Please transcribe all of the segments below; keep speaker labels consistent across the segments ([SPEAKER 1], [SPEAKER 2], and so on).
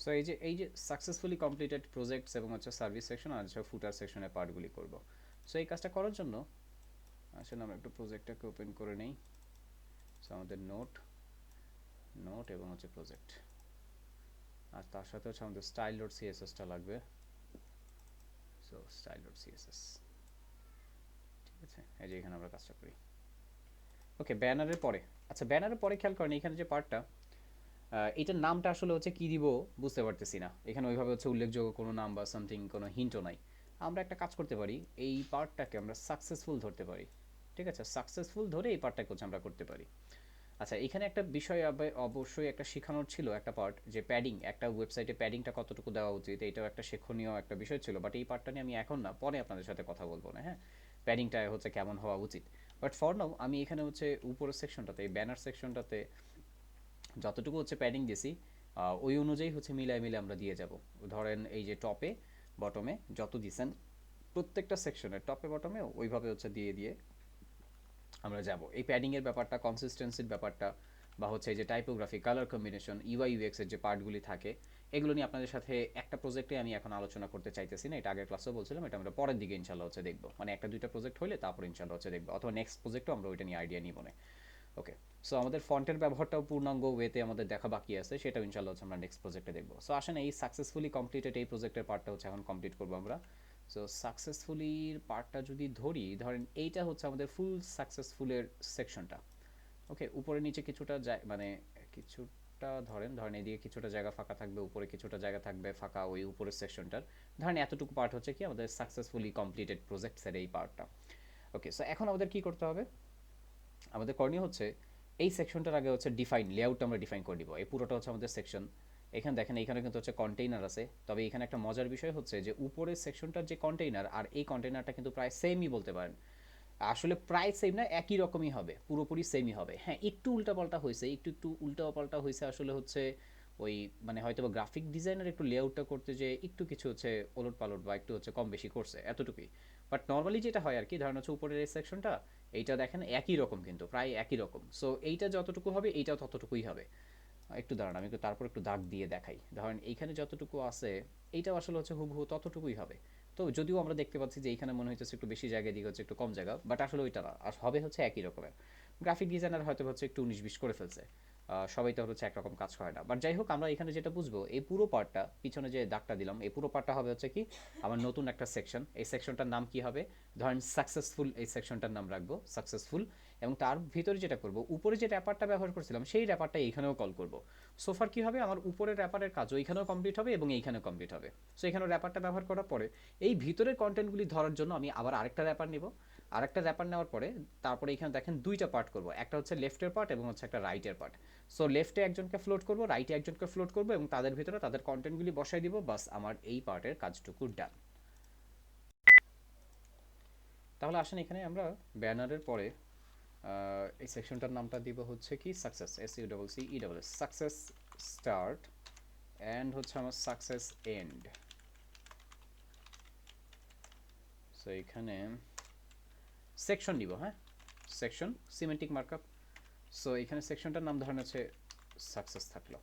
[SPEAKER 1] So এই যে successfully completed projects এবং হচ্ছে সার্ভিস সেকশন আর হচ্ছে ফুটার সেকশনের পার্টগুলি করব। সো এই কাজটা করার জন্য আসলে আমরা একটু প্রজেক্টটাকে ওপেন করে নেই। সো আমাদের নোট নোট এবং হচ্ছে প্রজেক্ট, আর তার সাথে হচ্ছে আমাদের স্টাইল ডট সিএসএসটা লাগবে। সো স্টাইল ডট সিএসএস, ঠিক আছে, এই যে এখানে আমরা কাজটা করি। ওকে, ব্যানারের পরে, আচ্ছা ব্যানারের পরে খেয়াল করেন এখানে যে পার্টটা, এটার নামটা আসলে হচ্ছে কী দিব বুঝতে পারতেছি না। এখানে ওইভাবে হচ্ছে উল্লেখযোগ্য কোনো নাম বা সামথিং কোনো হিন্টও নাই। আমরা একটা কাজ করতে পারি, এই পার্টটাকে আমরা সাকসেসফুল ধরতে পারি। ঠিক আছে, সাকসেসফুল ধরে এই পার্টটাকে হচ্ছে আমরা করতে পারি। আচ্ছা, এখানে একটা বিষয় অবশ্যই একটা শেখানোর ছিল একটা পার্ট, যে প্যাডিং, একটা ওয়েবসাইটে প্যাডিংটা কতটুকু দেওয়া উচিত, এটাও একটা শিক্ষণীয় একটা বিষয় ছিল। বাট এই পার্টটা নিয়ে আমি এখন না, পরে আপনাদের সাথে কথা বলবো না, হ্যাঁ, প্যাডিংটা হচ্ছে কেমন হওয়া উচিত। বাট ফর নাও আমি এখানে হচ্ছে উপরের সেকশনটাতে, এই ব্যানার সেকশনটাতে যতটুকু হচ্ছে প্যাডিং দিছি, ওই অনুযায়ী হচ্ছে মিলাই মিলে আমরা দিয়ে যাব। ধরেন এই যে টপে বটমে যত দিছেন, প্রত্যেকটা সেকশনের টপে বটমে ওইভাবে হচ্ছে দিয়ে দিয়ে আমরা যাব। এই প্যাডিংয়ের ব্যাপারটা, কনসিস্টেন্সির ব্যাপারটা, বা হচ্ছে এই যে typography, colour combination, UI UX এর যে পার্টগুলি থাকে, এগুলো নিয়ে আপনাদের সাথে একটা প্রজেক্টে আমি এখন আলোচনা করতে চাইতেছি না। এটা আগের ক্লাসেও বলছিলাম, এটা আমরা পরের দিকে ইনশাল্লাহ হচ্ছে দেখবো, মানে একটা দুইটা প্রজেক্ট হলে তারপর ইনশাল্লাহ হচ্ছে দেখবো, অথবা নেক্সট প্রজেক্টও আমরা ওইটা নিয়ে আইডিয়া নিব না। ওকে, সো আমাদের ফন্টের ব্যবহারটাও পূর্ণাঙ্গ ওয়েতে আমাদের দেখা বাকি আছে, সেটাও ইনশাল্লাহ হচ্ছে আমরা নেক্সট প্রজেক্টে দেখবো। সো আসেন এই সাকসেসফুলি কমপ্লিটেড এই প্রজেক্টের পার্টটা হচ্ছে এখন কমপ্লিট করবো আমরা। সো সাকসেসফুলির পার্টটা যদি ধরি, ধরেন এইটা হচ্ছে আমাদের ফুল সাকসেসফুলের সেকশনটা। ওকে, উপরে নিচে কিছুটা মানে কিছুটা ধরেন ধরেন এদিকে কিছুটা জায়গা ফাঁকা থাকবে, উপরে কিছুটা জায়গা থাকবে ফাঁকা ওই উপরের সেকশনটার। ধরেন এতটুকু পার্ট হচ্ছে কি আমাদের সাকসেসফুলি কমপ্লিটেড প্রজেক্টসের এই পার্টটা। ওকে, সো এখন আমাদের কি করতে হবে, আমাদের করণীয় হচ্ছে এই সেকশনটার আগে হচ্ছে ডিফাইন লেআউটটা আমরা ডিফাইন করে দিব। এই পুরোটা হচ্ছে আমাদের সেকশন। এখানে দেখেন এইখানে কিন্তু হচ্ছে কন্টেইনার আছে, তবে এখানে একটা মজার বিষয় হচ্ছে যে উপরের সেকশনটার যে কন্টেইনার আর এই কন্টেইনারটা কিন্তু প্রায় সেমই বলতে পারেন। আসলে প্রায় সেম না, একই রকমই হবে, পুরোপুরি সেমই হবে। হ্যাঁ, একটু উল্টাপাল্টা হয়েছে, একটু একটু উল্টাপাল্টা হয়েছে আসলে হচ্ছে ওই মানে হয়তো বা গ্রাফিক ডিজাইনার একটু লেআউটটা করতে যে একটু কিছু হচ্ছে ওলট পালট বা একটু হচ্ছে কম বেশি করছে, এতটুকুই। বাট নর্মালি যেটা হয় আর কি, ধরেন হচ্ছে উপরের এই সেকশনটা, এইটা দেখেন একই রকম, কিন্তু প্রায় একই রকম। সো এইটা যতটুকু হবে এইটাও ততটুকুই হবে। একটু দাঁড়ান, আমি একটু তারপর একটু দাগ দিয়ে দেখাই। ধরেন এইখানে যতটুকু আছে এইটাও আসলে হচ্ছে হুবহু ততটুকুই হবে। তো যদিও আমরা দেখতে পাচ্ছি যে এইখানে মনে হচ্ছে একটু বেশি জায়গা দিকে হচ্ছে একটু কম জায়গা, বাট আসলে ওইটা না, আর হবে হচ্ছে একই রকমের। গ্রাফিক ডিজাইনার হয়তো হচ্ছে একটু 19-20 করে ফেলছে, সবাই তো হচ্ছে একরকম কাজ করে না। বাট যাই হোক, আমরা এখানে যেটা বুঝবো, এই পুরো পার্টটা পিছনে যে দাগটা দিলাম, এই পুরো পার্টটা হবে হচ্ছে কি আমার নতুন একটা সেকশন। এই সেকশনটার নাম কি হবে, ধরেন সাকসেসফুল, এই সেকশনটার নাম রাখবো সাকসেসফুল। এবং তার ভিতরে যেটা করব, উপরে যে র্যাপারটা ব্যবহার করছিলাম সেই র্যাপারটা এইখানেও কল করব। সোফার কি হবে, আমার উপরের র্যাপারের কাজও এইখানেও কমপ্লিট হবে এবং এইখানেও কমপ্লিট হবে। সো এখানেও র্যাপারটা ব্যবহার করার পরে এই ভিতরের কন্টেন্টগুলি ধরার জন্য আমি আবার আরেকটা র্যাপার নিব। আরেকটা র্যাপার নেওয়ার পরে তারপরে এখানে দেখেন দুইটা পার্ট করব, একটা হচ্ছে লেফটের পার্ট এবং হচ্ছে একটা রাইটের পার্ট। সো লেফটে একজনকে ফ্লোট করব, রাইটে একজনকে ফ্লোট করব এবং তাদের ভিতরে তাদের কন্টেন্টগুলি বসাই দিব, বাস আমার এই পার্টের কাজটুকু ডান। তাহলে আসেন এখানে আমরা ব্যানারের পরে এই সেকশনটার নামটা দিব হচ্ছে কি success, SUCCESS, success start and হচ্ছে আমার সাকসেস এন্ড। সো এখানে সেকশন নিব, হ্যাঁ, সেকশন সিমেন্টিক মার্কআপ। সো এখানে সেকশনটার নাম ধরেন হচ্ছে সাকসেস থাকলো।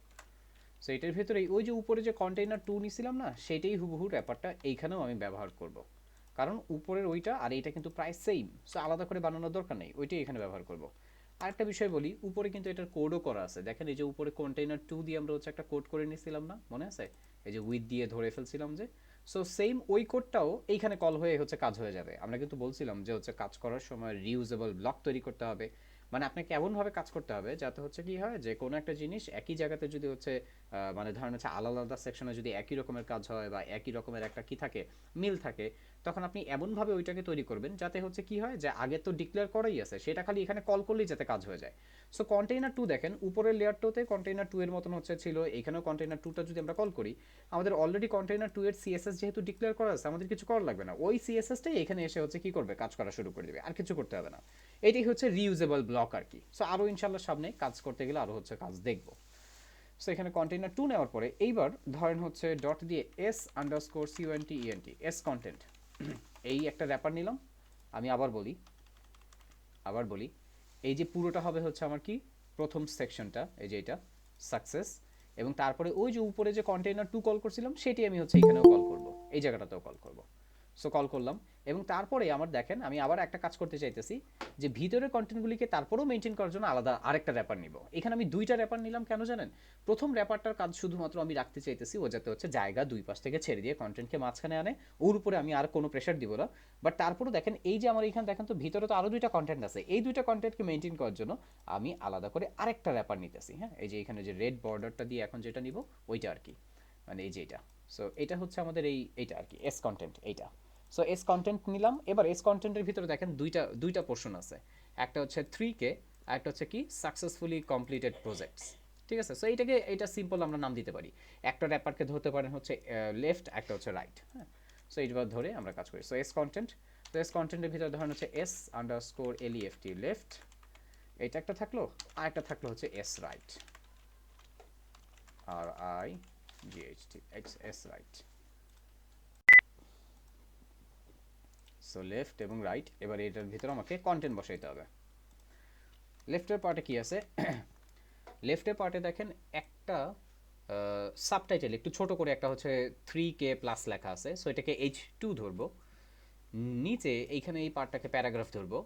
[SPEAKER 1] সো এটার ভিতরে ওই যে উপরে যে কন্টেইনার 2 নিছিলাম না, সেটাই হুবহু ব্যাপারটা এইখানেও আমি ব্যবহার করব। কারণ উপরের ওইটা আর এইটা কিন্তু প্রায় সেম, সো আলাদা করে বানানোর দরকার নেই, ওইটাই এখানে ব্যবহার করব। আরেকটা বিষয় বলি, উপরে কিন্তু এটার কোডও করা আছে, দেখেন এই যে উপরে কন্টেইনার 2 দিয়ে আমরা হচ্ছে একটা কোড করে নিছিলাম না, মনে আছে, এই যে উইথ দিয়ে ধরে ফেলছিলাম যে। সো সেম ওই কোডটাও এইখানে কল হয়ে হচ্ছে কাজ হয়ে যাবে। আমরা কিন্তু বলছিলাম যে হচ্ছে কাজ করার সময় রিউজেবল ব্লক তৈরি করতে হবে, মানে আপনাকে এমনভাবে কাজ করতে হবে যাতে হচ্ছে কি হয়, যে কোনো একটা জিনিস একই জায়গাতে যদি হচ্ছে মানে ধরেন হচ্ছে আলাদা আলাদা সেকশনে যদি একই রকমের কাজ হয় বা একই রকমের একটা কি থাকে, মিল থাকে, তখন আপনি এমনভাবে ওইটাকে তৈরি করবেন যাতে হচ্ছে কি হয়, যে আগে তো ডিক্লেয়ার করাই আছে, সেটা খালি এখানে কল করলেই যাতে কাজ হয়ে যায়। সো কন্টেইনার 2 দেখেন উপরের লেয়ারটাতে কন্টেইনার 2 এর মতন হচ্ছে ছিল, এখানেও কন্টেইনার 2টা যদি আমরা কল করি, আমাদের অলরেডি কন্টেইনার 2 এর সিএসএস যেহেতু ডিক্লেয়ার করা আছে, আমাদের কিছু করা লাগবে না, ওই সিএসএসটাই এখানে এসে হচ্ছে কি করবে, কাজ করা শুরু করে দেবে, আর কিছু করতে হবে না। এটাই হচ্ছে রিউজেবল ব্লক আর কি। সো আরও ইনশাল্লাহ সামনে কাজ করতে গেলে আরও হচ্ছে কাজ দেখবো। সো এখানে কন্টেইনার 2 নেওয়ার পরে এইবার ধরেন হচ্ছে ডট দিয়ে S_CONTENT, এস কন্টেন্ট, এই একটা র্যাপার নিলাম। আমি আবার বলি, এই যে পুরোটা হবে হচ্ছে আমার কি প্রথম সেকশনটা, এই যে এটা সাকসেস, এবং তারপরে ওই যে উপরে যে কন্টেইনার 2 কল করছিলাম সেটি আমি হচ্ছে এখানেও কল করব, এই জায়গাটাতেও কল করব। সো কল করলাম এবং তারপরে আমার দেখেন আমি আবার একটা কাজ করতে চাইতেছি যে ভিতরের কন্টেন্টগুলিকে তারপরেও মেনটেন করার জন্য আলাদা আরেকটা র্যাপার নিব। এখানে আমি দুইটা র্যাপার নিলাম কেন জানেন? প্রথম র্যাপারটার কাজ শুধুমাত্র আমি রাখতে চাইতেছি ও যাতে হচ্ছে জায়গা দুই পাশ থেকে ছেড়ে দিয়ে কন্টেন্টকে মাঝখানে আনে, ওর উপরে আমি আর কোনো প্রেশার দিব না। বাট তারপরেও দেখেন এই যে আমার এখানে দেখেন তো ভিতরে তো আরও দুইটা কন্টেন্ট আছে, এই দুইটা কন্টেন্টকে মেনটেন করার জন্য আমি আলাদা করে আরেকটা র্যাপার নিতেছি। হ্যাঁ, এই যে এখানে যে রেড বর্ডারটা দিয়ে এখন যেটা নিব ওইটা আর কি, মানে এই যে এটা। সো এটা হচ্ছে আমাদের এইটা আর কি এস কন্টেন্ট এইটা। সো এস কন্টেন্ট নিলাম। এবার এস কন্টেন্টের ভিতরে দেখেন দুইটা পোর্শন আছে, একটা হচ্ছে 3K আর একটা হচ্ছে কি সাকসেসফুলি কমপ্লিটেড প্রজেক্টস। ঠিক আছে, সো এটা সিম্পল আমরা নাম দিতে পারি। একটা র্যাপারকে ধরতে পারেন হচ্ছে লেফট, একটা হচ্ছে রাইট। হ্যাঁ, সো এইবার ধরে আমরা কাজ করি। সো এস কন্টেন্ট, তো এস কন্টেন্টের ভিতরে ধরেন হচ্ছে এস আন্ডারস্কোর LEFT লেফট, এটা একটা থাকলো, আর একটা থাকলো হচ্ছে S right, RIGHT S right. So left এবং রাইট। এবার এটার ভিতরে আমাকে কন্টেন্ট বসাইতে হবে। লেফটের পার্টে কি আছে? লেফটের পার্টে দেখেন একটা সাবটাইটেল একটু ছোট করে একটা হচ্ছে 3K প্লাস লেখা আছে, সো এটাকে H2 ধরবো। নিচে এইখানে এই পার্টটাকে প্যারাগ্রাফ ধরবো।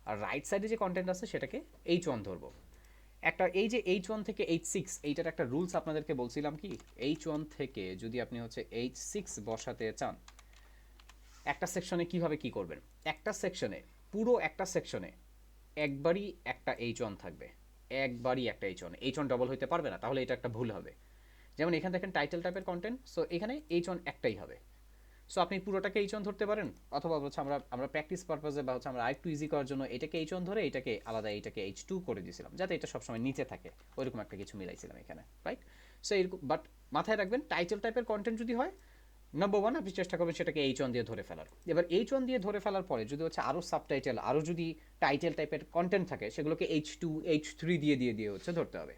[SPEAKER 1] আর রাইট সাইডে যে কন্টেন্ট আছে সেটাকে H1 ধরবো। একটা এই যে H1 থেকে H6 এইটার একটা রুলস আপনাদেরকে বলছিলাম কি, H1 থেকে যদি আপনি হচ্ছে H6 বসাতে চান একটা সেকশনে কিভাবে কি করবেন, একটা সেকশনে পুরো একটা সেকশনে একবারই একটা H1 থাকবে, একবারই একটা H1 ডবল হইতে পারবে না, তাহলে এটা একটা ভুল হবে। যেমন এখানে দেখেন টাইটেল টাইপের কন্টেন্ট, সো এখানে H1 একটাই হবে। সো আপনি পুরোটাকে H1 ধরতে পারেন, অথবা হচ্ছে আমরা প্র্যাকটিস পারপাসে বা হচ্ছে আমরা আরেকটু ইজি করার জন্য এটাকে H1 ধরে এটাকে আলাদা এটাকে H2 করে দিয়েছিলাম, যাতে এটা সবসময় নিচে থাকে, ওইরকম একটা কিছু মিলাইছিলাম এখানে, রাইট? সো এরকম, বাট মাথায় রাখবেন টাইটেল টাইপের কন্টেন্ট যদি হয় নাম্বার ওয়ান আপনি চেষ্টা করবেন সেটাকে H1 দিয়ে ধরে ফেলার। এবার H1 দিয়ে ধরে ফেলার পরে যদি হচ্ছে আরও সাবটাইটেল আরও যদি টাইটেল টাইপের কন্টেন্ট থাকে সেগুলোকে H2 H3 দিয়ে হচ্ছে ধরতে হবে।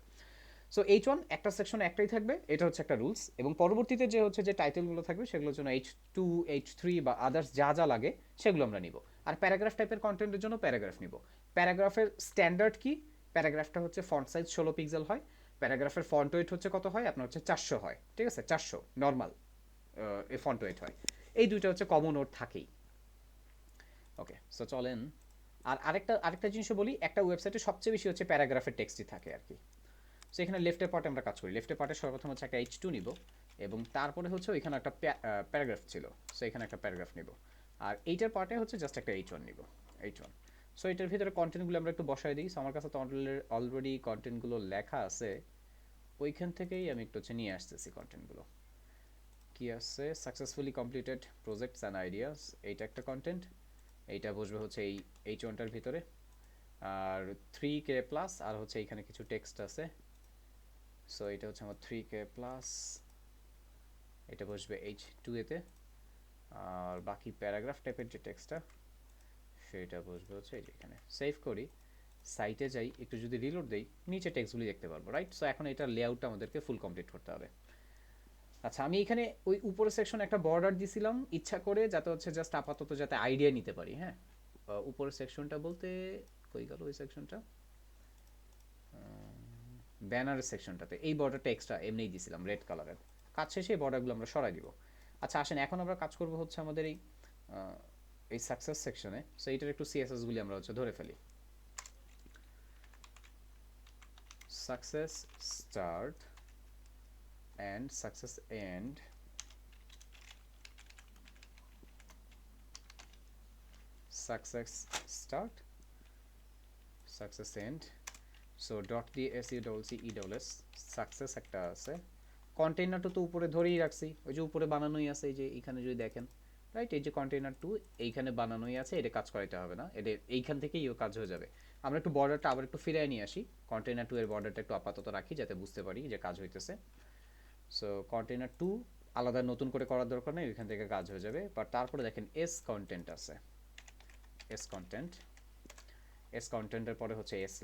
[SPEAKER 1] সো H1 একটা সেকশনে একটাই থাকবে, এটা হচ্ছে একটা রুলস। এবং পরবর্তীতে যে হচ্ছে যে টাইটেলগুলো থাকবে সেগুলোর জন্য H2 H3 বা আদার্স যা যা লাগে সেগুলো আমরা নিব। আর প্যারাগ্রাফ টাইপের কন্টেন্টের জন্য প্যারাগ্রাফ নিব। প্যারাগ্রাফের স্ট্যান্ডার্ড কি? প্যারাগ্রাফটা হচ্ছে ফন্ট সাইজ 16 পিক্সেল হয়। প্যারাগ্রাফের ফন্ট ওয়েট হচ্ছে কত হয় আপনার হচ্ছে 400 হয়, ঠিক আছে, 400 নর্মাল এই ফন্ট ওয়েট হয়। এই দুইটা হচ্ছে কমন ওর থাকেই। ওকে, সো চলেন আর আরেকটা জিনিসও বলি, একটা ওয়েবসাইটে সবচেয়ে বেশি হচ্ছে প্যারাগ্রাফের টেক্সটই থাকে আর কি। সো এখানে লেফটের পার্টে আমরা কাজ করি। লেফটের পার্টে সর্বপ্রথম হচ্ছে একটা H2 নিব এবং তারপরে হচ্ছে ওইখানে একটা প্যারাগ্রাফ ছিল, সো এখানে একটা প্যারাগ্রাফ নিব। আর এইটার পার্টে হচ্ছে জাস্ট একটা H1 নিব, H1। সো এটার ভিতরে কন্টেন্টগুলো আমরা একটু বসাই দিই। সো আমার কাছে তো অলরেডি কন্টেন্টগুলো লেখা আছে, ওইখান থেকেই আমি একটু হচ্ছে নিয়ে আসতেছি কন্টেন্টগুলো। কি আছে? Successfully completed projects and ideas, এইটা একটা কন্টেন্ট, এইটা বসবে হচ্ছে এই H1টার ভিতরে। আর 3K প্লাস আর হচ্ছে এইখানে কিছু টেক্সট আছে, সো এটা হচ্ছে আমার 3K প্লাস, এটা বসবে H2 এতে। আর বাকি প্যারাগ্রাফ টাইপের যে টেক্সটটা সেটা বসবে হচ্ছে এই যে এখানে। সেভ করি, সাইটে যাই, একটু যদি রিলোড দেই নিচে টেক্সটগুলি দেখতে পারবো, রাইট? সো এখন এটা লেআউটটা আমাদেরকে ফুল কমপ্লিট করতে হবে। আচ্ছা, আমি এখানে ওই উপরের সেকশনে একটা বর্ডার দিছিলাম ইচ্ছা করে, যাতে হচ্ছে জাস্ট আপাতত যাতে আইডিয়া নিতে পারি। হ্যাঁ, উপরের সেকশনটা বলতে কই গেল ওই সেকশনটা, ব্যানারের সেকশনটাতে এই বর্ডারটা এক্সট্রা এমনিই দিছিলাম রেড কালারের। কাজ শেষে এই বর্ডারগুলো আমরা সরাই দিব। আচ্ছা আসেন, এখন আমরা কাজ করব হচ্ছে আমাদের এই সাকসেস সেকশনে। সো এইটার একটু সিএসএসগুলি আমরা হচ্ছে ধরে ফেলি। Success start and success end, success start, success end. So dot দিয়ে SECCESS সাকসেস একটা আছে। কন্টেইনার তো উপরে ধরেই রাখছি, ওই যে উপরে বানানোই আছে, এই যে এখানে যদি দেখেন, রাইট? এই যে কন্টেইনার 2 এইখানে বানানোই আছে, এটা কাজ করাইতে হবে না, এটা এইখান থেকেই ও কাজ হয়ে যাবে। আমরা একটু বর্ডারটা আবার একটু ফিরিয়ে নিয়ে আসি, কন্টেইনার 2 এর বর্ডারটা একটু আপাতত রাখি যাতে বুঝতে পারি যে কাজ হইতেছে। সো কন্টেইনার 2 আলাদা নতুন করে করার দরকার নেই, ওইখান থেকে কাজ হয়ে যাবে। বাট তারপরে দেখেন এস কন্টেন্ট আছে, এস কন্টেন্টের পরে হচ্ছে এস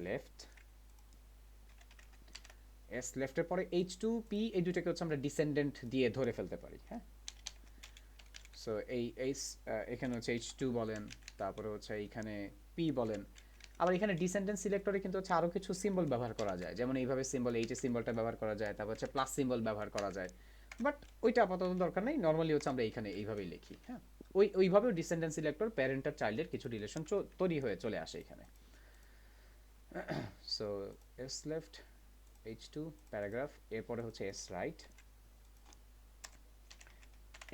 [SPEAKER 1] লেফটের পরে H2P, এই দুটাকে হচ্ছে আমরা ডিসেন্ডেন্ট দিয়ে ধরে ফেলতে পারি। হ্যাঁ, সো এই এখানে হচ্ছে H2 বলেন, তারপরে হচ্ছে এইখানে P বলেন। আবার এখানে ডিসেন্ডেন্ট সিলেক্টরে কিন্তু হচ্ছে আরও কিছু সিম্বল ব্যবহার করা যায়, যেমন এইভাবে সিম্বল, এইচ সিম্বলটা ব্যবহার করা যায়, তারপর হচ্ছে প্লাস সিম্বল ব্যবহার করা যায়, বাট ওইটা আপাতত দরকার নেই, নর্মালি হচ্ছে আমরা এইখানে এইভাবেই লিখি। হ্যাঁ, ওইভাবেও ডিসেন্ডেন্ট সিলেক্টর প্যারেন্ট আর চাইল্ডের কিছু রিলেশন তৈরি হয়ে চলে আসে এখানে। So S left, H2 paragraph, এরপরে হচ্ছে এস রাইট।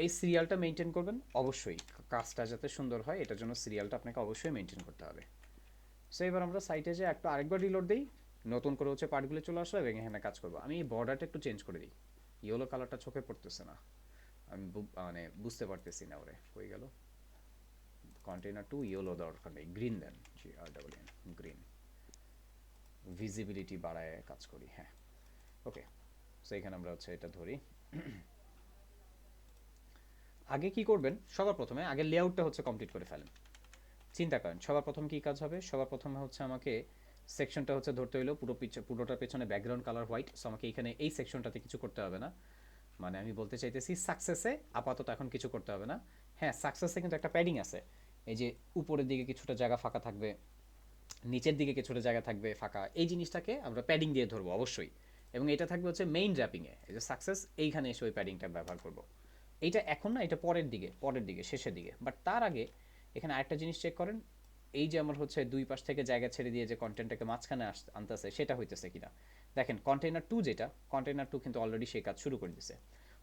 [SPEAKER 1] এই সিরিয়ালটা মেনটেন করবেন অবশ্যই, কাজটা যাতে সুন্দর হয় এটার জন্য সিরিয়ালটা আপনাকে অবশ্যই মেনটেন করতে হবে। সো এবার আমরা সাইটে যে একটু আরেকবার রিলোড দিই, নতুন করে হচ্ছে পার্টগুলো চলে আসলো এবং এখানে কাজ করবো। আমি এই বর্ডারটা একটু চেঞ্জ করে দিই, ইয়েলো কালারটা চোখে পড়তেছে না, আমি মানে বুঝতে পারতেছি না ওরে হয়ে গেল। কন্টেইনার টু ইয়েলো দরকার নেই, গ্রিন দেন, GREEN, গ্রিন, ভিজিবিলিটি বাড়ায় কাজ করি। হ্যাঁ, ওকে। সো এখানে আমরা হচ্ছে এটা ধরি। আগে কি করবেন, সবার প্রথমে আগে লেআউটটা হচ্ছে কমপ্লিট করে ফেলেন। চিন্তা করেন সবার প্রথম কি কাজ হবে, সবার প্রথমে হচ্ছে আমাকে সেকশনটা হচ্ছে ধরতে হইলো পুরোটার পেছনে ব্যাকগ্রাউন্ড কালার হোয়াইট। সো আমাকে এখানে এই সেকশনটাতে কিছু করতে হবে না, মানে আমি বলতে চাইতেছি সাকসেসে আপাতত এখন কিছু করতে হবে না। হ্যাঁ, সাকসেসে কিন্তু একটা প্যাডিং আছে, এই যে উপরের দিকে কিছুটা জায়গা ফাঁকা থাকবে, নিচের দিকে কিছুটা জায়গা থাকবে ফাঁকা, এই জিনিসটাকে আমরা প্যাডিং দিয়ে ধরবো অবশ্যই। এবং এটা থাকবে হচ্ছে মেইন র্যাপিংয়ে, এই যে সাকসেস এইখানে এসে ওই প্যাডিংটা ব্যবহার করবো। এইটা এখন না, এটা পরের দিকে শেষের দিকে। বাট তার আগে এখানে আরেকটা জিনিস চেক করেন, এই যে আমার হচ্ছে দুই পাশ থেকে জায়গা ছেড়ে দিয়ে যে কন্টেন্টটাকে মাঝখানে আনতেছে সেটা হইতেছে কিনা দেখেন। কন্টেইনার টু যেটা, কন্টেইনার টু কিন্তু অলরেডি সেই কাজ শুরু করে দিছে।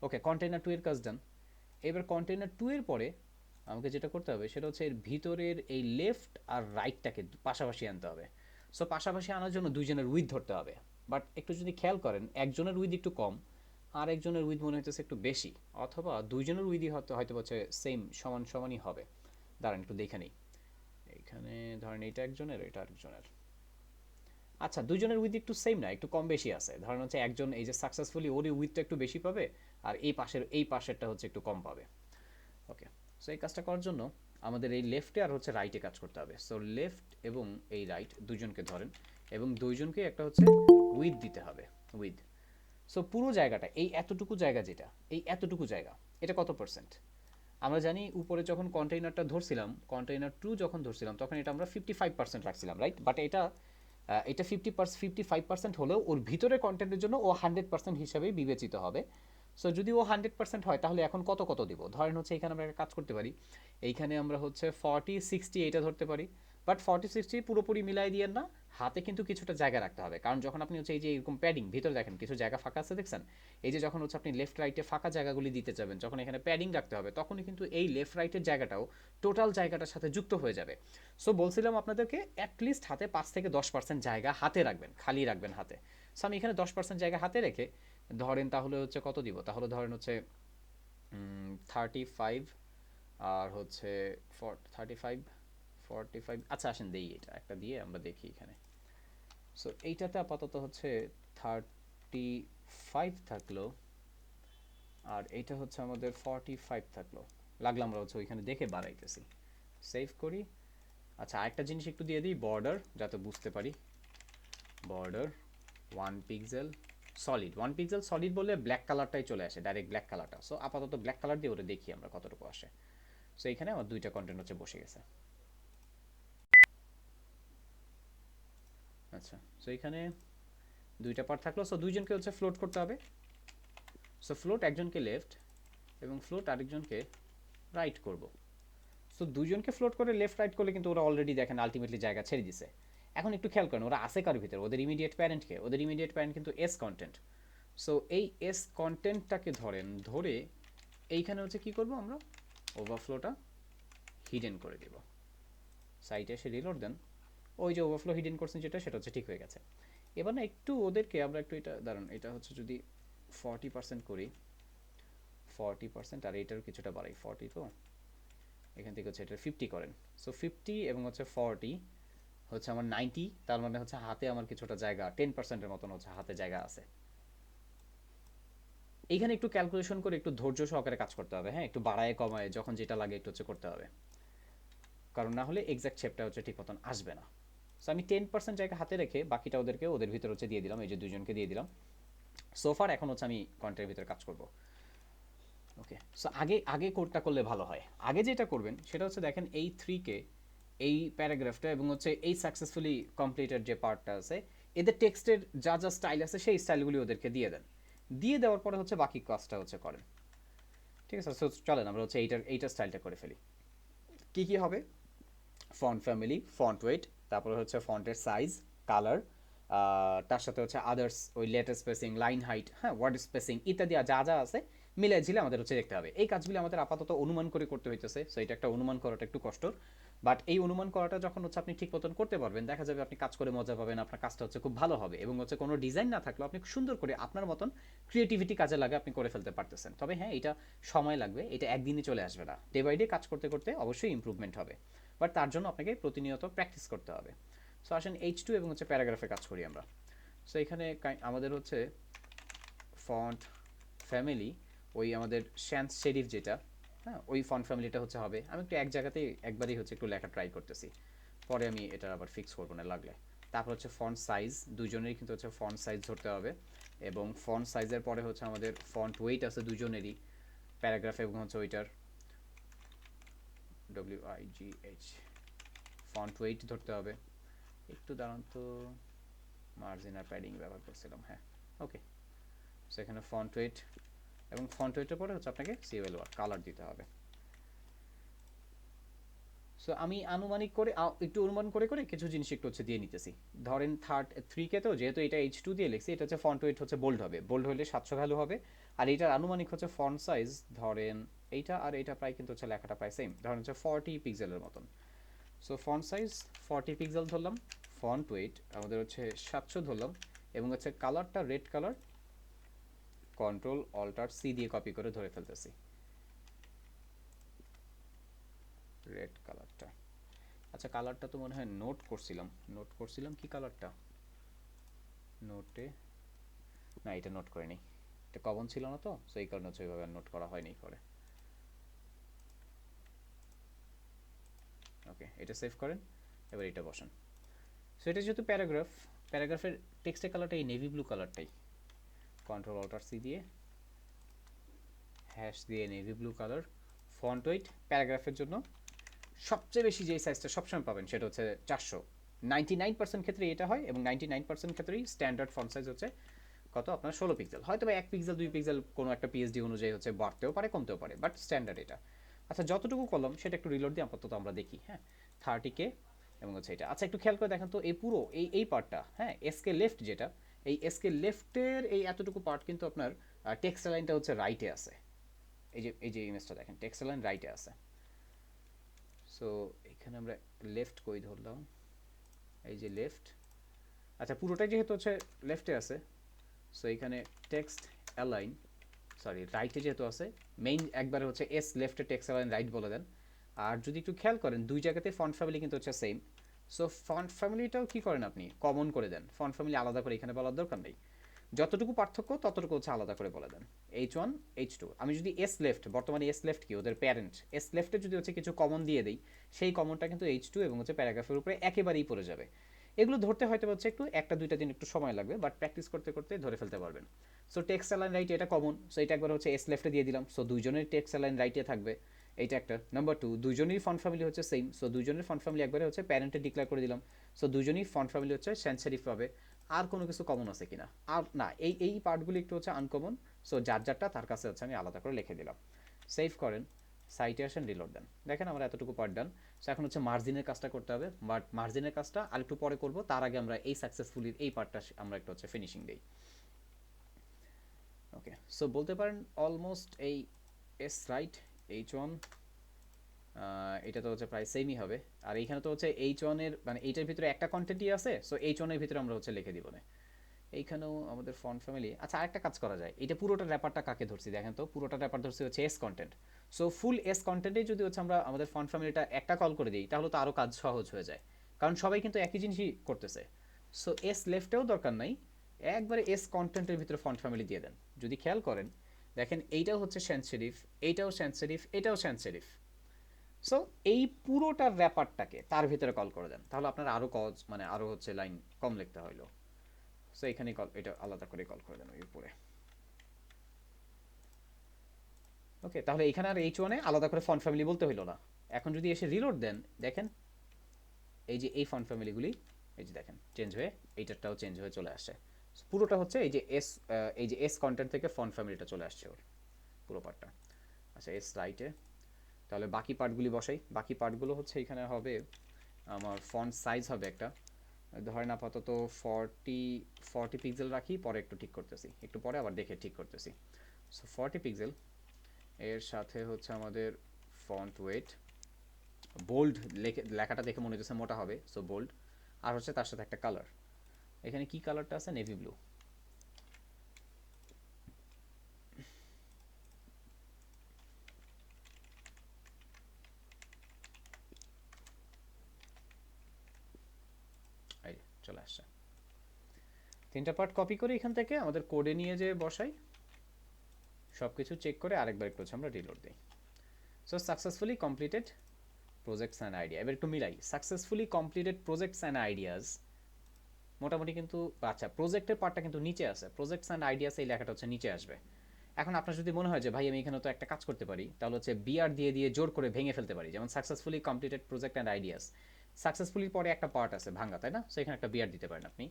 [SPEAKER 1] ওকে, কন্টেইনার টু এর কাজ ডান। এবার কন্টেইনার টু এর পরে আমাকে যেটা করতে হবে সেটা হচ্ছে এর ভিতরের এই লেফট আর রাইটটাকে পাশাপাশি আনতে হবে। সো পাশাপাশি আনার জন্য দুইজনের উইথ ধরতে হবে, বাট একটু যদি খেয়াল করেন একজনের উইথ একটু কম আর একজনের উইথ মনে হচ্ছে একটু বেশি, অথবা দুইজনের উইথই হয়তো হচ্ছে সেম, সমানই হবে। দাঁড়ান একটু দেখে নিই, এখানে ধরেন এটা একজনের, এটা আরেকজনের। আচ্ছা, দুইজনের উইথ একটু সেম না, একটু কম বেশি আছে। ধরেন হচ্ছে একজন এই যে সাকসেসফুলি ওর উইথটা একটু বেশি পাবে, আর এই পাশেরটা হচ্ছে একটু কম পাবে। ওকে, সো এই কাজটা করার জন্য আমাদের এই লেফটে আর হচ্ছে রাইটে কাজ করতে হবে। সো লেফট এবং এই রাইট দুইজনকে ধরেন এবং দুইজনকে একটা হচ্ছে উইথ দিতে হবে, উইথ। সো পুরো জায়গাটা, এই এতটুকু জায়গা, যেটা এই এতটুকু জায়গা, এটা কত পার্সেন্ট? আমরা জানি উপরে যখন কন্টেইনারটা ধরছিলাম, কন্টেইনার টু যখন ধরছিলাম তখন এটা আমরা 55% রাখছিলাম, রাইট? বাট এটা 55% হলেও ওর ভিতরে কন্টেন্টের জন্য ও 100% হিসাবেই বিবেচিত হবে। সো যদি ও 100% হয় তাহলে এখন কত কত দিব? ধরেন হচ্ছে এখানে আমরা একটা কাজ করতে পারি, এইখানে আমরা হচ্ছে 40-60 এটা ধরতে পারি। বাট 40-60 পুরোপুরি মিলাই দিয়েন না, হাতে কিন্তু কিছুটা জায়গা রাখতে হবে, কারণ যখন আপনি হচ্ছে এই যে এরকম প্যাডিং ভিতরে দেখেন কিছু জায়গা ফাঁকা আছে দেখছেন, এই যে যখন হচ্ছে আপনি লেফট রাইটে ফাঁকা জায়গাগুলি দিতে যাবেন, যখন এখানে প্যাডিং রাখতে হবে তখনই কিন্তু এই লেফট রাইটের জায়গাটাও টোটাল জায়গাটার সাথে যুক্ত হয়ে যাবে। সো বলছিলাম আপনাদেরকে অ্যাটলিস্ট হাতে 5-10% জায়গা হাতে রাখবেন, খালি রাখবেন হাতে। সো আমি এখানে 10% জায়গা হাতে রেখে ধরেন তাহলে হচ্ছে কত দিব, তাহলে ধরেন হচ্ছে 35 আর হচ্ছে 35 45। আচ্ছা আসেন দেই, এটা একটা দিয়ে আমরা দেখি এখানে। সো এইটাতে আপাতত হচ্ছে 35 থাকলো, আর এইটা হচ্ছে আমাদের 45 থাকলো, লাগলে আমরা হচ্ছে ওইখানে দেখে বাড়াইতেছি। সেভ করি। আচ্ছা আরেকটা জিনিস একটু দিয়ে দিই, বর্ডার, যাতে বুঝতে পারি। Border 1 pixel solid, 1 pixel solid বললে ব্ল্যাক কালারটাই চলে আসে, ডাইরেক্ট ব্ল্যাক কালারটা। সো আপাতত ব্ল্যাক কালার দিয়ে ওটা দেখি আমরা কতটুকু আসে। সো এখানে আমার দুইটা কন্টেন্ট হচ্ছে বসে গেছে। আচ্ছা, সো এখানে দুইটা পার্ট থাকলো। সো দুইজনকে হচ্ছে ফ্লোট করতে হবে। সো ফ্লোট একজনকে লেফট এবং ফ্লোট আরেকজনকে রাইট করব। সো দুইজনকে ফ্লোট করে লেফট রাইট করলে কিন্তু ওরা অলরেডি দেখেন আলটিমেটলি জায়গা ছেড়ে দিছে। এখন একটু খেয়াল করেন ওরা আছে কার ভিতরে, ওদের ইমিডিয়েট প্যারেন্টকে, ওদের ইমিডিয়েট প্যারেন্ট কিন্তু এস কন্টেন্ট। সো এই এস কন্টেন্টটাকে ধরে এইখানে হচ্ছে কি করব আমরা, ওভারফ্লোটা হিডেন করে দেব। সাইটে এসে রিলোড দেন, ওই যে ওভারফ্লো হিডেন করছেন যেটা, সেটা হচ্ছে ঠিক হয়ে গেছে। এবার না একটু ওদেরকে আমরা একটু এটা দাঁড়ান, এটা হচ্ছে যদি 40% করি, 40% আর এটার কিছুটা বাড়াই, 40 তো এখান থেকে হচ্ছে এটা 50 করেন। সো 50 এবং হচ্ছে 40 হচ্ছে আমার 90, তার মানে হচ্ছে হাতে আমার কিছুটা জায়গা 10%-এর মতন হচ্ছে হাতে জায়গা আছে। এইখানে একটু ক্যালকুলেশন করে একটু ধৈর্য সহকারে কাজ করতে হবে। হ্যাঁ, একটু বাড়ায় কমায় যখন যেটা লাগে একটু হচ্ছে করতে হবে, কারণ না হলে এক্সাক্ট শেপটা হচ্ছে ঠিক মতন আসবে না। সো আমি 10% জায়গা হাতে রেখে বাকিটা ওদের ভিতরে হচ্ছে দিয়ে দিলাম, এই যে দুজনকে দিয়ে দিলাম। সোফার এখন হচ্ছে আমি কন্টেন্টের ভিতরে কাজ করব। ওকে, সো আগে কোডটা করলে ভালো হয়। আগে যেটা করবেন সেটা হচ্ছে দেখেন এই 3 কে এই প্যারাগ্রাফটা এবং হচ্ছে এই সাকসেসফুলি কমপ্লিটেড যে পার্টটা আছে, এদের টেক্সটের যা যা স্টাইল আছে সেই স্টাইলগুলি ওদেরকে দিয়ে দেন। দিয়ে দেওয়ার পরে হচ্ছে বাকি কাজটা হচ্ছে করেন। ঠিক আছে, সো চলেন আমরা হচ্ছে এইটার স্টাইলটা করে ফেলি। কি কি হবে? ফন্ট ফ্যামিলি, ফন্ট ওয়েট, তারপরে হচ্ছে ফন্টের সাইজ, কালার, তার সাথে হচ্ছে আদার্স ওই লেটার স্পেসিং, লাইন হাইট, হ্যাঁ, ওয়ার্ড স্পেসিং ইত্যাদি যা যা আছে মিলে ঝিলে আমাদের হচ্ছে দেখতে হবে। এই কাজগুলি আমাদের আপাতত অনুমান করে করতে হইতেছে, সো এটা একটা অনুমান করাটা একটু কষ্টর। বাট এই অনুমান করাটা যখন হচ্ছে আপনি ঠিক মতন করতে পারবেন, দেখা যাবে আপনি কাজ করে মজা পাবেন, আপনার কাজটা হচ্ছে খুব ভালো হবে এবং হচ্ছে কোনো ডিজাইন না থাকলেও আপনি সুন্দর করে আপনার মতন ক্রিয়েটিভিটি কাজে লাগে আপনি করে ফেলতে পারতেছেন। তবে হ্যাঁ, এটা সময় লাগবে, এটা একদিনই চলে আসবে না, ডে বাই ডে কাজ করতে করতে অবশ্যই ইম্প্রুভমেন্ট হবে। বাট তার জন্য আপনাকে প্রতিনিয়ত প্র্যাকটিস করতে হবে। সো আসেন H2 এবং হচ্ছে প্যারাগ্রাফে কাজ করি আমরা। সো এখানে আমাদের হচ্ছে ফন্ট ফ্যামিলি, ওই আমাদের শ্যান্স শেরিফ যেটা, হ্যাঁ, ওই ফন্ট ফ্যামিলিটা হচ্ছে হবে। আমি একটু এক জায়গাতেই একবারই হচ্ছে একটু লেখা ট্রাই করতেছি, পরে আমি এটা আবার ফিক্স করবো না লাগলে। তারপর হচ্ছে ফন্ট সাইজ, দুজনেরই কিন্তু হচ্ছে ফন্ট সাইজ ধরতে হবে, এবং ফন্ট সাইজের পরে হচ্ছে আমাদের ফন্ট ওয়েট আছে দুজনেরই, প্যারাগ্রাফ এবং হচ্ছে ওইটার WIGH ফন্ট ওয়েট ধরতে হবে। একটু দাঁড়ান তো, মার্জিন আর প্যাডিং ব্যবহার করছিলাম, হ্যাঁ, ওকে। সেখানে ফন্ট ওয়েট এবং ফন্ট ওয়েটের পরে হচ্ছে আপনাকে CLR কালার দিতে হবে। সো আমি আনুমানিক করে একটু অনুমান করে করে কিছু জিনিস একটু হচ্ছে দিয়ে নিতেছি। ধরেন 3 কে তো যেহেতু এটা H2 দিয়ে লিখছি, এটা হচ্ছে ফন্ট ওয়েট হচ্ছে বোল্ড হবে, বোল্ড হলে 700 ভ্যালু হবে। আর এইটার আনুমানিক হচ্ছে ফন্ট সাইজ, ধরেন এইটা আর এইটা প্রায় কিন্তু হচ্ছে লেখাটা প্রায় সেম, ধরেন হচ্ছে 40 পিক্সেলের মতন। সো ফন্ট সাইজ 40 পিক্সেল ধরলাম, ফন্ট ওয়েট আমাদের হচ্ছে 700 ধরলাম, এবং হচ্ছে কালারটা রেড কালার, Ctrl+Alt+C দিয়ে কপি করে ধরে ফেলতেছি রেড কালারটা। আচ্ছা, কালারটা তো মনে হয় নোট করছিলাম কি কালারটা নোটে, না এটা নোট করিনি, এটা কমন ছিল না তো, সেই কারণে হচ্ছে ওইভাবে নোট করা হয়নি পরে। ওকে, এটা সেভ করেন, এবার এটা বসান। সো এটা যেহেতু প্যারাগ্রাফের টেক্সটের কালারটা এই নেভি ব্লু কালারটাই, Ctrl+Alt+C দিয়ে হ্যাশ দিয়ে navy blue colour. Font weight প্যারাগ্রাফের জন্য সবচেয়ে বেশি যে সাইজটা সবসময় পাবেন সেটা হচ্ছে 400। 99% ক্ষেত্রে এটা হয়, এবং 99% ক্ষেত্রেই স্ট্যান্ডার্ড ফন্ট সাইজ হচ্ছে কত আপনার 16 পিক্সেল, হয়তো বা 1 পিক্সেল 2 পিক্সেল কোনো একটা পিএইচডি অনুযায়ী হচ্ছে বাড়তেও পারে কমতেও পারে, বাট স্ট্যান্ডার্ড এটা। আচ্ছা, যতটুকু কলম সেটা একটু রিলোড দিয়ে আপাতত আমরা দেখি, হ্যাঁ, 30K এবং হচ্ছে এটা। আচ্ছা, একটু খেয়াল করে দেখেন তো এই পুরো এই পার্টটা, হ্যাঁ, এসকে লেফট যেটা, এই এসকে লেফটের এই এতটুকু পার্ট কিন্তু আপনার টেক্সট লাইনটা হচ্ছে রাইটে আছে। এই যে ইমেজটা দেখেন, টেক্সট লাইন রাইটে আছে। সো এখানে আমরা লেফট কই ধরলাম, এই যে লেফট। আচ্ছা, পুরোটাই যেহেতু হচ্ছে লেফটে আছে, সো এখানে টেক্সট অ্যালাইন, সরি রাইটে যেহেতু আছে, মেইন একবারে হচ্ছে এস লেফটে টেক্সট অ্যালাইন রাইট বলে দেন। আর যদি একটু খেয়াল করেন দুই জায়গাতে ফন্ট ফ্যামিলি কিন্তু হচ্ছে সেম, সো ফন্ট ফ্যামিলিটাও কী করেন আপনি কমন করে দেন, ফন্ট ফ্যামিলি আলাদা করে এখানে বলার দরকার নেই, যতটুকু পার্থক্য ততটুকু হচ্ছে আলাদা করে বলে দেন। H1 H2, আমি যদি এস লেফট, বর্তমানে এস লেফট কি ওদের প্যারেন্ট, এস লেফটে যদি হচ্ছে কিছু কমন দিয়ে দেই, সেই কমনটা কিন্তু H2 এবং হচ্ছে প্যারাগ্রাফের উপরে একেবারেই পড়ে যাবে। এগুলো ধরতে হয়তো হচ্ছে একটু একটা দুইটা দিন একটু সময় লাগবে, বাট প্র্যাকটিস করতে করতে ধরে ফেলতে পারবেন। সো টেক্সট অ্যালাইন রাইট এটা কমন, সো এটা একবার হচ্ছে এস লেফটে দিয়ে দিলাম, সো দুইজনের টেক্সট অ্যালাইন রাইটে থাকবে, এইটা একটা। নাম্বার 2, দুইজনেরই ফন্ট ফ্যামিলি হচ্ছে সেম, সো দুইজনের ফন্ট ফ্যামিলি একবারে হচ্ছে প্যারেন্টে ডিক্লেয়ার করে দিলাম, সো দুইজনই ফন্ট ফ্যামিলি হচ্ছে সেন্স সেরিফ পাবে। আর কোনো কিছু কমন আছে কিনা, আর না, এই পার্টগুলি একটু হচ্ছে আনকমন, সো যারটা তার কাছে হচ্ছে আমি আলাদা করে লিখে দিলাম। সেভ করেন, সাইটে আসেন, রিলোড দেন, দেখেন আমরা এতটুকু পার্ট ডান। সো এখন হচ্ছে মার্জিনের কাজটা করতে হবে, বাট মার্জিনের কাজটা আরেকটু পরে করব, তার আগে আমরা এই সাকসেসফুলি এই পার্টটা আমরা একটু হচ্ছে ফিনিশিং দিই। ওকে, সো বলতে পারেন অলমোস্ট এই এস রাইট H1, এটা তো হচ্ছে প্রায় সেমই হবে। আর এইখানে তো হচ্ছে H1 এর মানে এইটার ভিতরে একটা কন্টেন্টই আছে, সো H1 এর ভিতরে আমরা হচ্ছে লিখে দিব না। এইখানেও আমাদের ফন্ট ফ্যামিলি। আচ্ছা, আরেকটা কাজ করা যায়, এটা পুরোটা র্যাপারটা কাকে ধরছি দেখেন তো, পুরোটা র্যাপার ধরছি হচ্ছে as content. So full as কন্টেন্টে যদি হচ্ছে আমরা আমাদের ফন্ট ফ্যামিলিটা একটা কল করে দিই, তাহলে তো আরও কাজ সহজ হয়ে যায়, কারণ সবাই কিন্তু একই জিনিসই করতেছে। সো এস লেফটেও দরকার নাই, একবারে এস কন্টেন্টের ভিতরে ফন্ট ফ্যামিলি দিয়ে দেন। যদি খেয়াল করেন দেখেন, এইটাও হচ্ছে শ্যান্স সেরিফ, এইটাও শ্যান্স সেরিফ, এটাও শ্যান্স সেরিফ। সো এই পুরোটার র্যাপারটাকে তার ভিতরে কল করে দেন, তাহলে আপনার আরও কজ মানে আরও হচ্ছে লাইন কম লিখতে হইলো। সো এখানে কল, এটা আলাদা করে কল করে দেন ওই উপরে। ওকে, তাহলে এখানে আর H1 এ আলাদা করে ফন্ট ফ্যামিলি বলতে হইলো না। এখন যদি এসে রিলোড দেন, দেখেন এই যে এই ফন্ট ফ্যামিলিগুলি এই যে দেখেন চেঞ্জ হয়ে এইটারটাও চেঞ্জ হয়ে চলে আসে। পুরোটা হচ্ছে এই যে এস কন্টেন্ট থেকে ফন্ট ফ্যামিলিটা চলে আসছে ওর পুরো পার্টটা। আচ্ছা এস রাইটে তাহলে বাকি পার্টগুলি বসাই। বাকি পার্টগুলো হচ্ছে এখানে হবে আমার ফন্ট সাইজ হবে একটা, ধরেন আপাতত 40 পিক্সেল রাখি, পরে একটু ঠিক করতেছি, একটু পরে আবার দেখে ঠিক করতেছি। সো 40 পিক্সেল, এর সাথে হচ্ছে আমাদের ফন্ট ওয়েট বোল্ড, লেখাটা দেখে মনে হচ্ছে মোটা হবে, সো বোল্ড। আর হচ্ছে তার সাথে একটা কালার, এখানে কি কালারটা আছে, নেভি ব্লু। এই চলে আসছে। তিনটা পার্ট কপি করে এখান থেকে আমাদের কোডে নিয়ে যে বসাই, সব কিছু চেক করে আরেকবার একটু আমরা রিলোড দিই। So successfully completed projects and idea. এবার একটু মিলাই, successfully completed projects and ideas মোটামুটি কিন্তু, আচ্ছা প্রজেক্টের পার্টটা কিন্তু নিচে আছে, প্রজেক্টস অ্যান্ড আইডিয়াস এই লেখাটা হচ্ছে নিচে আসবে। এখন আপনার যদি মনে হয় যে ভাই আমি এখানে তো একটা কাজ করতে পারি, তাহলে হচ্ছে বিআর দিয়ে দিয়ে জোর করে ভেঙে ফেলতে পারি, যেমন successfully completed project and ideas, successfully পরে একটা পার্ট আছে ভাঙা, তাই না? সো এখানে একটা বিআর দিতে পারেন আপনি।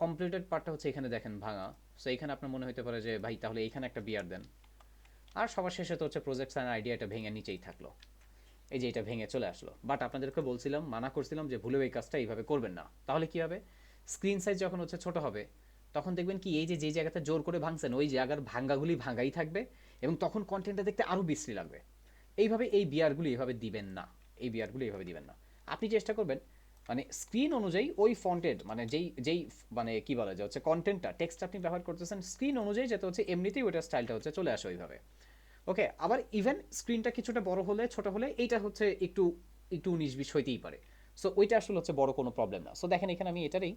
[SPEAKER 1] কমপ্লিটেড পার্টটা হচ্ছে এখানে দেখেন ভাঙা, সো এখানে আপনার মনে হতে পারে যে ভাই তাহলে এইখানে একটা বিআর দেন। আর সবার শেষে তো হচ্ছে প্রজেক্টস অ্যান্ড আইডিয়া, এটা ভেঙে নিচেই থাকলো, এই যে এটা ভেঙে চলে আসলো। বাট আপনাদেরকে বলছিলাম, মানা করছিলাম যে ভুলেও এই কাজটা এইভাবে করবেন না, তাহলে কি হবে, স্ক্রিন সাইজ যখন হচ্ছে ছোট হবে, তখন দেখবেন কি এই যে যে জায়গাতে জোর করে ভাঙছেন ওই জায়গার ভাঙ্গাগুলি ভাঙ্গাই থাকবে, এবং তখন কন্টেন্টটা দেখতে আরও বিশ্রী লাগবে। এইভাবে এই বিয়ারগুলি এইভাবে দিবেন না, এই বিয়ারগুলি এইভাবে দিবেন না। আপনি চেষ্টা করবেন মানে স্ক্রিন অনুযায়ী ওই ফন্টেড মানে যেই যেই মানে কি বলা যায় হচ্ছে কন্টেন্টটা টেক্সট আপনি ব্যবহার করতেছেন, স্ক্রিন অনুযায়ী যাতে হচ্ছে এমনিতেই ওইটার স্টাইলটা হচ্ছে চলে আসে ওইভাবে। ওকে, আবার ইভেন স্ক্রিনটা কিছুটা বড় হলে ছোট হলে এইটা হচ্ছে একটু একটু 19-20 হইতেই পারে। সো ওইটা আসলে হচ্ছে বড় কোনো প্রবলেম না। সো দেখেন এখানে আমি এটারই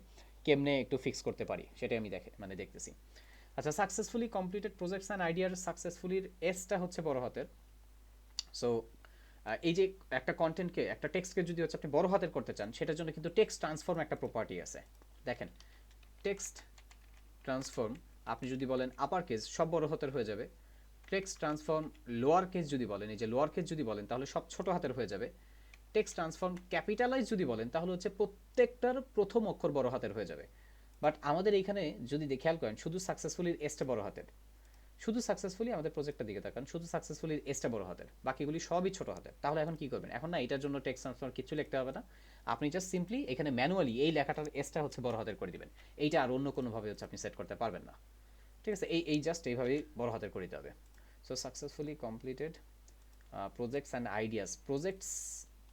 [SPEAKER 1] কেমনে একটু ফিক্স করতে পারি সেটাই আমি দেখতেছি। আচ্ছা সাকসেসফুলি কমপ্লিটেড প্রজেক্টস অ্যান্ড আইডিয়ার সাকসেসফুলির এসটা হচ্ছে বড় হাতের। সো এই যে একটা কন্টেন্টকে একটা টেক্সটকে যদি হচ্ছে আপনি বড় হাতের করতে চান, সেটার জন্য কিন্তু টেক্সট ট্রান্সফর্ম একটা প্রপার্টি আছে। দেখেন টেক্সট ট্রান্সফর্ম, আপনি যদি বলেন আপার কেস সব বড় হাতের হয়ে যাবে, টেক্সট ট্রান্সফর্ম লোয়ার কেস যদি বলেন, এই যে লোয়ার কেস যদি বলেন তাহলে সব ছোট হাতের হয়ে যাবে। টেক্সট ট্রান্সফর্ম ক্যাপিটালাইজ যদি বলেন তাহলে হচ্ছে প্রত্যেকটার প্রথম অক্ষর বড় হাতের হয়ে যাবে। বাট আমাদের এইখানে যদি খেয়াল করেন শুধু সাকসেসফুলির এসটা বড় হাতের, শুধু সাকসেসফুলি আমাদের প্রজেক্টটা দিকে তাকান, শুধু সাকসেসফুলির এসটা বড় হাতের, বাকিগুলি সবই ছোট হাতের। তাহলে এখন কি করবেন, এখন না এটার জন্য টেক্সট ট্রান্সফর্ম কিছু লিখতে হবে না, আপনি জাস্ট সিম্পলি এখানে ম্যানুয়ালি এই লেখাটার এসটা হচ্ছে বড় হাতের করে দিবেন। এইটা আর অন্য কোনোভাবে হচ্ছে আপনি সেট করতে পারবেন না। ঠিক আছে, এই জাস্ট এইভাবেই বড় হাতের করে দিতে হবে। So successfully completed projects and ideas, projects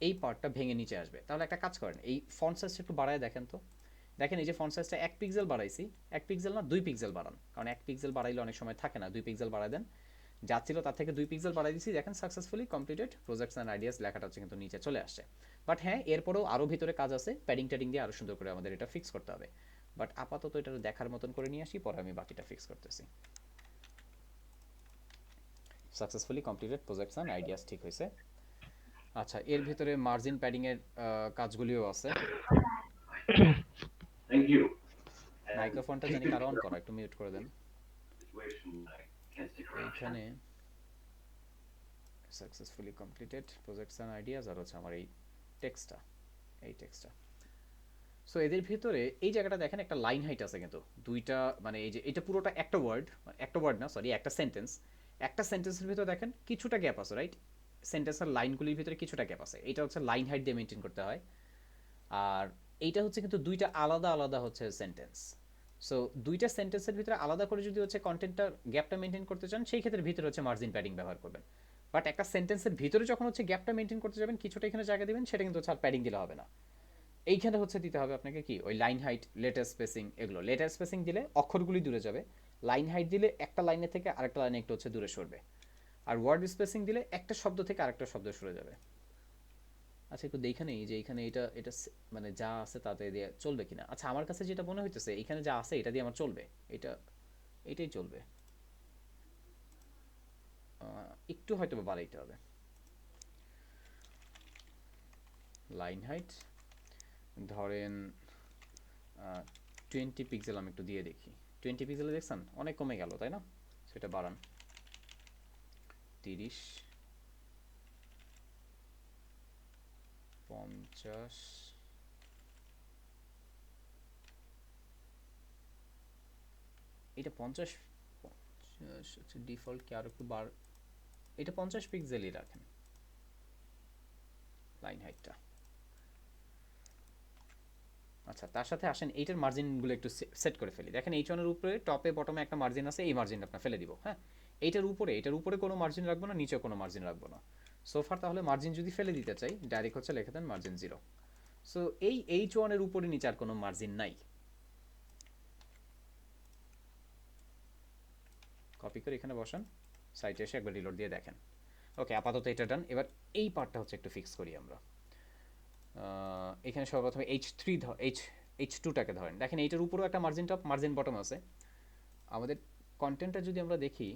[SPEAKER 1] এই পার্টটা ভেঙে নিচে আসবে। তাহলে একটা কাজ করেন, এই ফন্ট সাইজটা একটু বাড়ায় দেখেন তো। দেখেন এই যে ফন্ট সাইজটা 1 পিক্সেল বাড়াইছি, 1 পিক্সেল না 2 পিক্সেল বাড়ান, কারণ 1 পিক্সেল বাড়াইলে অনেক সময় থাকে না, 2 পিক্সেল বাড়ায় দেন, যাচ্ছিল তার থেকে 2 পিক্সেল বাড়াই দিয়েছি। দেখেন successfully completed projects and ideas লেখাটা হচ্ছে কিন্তু নিচে চলে আসছে। বাট হ্যাঁ এরপরেও আরও ভিতরে কাজ আছে, প্যাডিং ট্যাডিং দিয়ে আরও সুন্দর করে আমাদের এটা ফিক্স করতে হবে। বাট আপাতত এটা দেখার মতন করে নিয়ে আসি, পরে আমি বাকিটা ফিক্স করতেছি। Successfully completed projects and ideas ঠিক হয়েছে। আচ্ছা এর ভিতরে মার্জিন প্যাডিং এর কাজগুলিও আছে।
[SPEAKER 2] Thank you.
[SPEAKER 1] মাইক্রোফোনটা জানি কারো অন করা, একটু মিউট করে দেন। এইখানে successfully completed projects and ideas are হচ্ছে আমার এই টেক্সটটা, এই টেক্সটটা। সো এদের ভিতরে এই জায়গাটা দেখেন একটা লাইন হাইট আছে কিন্তু দুইটা, মানে এই যে এটা পুরোটা একটা ওয়ার্ড না সরি একটা সেন্টেন্স, একটা সেন্টেন্সের ভিতরে দেখেন কিছুটা গ্যাপ আছে, রাইট? সেন্টেন্সের লাইনগুলির ভিতরে কিছুটা গ্যাপ আছে, এটা হচ্ছে লাইন হাইট দিয়ে মেনটেন করতে হয়। আর এইটা হচ্ছে কিন্তু দুইটা আলাদা আলাদা হচ্ছে সেন্টেন্স। সো দুইটা সেন্টেন্সের ভিতরে আলাদা করে যদি হচ্ছে কন্টেন্টটা গ্যাপটা মেনটেন করতে চান, সেই ক্ষেত্রে ভিতরে হচ্ছে মার্জিন প্যাডিং ব্যবহার করবেন। বাট একটা সেন্টেন্সের ভিতরে যখন হচ্ছে গ্যাপটা মেনটেন করতে যাবেন, কিছুটা এখানে জায়গা দিবেন, সেটা কিন্তু হচ্ছে আর প্যাডিং দিলে হবে না। এইখানে হচ্ছে দিতে হবে আপনাকে কি ওই লাইন হাইট, লেটার স্পেসিং, এগুলো লেটার স্পেসিং দিলে অক্ষরগুলি দূরে যাবে, লাইন হাইট দিলে একটা লাইনের থেকে আরেকটা লাইনে একটু হচ্ছে দূরে সরবে, আর ওয়ার্ড স্পেসিং দিলে একটা শব্দ থেকে আরেকটা শব্দ সরে যাবে। আচ্ছা একটু দেখে নেই যে এখানে এটা এটা মানে যা আছে তাতে দিয়ে চলবে কিনা। আচ্ছা আমার কাছে যেটা মনে হইতেছে এখানে যা আছে এটা দিয়ে আমার চলবে, এটা এটাই চলবে। একটু হয়তো বাড়াইতে হবে লাইন হাইট, ধরেন 20 পিক্সেল আমি একটু দিয়ে দেখি। 20 পিক্সেলে দেখছেন অনেক কমে গেল তাই না? সেটা বাড়ান 30, 50, এটা 50 হচ্ছে ডিফল্ট, কি আরো একটু এটা 50 পিক্সেলই রাখেন লাইন হাইটটা। আচ্ছা, তার সাথে আসেন এইটার মার্জিনগুলো একটু সেট করে ফেলি। দেখেন H1 এর উপরে টপে বটমে একটা মার্জিন আছে, এই মার্জিনটা আপনার ফেলে দিব। হ্যাঁ, এটার উপরে কোনো মার্জিন রাখবো না, নিচে কোনো মার্জিন রাখবো না। সোফার তাহলে মার্জিন যদি ফেলে দিতে চাই, ডাইরেক্ট হচ্ছে লিখে দেন মার্জিন 0। সো এই H1 এর উপরে নিচে আর কোনো মার্জিন নাই। কপি করে এখানে বসান, সাইটে এসে একবার রিলোড দিয়ে দেখেন। ওকে, আপাতত এটা ডান। এবার এই পার্টটা হচ্ছে একটু ফিক্স করি আমরা। এখানে সর্বপ্রথমে H2টাকে ধরেন। দেখেন এইটার উপরেও একটা মার্জিন টপ মার্জিন বটম আছে। আমাদের কন্টেন্টটা যদি আমরা দেখি,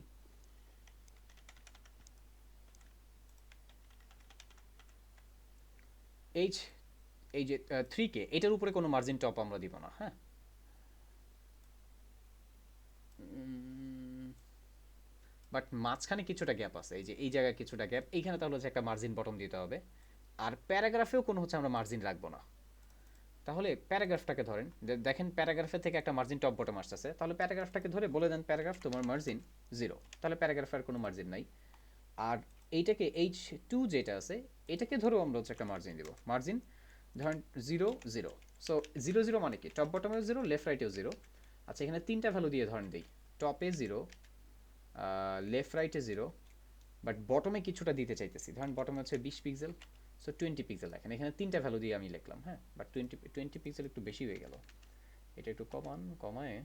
[SPEAKER 1] এই যে 3কে, এটার উপরে কোনো মার্জিন টপ আমরা দিব না। হ্যাঁ, বাট মাঝখানে কিছুটা গ্যাপ আছে, এই যে এই জায়গায় কিছুটা গ্যাপ, এইখানে তাহলে হচ্ছে একটা মার্জিন বটম দিতে হবে। আর প্যারাগ্রাফেও কোনো হচ্ছে আমরা মার্জিন রাখবো না। তাহলে প্যারাগ্রাফটাকে ধরেন, দেখেন প্যারাগ্রাফের থেকে একটা মার্জিন টপ বটম আসতেছে, তাহলে প্যারাগ্রাফটাকে ধরে বলে দেন প্যারাগ্রাফ তোমার মার্জিন 0, তাহলে প্যারাগ্রাফের কোনো মার্জিন নাই। আর এইটাকে H2 যেটা আছে, এটাকে ধরেও আমরা হচ্ছে একটা মার্জিন দিব, মার্জিন ধরেন 0 0। সো 0 0 মানে কি, টপ বটমেও 0, লেফট রাইটেও 0। আচ্ছা, এখানে তিনটা ভ্যালু দিয়ে ধরেন দিই, টপে 0, লেফট রাইটে 0, বাট বটমে কিছুটা দিতে চাইতেছি, ধরেন বটমে হচ্ছে 20 পিক্সেল, সো 20 পিক্সেল দেখেন এখানে তিনটা ভ্যালু দিয়ে আমি লিখলাম। হ্যাঁ, বাট 20 পিক্সেল একটু বেশি হয়ে গেল, এটা একটু কমায়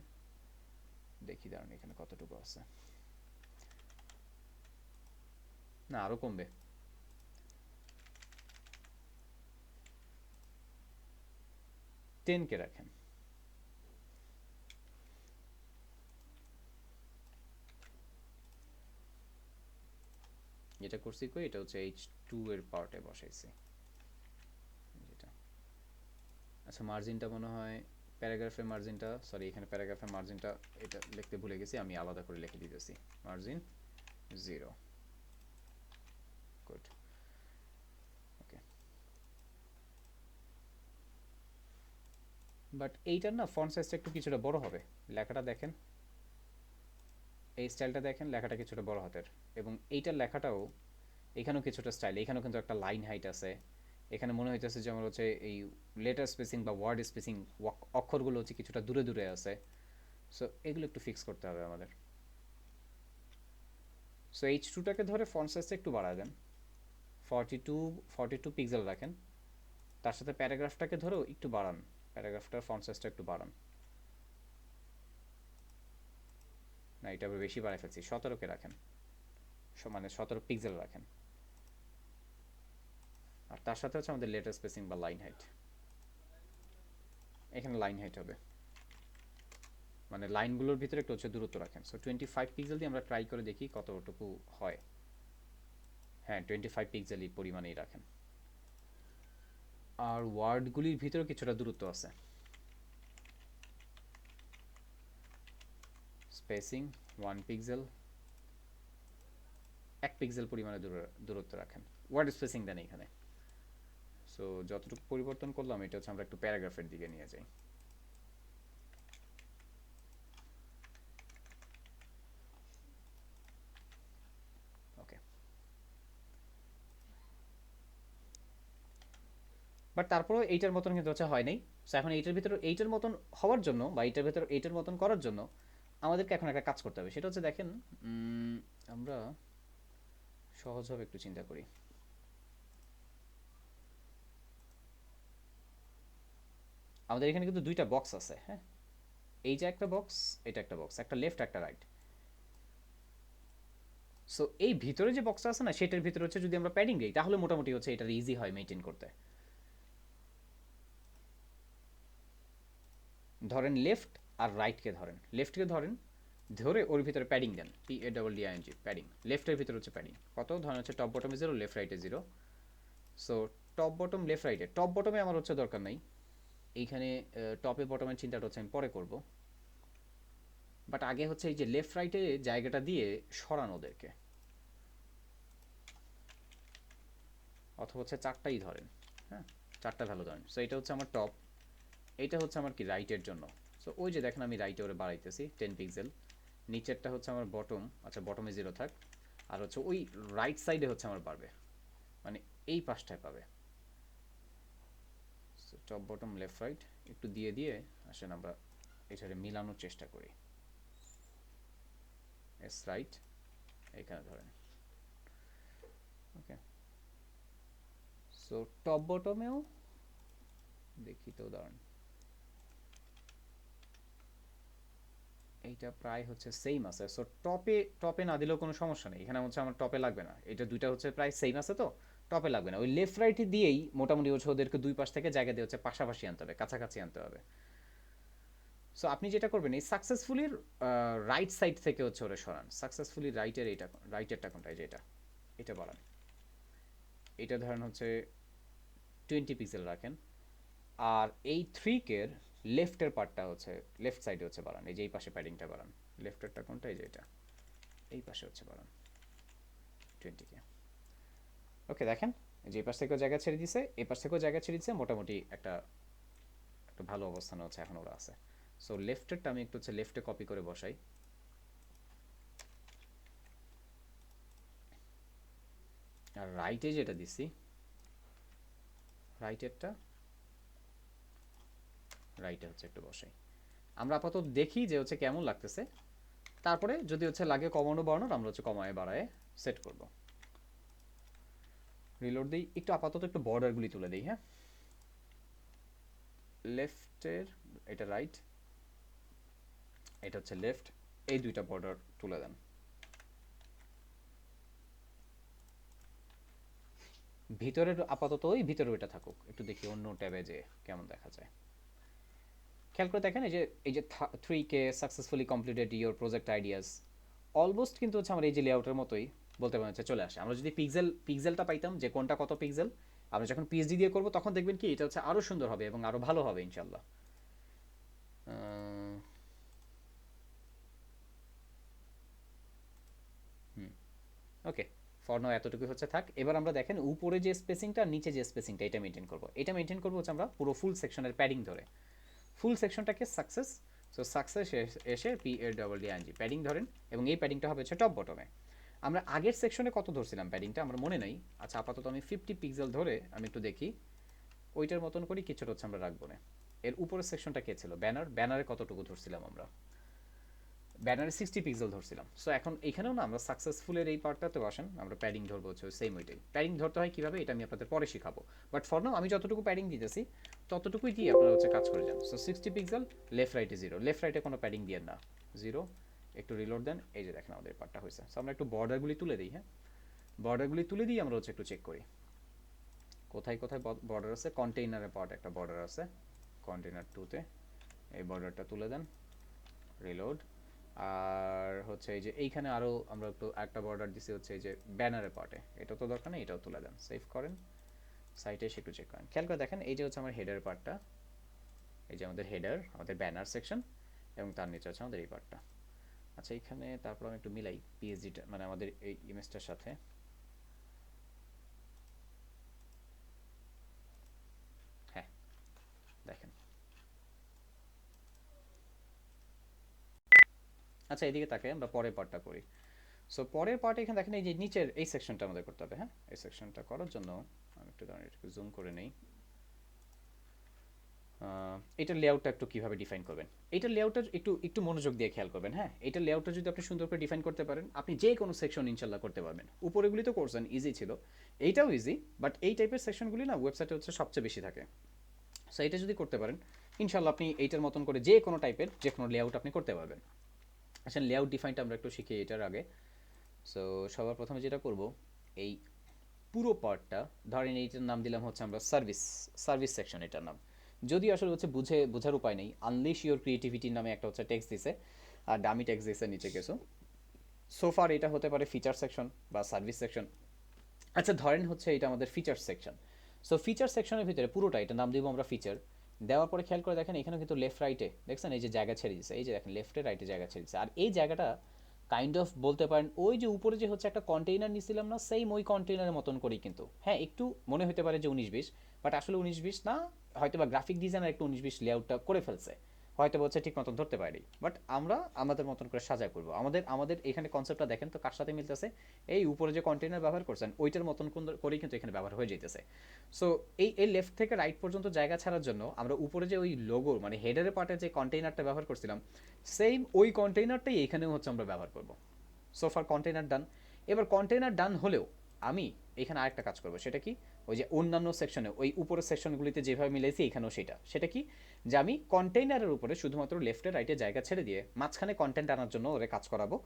[SPEAKER 1] দেখি, দাঁড়ান এখানে কতটুকু আছে। না, আরও কমবে। টেনকে রাখেন। যেটা করছি কই, এটা হচ্ছে H2 এর পার্টে বসাইছি যেটা। আচ্ছা, মার্জিনটা মনে হয় প্যারাগ্রাফের মার্জিনটা, সরি এখানে প্যারাগ্রাফের মার্জিনটা এটা লিখতে ভুলে গেছি, আমি আলাদা করে লিখে দিতেছি, মার্জিন 0। Good, okay. বাট এইটার না ফন্ট সাইজটা একটু কিছুটা বড় হবে। লেখাটা দেখেন, এই স্টাইলটা দেখেন, লেখাটা কিছুটা বড় হাতের, এবং এইটার লেখাটাও এখানেও কিছুটা স্টাইল, এখানেও কিন্তু একটা লাইন হাইট আছে। এখানে মনে হইতেছে যে আমার হচ্ছে এই লেটার স্পেসিং বা ওয়ার্ড স্পেসিং, অক্ষরগুলো হচ্ছে কিছুটা দূরে দূরে আছে। সো এগুলো একটু ফিক্স করতে হবে আমাদের। সো H2টাকে ধরে ফন্ট সাইজটা একটু বাড়ায় দেন, 42 পিক্সেল রাখেন। তার সাথে প্যারাগ্রাফটাকে ধরেও একটু বাড়ান, প্যারাগ্রাফটার ফন্ট সাইজটা একটু বাড়ান। না, এটা আবার বেশি বাড়ায় ফেলছি, 17কে রাখেন, মানে 17 পিক্সেল রাখেন। আর তার সাথে হচ্ছে আমাদের লেটার স্পেসিং বা লাইন হাইট, এখানে লাইন হাইট হবে, মানে লাইনগুলোর ভিতরে একটু হচ্ছে দূরত্ব রাখেন। সো 25 পিক্সেল দিয়ে আমরা ট্রাই করে দেখি কতটুকু হয়। হ্যাঁ, 25 পিক্সেলই পরিমাণেই রাখেন। আর ওয়ার্ডগুলির ভিতরে কিছুটা দূরত্ব আছে, স্পেসিং 1 পিক্সেল, 1 পিক্সেল পরিমাণে দূরত্ব রাখেন। ওয়ার্ড স্পেসিং দেন এখানে। সো যতটুকু পরিবর্তন করলাম, এটা হচ্ছে আমরা একটু প্যারাগ্রাফের দিকে নিয়ে যাই। ওকে, বাট তারপরেও এইটার মতন কিন্তু হচ্ছে হয় নাই। সো এখন এইটার ভিতরে এইটার মতন হওয়ার জন্য, বা এইটার ভিতরে এইটার মতন করার জন্য আমাদেরকে এখন একটা কাজ করতে হবে, সেটা হচ্ছে দেখেন, আমরা সহজভাবে একটু চিন্তা করি। আমাদের এখানে কিন্তু দুইটা বক্স আছে। হ্যাঁ, এই যে একটা বক্স, এটা একটা বক্স, একটা লেফট একটা রাইট। সো এই ভিতরে যে বক্সটা আছে না, সেটার ভিতরে হচ্ছে যদি আমরা প্যাডিং দিই, তাহলে মোটামুটি হচ্ছে এটা ইজি হয় মেনটেন করতে। ধরেন লেফট আর রাইটকে ধরেন, লেফটকে ধরেন, ধরে ওর ভিতরে প্যাডিং দেন, PADDING, প্যাডিং। লেফটের ভিতরে হচ্ছে প্যাডিং কত, ধরেন হচ্ছে টপ বটমে 0, লেফট রাইটে 0। সো টপ বটম লেফট রাইটে, টপ বটমে আমার হচ্ছে দরকার নাই, এইখানে টপে বটমের চিন্তাটা হচ্ছে আমি পরে করব। বাট আগে হচ্ছে এই যে লেফট রাইটে জায়গাটা দিয়ে সরান ওদেরকে, অথবা হচ্ছে চারটাই ধরেন, হ্যাঁ, 4টা ভ্যালু ধরেন। সো এটা হচ্ছে আমার টপ, এইটা হচ্ছে আমার কি রাইটের জন্য। সো ওই যে দেখেন আমি রাইটে ওরে বাড়াইতেছি 10 পিক্সেল, নিচেরটা হচ্ছে আমার বটম, আচ্ছা বটমে 0 থাক, আর হচ্ছে ওই রাইট সাইডে হচ্ছে আমার বাড়বে, মানে এই পাশটায় পাবে। So top bottom left right একটু দিয়ে দিয়ে আসেন আমরা এটারে মিলানোর চেষ্টা করি। এস রাইট এখানে ধরেন, ওকে। সো টপ বটমেও দেখি তো উদাহরণ, এইটা প্রায় হচ্ছে সেম আছে। সো টপে টপে না দিলেও কোনো সমস্যা নেই, এখানে হচ্ছে আমার টপে লাগবে না, এটা দুইটা হচ্ছে প্রায় সেম আছে, তো টপে লাগবে না। ওই লেফট রাইটে দিয়েই মোটামুটি হচ্ছে ওদেরকে দুই পাশ থেকে জায়গা দিয়ে হচ্ছে পাশাপাশি আনতে হবে, কাছাকাছি আনতে হবে। সো আপনি যেটা করবেন এই সাকসেসফুলির রাইট সাইড থেকে হচ্ছে ওরা সরান, সাকসেসফুলি রাইটের এইটা, রাইটেরটা কোনটা, এই যে এটা, এটা বাড়ান। এটা ধরেন হচ্ছে 20 পিক্সেল রাখেন, আর এই 3 কের লেফটের পার্টটা হচ্ছে লেফট সাইডে হচ্ছে বাড়ান, এই যে এই পাশে প্যাডিংটা বাড়ান, লেফটেরটা কোনটা, এই যে এটা, এই পাশে হচ্ছে বাড়ান 20 কে। ওকে দেখেন যে এই পাশ থেকেও জায়গা ছেড়ে দিছে, এই পাশ থেকেও জায়গা ছেড়ে দিছে, মোটামুটি একটা একটা ভালো অবস্থানে হচ্ছে এখন ওরা আছে। সো লেফটেরটা আমি একটু হচ্ছে লেফটে কপি করে বসাই, আর রাইটে যেটা দিছি রাইটেরটা রাইটে হচ্ছে একটু বসাই। আমরা আপাতত দেখি যে হচ্ছে কেমন লাগতেছে, তারপরে যদি হচ্ছে লাগে কমানো বাড়ানোর আমরা হচ্ছে কমায় বাড়ায় সেট করব। রিলোড দিই একটু, আপাতত একটু বর্ডারগুলি তুলে দিই। হ্যাঁ, লেফটের এটা রাইট, এটা হচ্ছে লেফট, এই দুইটা বর্ডার তুলে দেন। ভিতরের আপাতত ওই ভিতরে ওইটা থাকুক, একটু দেখি অন্য ট্যাবে যে কেমন দেখা যায়। খেয়াল করে দেখেন এই যে 3K successfully completed your project ideas, almost কিন্তু হচ্ছে আমার এই যে লেআউটের মতোই বলতে পারেন চলে আসে। আমরা যদি পিক্সেলটা পাইতাম যে কোনটা কত পিক্সেল, আমরা যখন পিএইচডি দিয়ে করবো তখন দেখবেন কি এটা হচ্ছে আরো সুন্দর হবে এবং আরো ভালো হবে ইনশাল্লাহ। ওকে, ফর নাও এতটুকু হচ্ছে থাক। এবার আমরা দেখেন উপরে যে স্পেসিংটা নিচে যে স্পেসিংটা এটা মেনটেন করবো, এটা মেনটেন করবো হচ্ছে আমরা পুরো ফুল সেকশনের প্যাডিং ধরে, ফুল সেকশনটাকে সাকসেস, সো সাকসেস এসে PADDING প্যাডিং ধরেন, এবং এই প্যাডিংটা হবে হচ্ছে টপ বটমে। আমরা আগের সেকশনে কত ধরছিলাম প্যাডিংটা আমার মনে নেই, আচ্ছা আপাতত আমি 50 পিক্সেল ধরে আমি একটু দেখি, ওইটার মতন করি কিছুটা হচ্ছে আমরা রাখবো না। এর উপরের সেকশনটা কে ছিল, ব্যানার, ব্যানারে কতটুকু ধরছিলাম আমরা, ব্যানারে 60 পিক্সেল ধরছিলাম। সো এখন এখানেও না আমরা সাকসেসফুলের এই পার্টটাতে বসেন আমরা প্যাডিং ধরবো হচ্ছে সেম ওইটাই, প্যাডিং ধরতে হয় কীভাবে এটা আমি আপনাদের পরে শেখাবো, বাট ফর নাও আমি যতটুকু প্যাডিং দিতেছি ততটুকুই দিয়ে আপনারা হচ্ছে কাজ করে যান। সো 60 পিক্সেল, লেফট রাইটে 0, লেফট রাইটে কোনো প্যাডিং দিয়ে না, 0, একটু রিলোড দেন, এই যে দেখেন আমাদের পার্টটা হয়েছে। সো আমরা একটু বর্ডারগুলি তুলে দিই। হ্যাঁ, বর্ডারগুলি তুলে দিয়ে আমরা হচ্ছে একটু চেক করি কোথায় কোথায় বর্ডার আছে। কন্টেইনারের পার্ট একটা বর্ডার আছে, কন্টেইনার 2তে এই বর্ডারটা তুলে দেন, রিলোড। আর হচ্ছে এই যে এইখানে আরও আমরা একটু একটা বর্ডার দিছি হচ্ছে এই যে ব্যানারের পার্টে, এটা তো দরকার নেই, এটাও তুলে দেন, সেভ করেন, সাইটে এসে একটু চেক করেন। খেয়াল করে দেখেন এই যে হচ্ছে আমার হেডার পার্টটা, এই যে আমাদের হেডার, আমাদের ব্যানার সেকশন, এবং তার নিচে হচ্ছে আমাদের এই পার্টটা। আচ্ছা এইখানে তারপর আমি একটু মিলাই পিএইচডিটা মানে আমাদের এই ইমেজটার সাথে। হ্যাঁ দেখেন, আচ্ছা এদিকে তাকে আমরা পরের পার্টটা করি। সো পরের পার্টে এখানে দেখেন এই যে নিচের এই সেকশনটা আমাদের করতে হবে। হ্যাঁ, এই সেকশনটা করার জন্য আমি একটু দাঁড়িয়ে একটু জুম করে নেই। এটার লেআউটটা একটু কীভাবে ডিফাইন করবেন, এইটার লেআউটটা একটু একটু মনোযোগ দিয়ে খেয়াল করবেন। হ্যাঁ, এইটার লেআউটটা যদি আপনি সুন্দর করে ডিফাইন করতে পারেন আপনি যে কোনো সেকশন ইনশাল্লাহ করতে পারবেন। উপরেগুলি তো করছেন, ইজি ছিল, এইটাও ইজি, বাট এই টাইপের সেকশনগুলি না ওয়েবসাইটে হচ্ছে সবচেয়ে বেশি থাকে। সো এইটা যদি করতে পারেন ইনশাল্লাহ আপনি এইটার মতন করে যে কোনো টাইপের যে কোনো লেআউট আপনি করতে পারবেন। আসলে লেআউট ডিফাইনটা আমরা একটু শিখি এটার আগে। সো সবার প্রথমে যেটা করব, এই পুরো পার্টটা ধরেন এইটার নাম দিলাম হচ্ছে আমরা সার্ভিস, সার্ভিস সেকশন এটার নাম। যদি আসলে হচ্ছে বোঝার উপায় নেই, আনলিশ ইওর ক্রিয়েটিভিটি নামে একটা হচ্ছে টেক্সট দিছে, আর ডামি টেক্সট দিছে নিচে কিছু। সোফার এটা হতে পারে ফিচার সেকশন বা সার্ভিস সেকশন। আচ্ছা ধরেন হচ্ছে এটা আমাদের ফিচার সেকশন। সো ফিচার সেকশনের ভিতরে পুরোটা এটা নাম দিব আমরা ফিচার। দেওয়ার পরে খেয়াল করে দেখেন এখানে কিন্তু লেফট রাইটে দেখছেন এই যে জায়গা ছেড়ে দিচ্ছে, এই যে দেখেন লেফটে রাইটে জায়গা ছেড়ে দিচ্ছে, আর এই জায়গাটা কাইন্ড অফ বলতে পারেন ওই যে উপরে যে হচ্ছে একটা কন্টেইনার নিছিলাম না, সেম ওই কন্টেইনারের মতন করেই কিন্তু। হ্যাঁ একটু মনে হতে পারে যে 19-20, বাট আসলে 19-20 না, হয়তো বা গ্রাফিক ডিজাইনার একটু 19-20 লেআউটটা করে ফেলছে, হয়তো হচ্ছে ঠিক মতন ধরতে পারি, বাট আমরা আমাদের মতন করে সাজা করবো। আমাদের আমাদের এখানে কনসেপ্টটা দেখেন তো কার সাথে মিলতেছে, এই উপরে যে কন্টেনার ব্যবহার করছেন ওইটার মতন করেই কিন্তু এখানে ব্যবহার হয়ে যেতেছে। সো এই লেফট থেকে রাইট পর্যন্ত জায়গা ছাড়ার জন্য আমরা উপরে যে ওই লোগো মানে হেডারের পার্টে যে কন্টেইনারটা ব্যবহার করছিলাম, সেম ওই কন্টেইনারটাই এখানেও হচ্ছে আমরা ব্যবহার করব। সো ফার কন্টেইনার ডান। এবার কন্টেইনার ডান হলেও আমি এখানে আরেকটা কাজ করবো, সেটা কি, ওই যে অন্যান্য সেকশনে ওই উপরের সেকশনগুলিতে যেভাবে মিলেছি এখানেও সেটা কি, যে আমি কন্টেইনারের উপরে শুধুমাত্র লেফটে রাইটে জায়গা ছেড়ে দিয়ে মাঝখানে কন্টেন্ট আনার জন্য ওরে কাজ করাবো।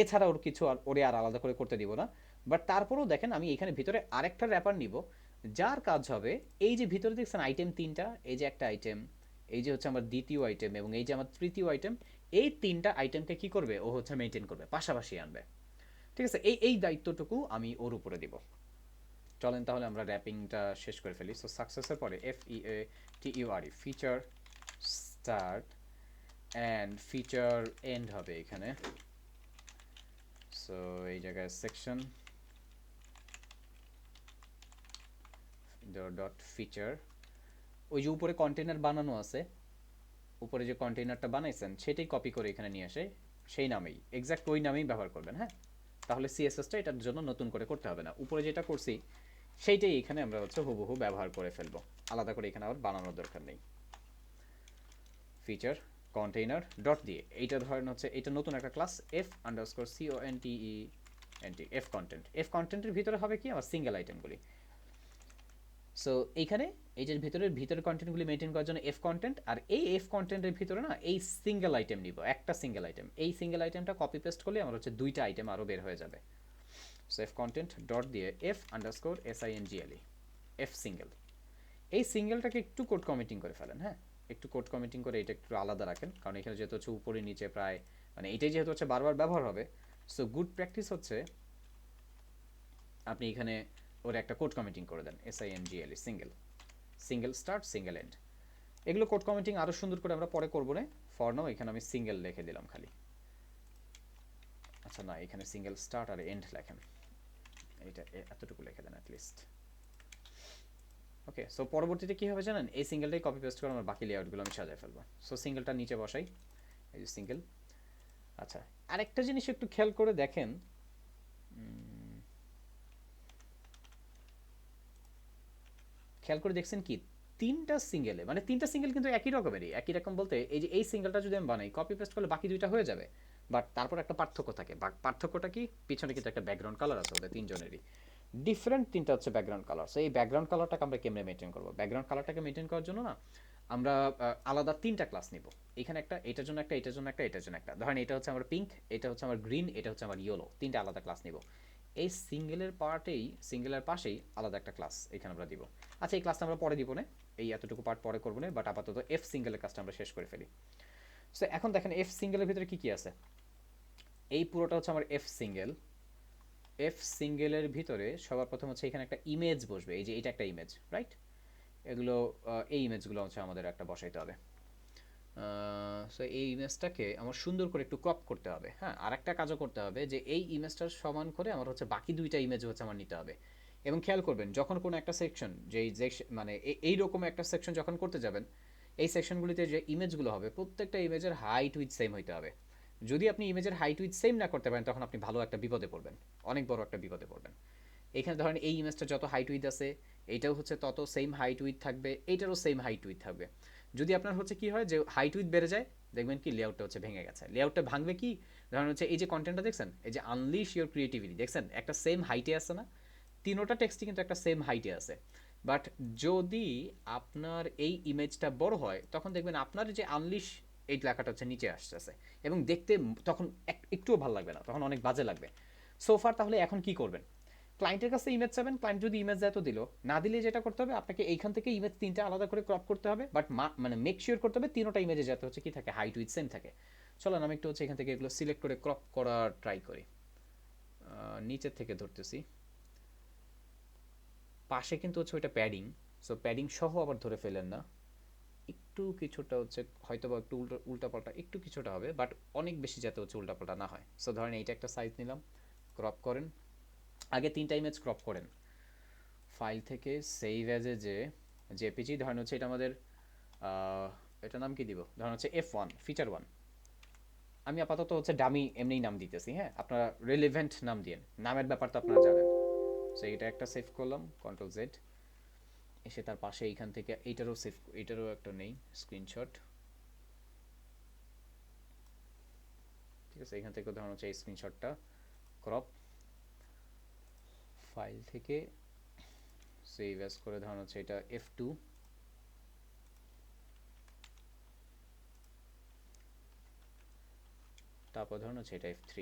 [SPEAKER 1] এছাড়া ওর কিছু ওরে আর আলাদা করে করতে দিব না। বাট তারপরেও দেখেন আমি এখানে ভিতরে আরেকটা র্যাপার নিব, যার কাজ হবে এই যে ভিতরে দেখছেন আইটেম তিনটা, এই যে একটা আইটেম, এই যে হচ্ছে আমার দ্বিতীয় আইটেম এবং এই যে আমার তৃতীয় আইটেম, এই তিনটা আইটেমকে কি করবে, ও হচ্ছে মেনটেন করবে, পাশাপাশি আনবে। ঠিক আছে, এই দায়িত্বটুকু আমি ওর উপরে দিব। চলেন তাহলে আমরা র্যাপিংটা শেষ করে ফেলি। সো সাকসেসের পরে FEATURE feature start and feature end হবে এখানে। সো এই জায়গায় সেকশন ডট ফিচার, ওই যে উপরে কন্টেনার বানানো আছে, উপরে যে কন্টেনারটা বানাইছেন সেটাই কপি করে এখানে নিয়ে আসে, সেই নামেই এক্স্যাক্ট ওই নামেই ব্যবহার করবেন। হ্যাঁ, তাহলে সিএসএসটা এটার জন্য নতুন করে করতে হবে না, উপরে যেটা করছি সেইটাই এখানে আমরা হচ্ছে হুবহু ব্যবহার করে ফেলবো, আলাদা করে এখানে আবার বানানোর দরকার নেই। ফিচার কন্টেইনার ডট দিয়ে এইটা ধরেন হচ্ছে এটা নতুন একটা class F_CONTENT, F content. F কন্টেন্টের ভিতরে হবে কি আমার সিঙ্গেল আইটেমগুলি। সো এইখানে এই যে ভিতরের কন্টেন্টগুলি মেনটেন করার জন্য এফ কন্টেন্ট, আর এই এফ কন্টেন্টের ভিতরে না এই সিঙ্গেল আইটেম নিব, একটা সিঙ্গেল আইটেম, এই সিঙ্গেল আইটেমটা কপি পেস্ট করলে আমার হচ্ছে দুইটা আইটেম আরও বের হয়ে যাবে। সো এফ কন্টেন্ট ডট দিয়ে F_SINGLE এফ সিঙ্গেল, এই সিঙ্গেলটাকে একটু কোড কমিটিং করে ফেলেন। হ্যাঁ, একটু কোড কমিটিং করে এটা একটু আলাদা রাখেন, কারণ এখানে যেহেতু হচ্ছে উপরে নিচে প্রায় মানে এটাই যেহেতু হচ্ছে বারবার ব্যবহার হবে। সো গুড প্র্যাকটিস হচ্ছে আপনি এখানে ওর একটা কোড কমিটিং করে দেন SINGLE single start single end. এগুলো কোড কমিটিং আরও সুন্দর করে আমরা পরে করবো না, ফর নাও এখানে আমি সিঙ্গেল লিখে দিলাম খালি। আচ্ছা না, এখানে সিঙ্গেল স্টার্ট আর এন্ড লেখেন, এটা এতটুকু লিখে দেন অ্যাটলিস্ট। ওকে, সো পরবর্তীতে কী হবে জানেন, এই সিঙ্গেলটাই কপি পেস্ট করে আমার বাকি লেআউটগুলো আমি সাজায় ফেলবো। সো সিঙ্গেলটা নিচে বসাই, এই যে সিঙ্গেল। আচ্ছা, আরেকটা জিনিস একটু খেয়াল করে দেখেন, খেয়াল করে দেখছেন কি তিনটা সিঙ্গেলে, মানে তিনটা সিঙ্গেল কিন্তু একই রকমেরই, একই রকম বলতে এই যে এই সিঙ্গেলটা যদি আমি বানাই কপি পেস্ট করলে বাকি দুইটা হয়ে যাবে, বাট তারপর একটা পার্থক্য থাকে। পার্থক্যটা কি, পিছনে কিন্তু একটা ব্যাকগ্রাউন্ড কালার আছে ওদের তিনজনেরই, ডিফারেন্ট তিনটা হচ্ছে ব্যাকগ্রাউন্ড কালার। সো এই ব্যাকগ্রাউন্ড কালারটাকে আমরা কেমনে মেনটেন করবো, ব্যাকগ্রাউন্ড কালারটাকে মেনটেন করার জন্য না আমরা আলাদা তিনটা ক্লাস নিব। এখানে একটা, এটার জন্য একটা, এটার জন্য একটা, এটার জন্য একটা, ধরেন এটা হচ্ছে আমার পিঙ্ক, এটা হচ্ছে আমার গ্রিন, এটা হচ্ছে আমার ইয়েলো, তিনটা আলাদা ক্লাস নিব। এই সিঙ্গেলের পাশেই আলাদা একটা ক্লাস এখানে আমরা দিব। আচ্ছা, এই ক্লাসটা আমরা পরে দিব না, এই এতটুকু পার্ট পরে করবো না, বাট আপাতত এফ সিঙ্গেলের কাজটা আমরা শেষ করে ফেলি। সো এখন দেখেন এফ সিঙ্গেলের ভিতরে কি কি আছে, এই পুরোটা হচ্ছে আমার এফ সিঙ্গেলের ভিতরে সবার প্রথম হচ্ছে এখানে একটা ইমেজ বসবে, এই যে এটা একটা ইমেজ, রাইট? এগুলো এই ইমেজগুলো হচ্ছে আমাদের একটা বসাইতে হবে। সো এই ইমেজটাকে আমার সুন্দর করে একটু ক্রপ করতে হবে। হ্যাঁ, আর একটা কাজও করতে হবে যে এই ইমেজটার সমান করে আমার হচ্ছে বাকি দুইটা ইমেজ হচ্ছে আমার নিতে হবে। এবং খেয়াল করবেন যখন কোনো একটা সেকশন যে মানে এইরকম একটা সেকশন যখন করতে যাবেন, এই সেকশনগুলিতে যে ইমেজগুলো হবে প্রত্যেকটা ইমেজের হাইট উইথ সেম হইতে হবে। যদি আপনি ইমেজের হাইট উইথ সেম না করতে পারেন তখন আপনি ভালো একটা বিপদে পড়বেন, অনেক বড় একটা বিপদে পড়বেন। এখানে ধরেন এই ইমেজটা যত হাইট উইথ আছে এইটাও হচ্ছে তত সেম হাইট উইথ থাকবে, এইটারও সেম হাইট উইথ থাকবে। যদি আপনার হচ্ছে কি হয় যে হাইট উইথ বেড়ে যায়, দেখবেন কি লেআউটটা হচ্ছে ভেঙে গেছে। লেআউটটা ভাঙবে কি, ধরেন হচ্ছে এই যে কন্টেন্টটা দেখছেন, এই যে আনলিশ ইউর ক্রিয়েটিভিটি দেখছেন একটা সেম হাইটে আছে না, তিনোটা টেক্সটই কিন্তু একটা সেম হাইটে আছে। বাট যদি আপনার এই ইমেজটা বড় হয় তখন দেখবেন আপনার যে আনলিশ এই লেখাটা হচ্ছে নিচে আসতেছে এবং দেখতে তখন একটুও ভালো লাগবে না, তখন অনেক বাজে লাগবে। সোফার তাহলে এখন কি করবেন, ক্লায়েন্টের কাছে ইমেজ চাবেন, ক্লায়েন্ট যদি ইমেজ দেয় তো দিল, না দিলে যেটা করতে হবে আপনাকে এইখান থেকে ইমেজ তিনটা আলাদা করে ক্রপ করতে হবে, বাট মানে মেক শিওর করতে হবে তিনোটা ইমেজে যাতে হচ্ছে কি থাকে, হাইট উইথ সেম থাকে। চলেন আমি একটু হচ্ছে এখান থেকে এগুলো সিলেক্ট করে ক্রপ করার ট্রাই করি। নিচের থেকে ধরতেছি, পাশে কিন্তু হচ্ছে ওইটা প্যাডিং, সো প্যাডিং সহ আবার ধরে ফেলেন না, একটু কিছুটা হচ্ছে হয়তো বা একটু উল্টাপাল্টা একটু কিছুটা হবে, বাট অনেক বেশি যাতে হচ্ছে উল্টাপাল্টা না হয়। সো ধরেন এইটা একটা সাইজ নিলাম, ক্রপ করেন, আগে তিনটা ইমেজ ক্রপ করেন, ফাইল থেকে সেভ অ্যাজে যে জেপিজি ধরেন হচ্ছে এটা আমাদের এটার নাম কি দিব, ধরেন হচ্ছে F1 ফিচার 1। আমি আপাতত হচ্ছে ডামি এমনিই নাম দিতেছি, হ্যাঁ আপনারা রিলেভেন্ট নাম দিয়েন, নামের ব্যাপার তো আপনারা জানেন। সো এটা একটা সেভ করলাম, কন্ট্রোল জেড, এসে তার পাশে এইখান থেকে এইটারও সেভ, এইটারও একটা নেই স্ক্রিনশট, ঠিক আছে। এখান থেকে ধরুন হচ্ছে এই স্ক্রিনশটটা ক্রপ, ফাইল থেকে সেভ অ্যাজ করে ধরুন হচ্ছে এটা F2, তারপর ধরুন হচ্ছে এটা F3।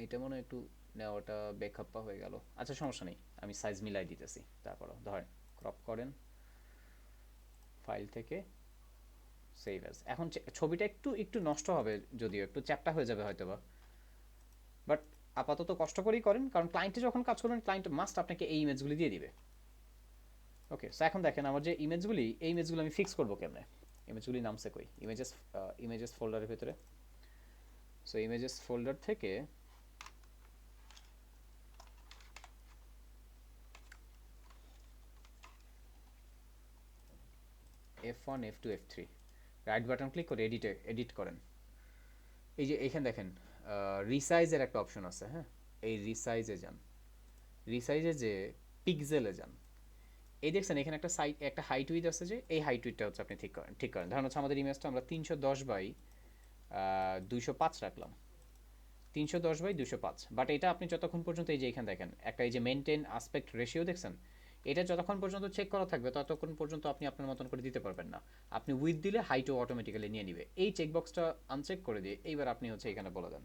[SPEAKER 1] এটা মনে হয় একটু নেওয়াটা বেখাপ্পা হয়ে গেল, আচ্ছা সমস্যা নেই, আমি সাইজ মিলাই দিতেছি। তারপরও ধরেন ক্রপ করেন, ফাইল থেকে সেভ অ্যাজ। এখন ছবিটা একটু একটু নষ্ট হবে, যদিও একটু চ্যাপটা হয়ে যাবে হয়তোবা, বাট আপাতত কষ্ট করেই করেন, কারণ ক্লায়েন্টে যখন কাজ করবেন ক্লায়েন্ট মাস্ট আপনাকে এই ইমেজগুলি দিয়ে দিবে। ওকে, সো এখন দেখেন আমার যে ইমেজগুলি, এই ইমেজগুলো আমি ফিক্স করবো কেমনে, ইমেজগুলি নামছে কই, ইমেজেস, ইমেজেস ফোল্ডারের ভিতরে। সো ইমেজেস ফোল্ডার থেকে F1 F2 F3 right button click করে এডিট করেন। এই যে এখানে দেখেন রিসাইজের একটা অপশন আছে, হ্যাঁ এই রিসাইজে যান, রিসাইজে যে পিক্সেলে যান, এই দেখছেন এখানে একটা সাইড, একটা হাইট উইথ আছে, যে এই হাইট উইথটা হচ্ছে আপনি ঠিক করেন। ধরেন হচ্ছে আমাদের ইমেজটা আমরা 310 বাই 205 রাখলাম, 310 বাই 205, বাট এটা আপনি যতক্ষণ পর্যন্ত এই যে এখানে দেখেন একটা এই যে মেনটেন আসপেক্ট রেশিও দেখছেন, এটা যতক্ষণ পর্যন্ত চেক করা থাকবে ততক্ষণ পর্যন্ত আপনি আপনার মতন করে দিতে পারবেন না। আপনি উইথ দিলে হাইটও অটোমেটিক্যালি নিয়ে নিবে। এই চেকবক্সটা আনচেক করে দিয়ে এইবার আপনি হচ্ছে এখানে বলে দেন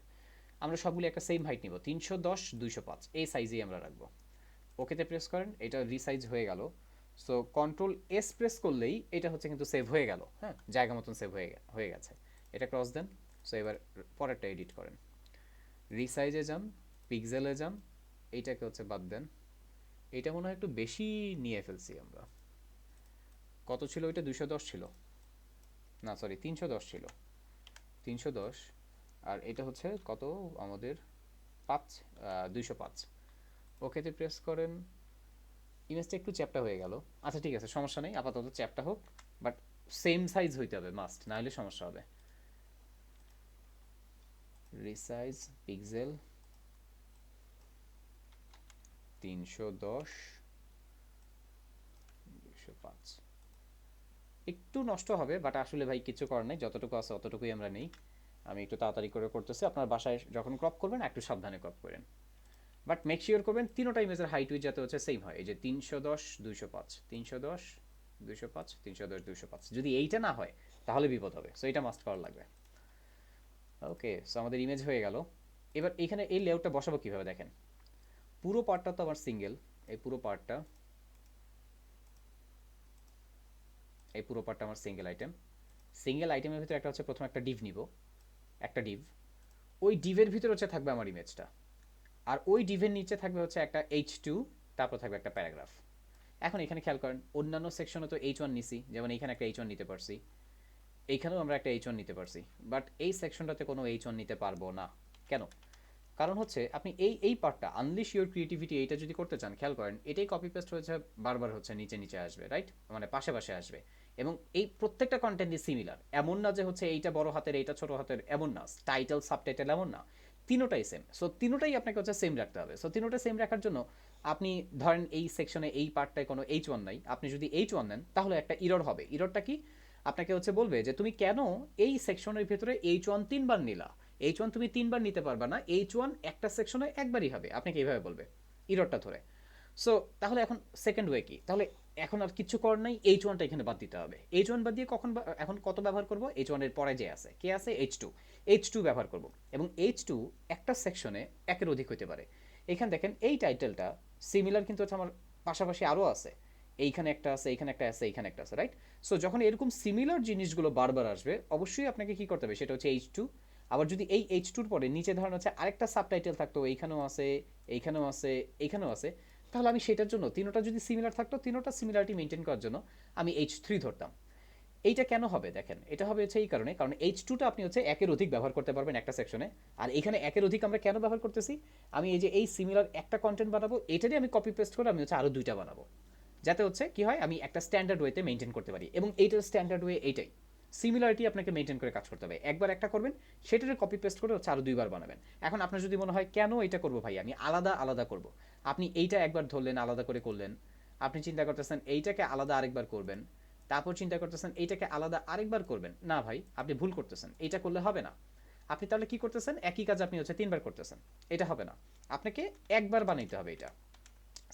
[SPEAKER 1] আমরা সবগুলি একটা সেম হাইট নিব, 310 205 এই সাইজেই আমরা রাখবো। ওকেতে প্রেস করেন, এটা রিসাইজ হয়ে গেল। সো কন্ট্রোল এস প্রেস করলেই এটা হচ্ছে কিন্তু সেভ হয়ে গেল, হ্যাঁ জায়গা মতন সেভ হয়ে গেছে। এটা ক্রস দেন। সো এবার পরেরটা এডিট করেন, রিসাইজে যান, পিক্সেলে যান, এইটাকে হচ্ছে বাদ দেন, এটা মনে হয় একটু বেশি নিয়ে ফেলছি আমরা। কত ছিল ওইটা, 210 ছিল, না সরি 310 ছিল, 310, আর এটা হচ্ছে কত আমাদের 205। ওকেতে প্রেস করেন, ইমেজটা একটু চ্যাপটা হয়ে গেল, আচ্ছা ঠিক আছে সমস্যা নেই, আপাতত চ্যাপটা হোক, বাট সেম সাইজ হইতে হবে মাস্ট, না হলে সমস্যা হবে। রিসাইজ পিক্সেল 310 205, একটু নষ্ট হবে বাট আসলে ভাই কিছু করার নেই, যতটুকু আছে অতটুকুই আমরা নেই। আমি একটু তাড়াতাড়ি করে করতেছি, আপনার বাসায় যখন ক্রপ করবেন একটু সাবধানে ক্রপ করেন, বাট মেক শিওর করবেন তিনোটা ইমেজের হাইট উইথ যাতে হচ্ছে সেম হয়। এই যে 310 205, 310 205, 310 205, যদি এইটা না হয় তাহলে বিপদ হবে, সো এটা মাস্ট করা লাগবে। ওকে, সো আমাদের ইমেজ হয়ে গেল। এবার এখানে এই লেআউটটা বসাবো কিভাবে দেখেন, পুরো পার্টটা তো আমার সিঙ্গেল, এই পুরো পার্টটা, এই পুরো পার্টটা আমার সিঙ্গেল আইটেম। সিঙ্গেল আইটেমের ভিতরে একটা হচ্ছে প্রথমে একটা ডিভ নিব, একটা ডিভ, ওই ডিভের ভিতরে হচ্ছে থাকবে আমার ইমেজটা, আর ওই ডিভের নিচে থাকবে হচ্ছে একটা H2, তারপর থাকবে একটা প্যারাগ্রাফ। এখন এখানে খেয়াল করেন অন্যান্য সেকশনে তো H1 নিছি, যেমন এখানে একটা H1 নিতে পারছি, এইখানেও আমরা একটা H1 নিতে পারছি, বাট এই সেকশনটাতে কোনো H1 নিতে পারবো না। কেন? কারণ হচ্ছে আপনি এই পার্টটা আনলিশ ইউর ক্রিয়েটিভিটি এইটা যদি করতে চান, খেয়াল করেন এটাই কপি পেস্ট হয়েছে, বারবার হচ্ছে নিচে নিচে আসবে, রাইট, মানে পাশে পাশে আসবে, এবং এই প্রত্যেকটা কন্টেন্টই সিমিলার, এমন না যে হচ্ছে এইটা বড় হাতের এইটা ছোট হাতের, এমন না, টাইটেল সাবটাইটেল এমন না, তিনোটাই সেম। সো তিনোটাই আপনাকে হচ্ছে সেম রাখতে হবে। সো তিনোটা সেম রাখার জন্য আপনি ধরেন এই সেকশনে এই পার্টটায় কোনো H1 নাই, আপনি যদি H1 নেন তাহলে একটা ইরর হবে। ইররটা কি? আপনাকে হচ্ছে বলবে যে তুমি কেন এই সেকশনের ভিতরে H1 তিনবার নিলা, H1 তুমি তিনবার নিতে পারবা না, H1 একটা সেকশনে একবারই হবে, আপনাকে এইভাবে বলবে ইররটা ধরে। সো তাহলে এখন সেকেন্ড ওয়ে কি, তাহলে এখন আর কিছু করার নাই, H1টা এখানে বাদ দিতে হবে। H1 বাদ দিয়ে এখন কত ব্যবহার করব, H1 এর পরে যে আছে কে আছে H2, H2 ব্যবহার করব, এবং H2 একটা সেকশনে একের অধিক হতে পারে। এখানে দেখেন এই টাইটেলটা সিমিলার কিন্তু হচ্ছে আমার পাশাপাশি আরও আছে, এইখানে একটা আছে, এইখানে একটা আছে, এইখানে একটা আছে, রাইট। সো যখন এরকম সিমিলার জিনিসগুলো বারবার আসবে অবশ্যই আপনাকে কি করতে হবে, সেটা হচ্ছে H2। আবার যদি এই H2-র পরে নিচে ধরেন হচ্ছে আরেকটা সাবটাইটেল থাকতো, এইখানেও আছে, এইখানেও আছে, এইখানেও আছে, তাহলে আমি সেটার জন্য তিনোটা যদি সিমিলার থাকতো, তিনোটা সিমিলারিটি মেনটেন করার জন্য আমি H3 ধরতাম। এইটা কেন হবে দেখেন, এটা হবে হচ্ছে এই কারণে, কারণ H2টা আপনি হচ্ছে একের অধিক ব্যবহার করতে পারবেন একটা সেকশনে। আর এখানে একের অধিক আমরা কেন ব্যবহার করতেছি, আমি এই যে এই সিমিলার একটা কন্টেন্ট বানাবো, এটারই আমি কপি পেস্ট করে আমি হচ্ছে আরও দুইটা বানাবো, যাতে হচ্ছে কি হয় আমি একটা স্ট্যান্ডার্ড ওয়েতে মেনটেন করতে পারি। এবং এইটার স্ট্যান্ডার্ড ওয়ে এইটাই, সিমিলারিটি আপনাকে মেনটেন করে কাজ করতে হবে। একবার একটা করবেন, সেটারে কপি পেস্ট করে হচ্ছে আরও দুইবার বানাবেন। এখন আপনার যদি মনে হয় কেন এটা করবো ভাই, আমি আলাদা আলাদা করব, আপনি এইটা একবার ধরলেন আলাদা করে করলেন, আপনি চিন্তা করতেছেন এইটাকে আলাদা আরেকবার করবেন, তারপর চিন্তা করতেছেন এইটাকে আলাদা আরেকবার করবেন, না ভাই আপনি ভুল করতেছেন, এইটা করলে হবে না। আপনি তাহলে কি করতেছেন, একই কাজ আপনি হচ্ছে তিনবার করতেছেন, এটা হবে না। আপনাকে একবার বানাইতে হবে। এটা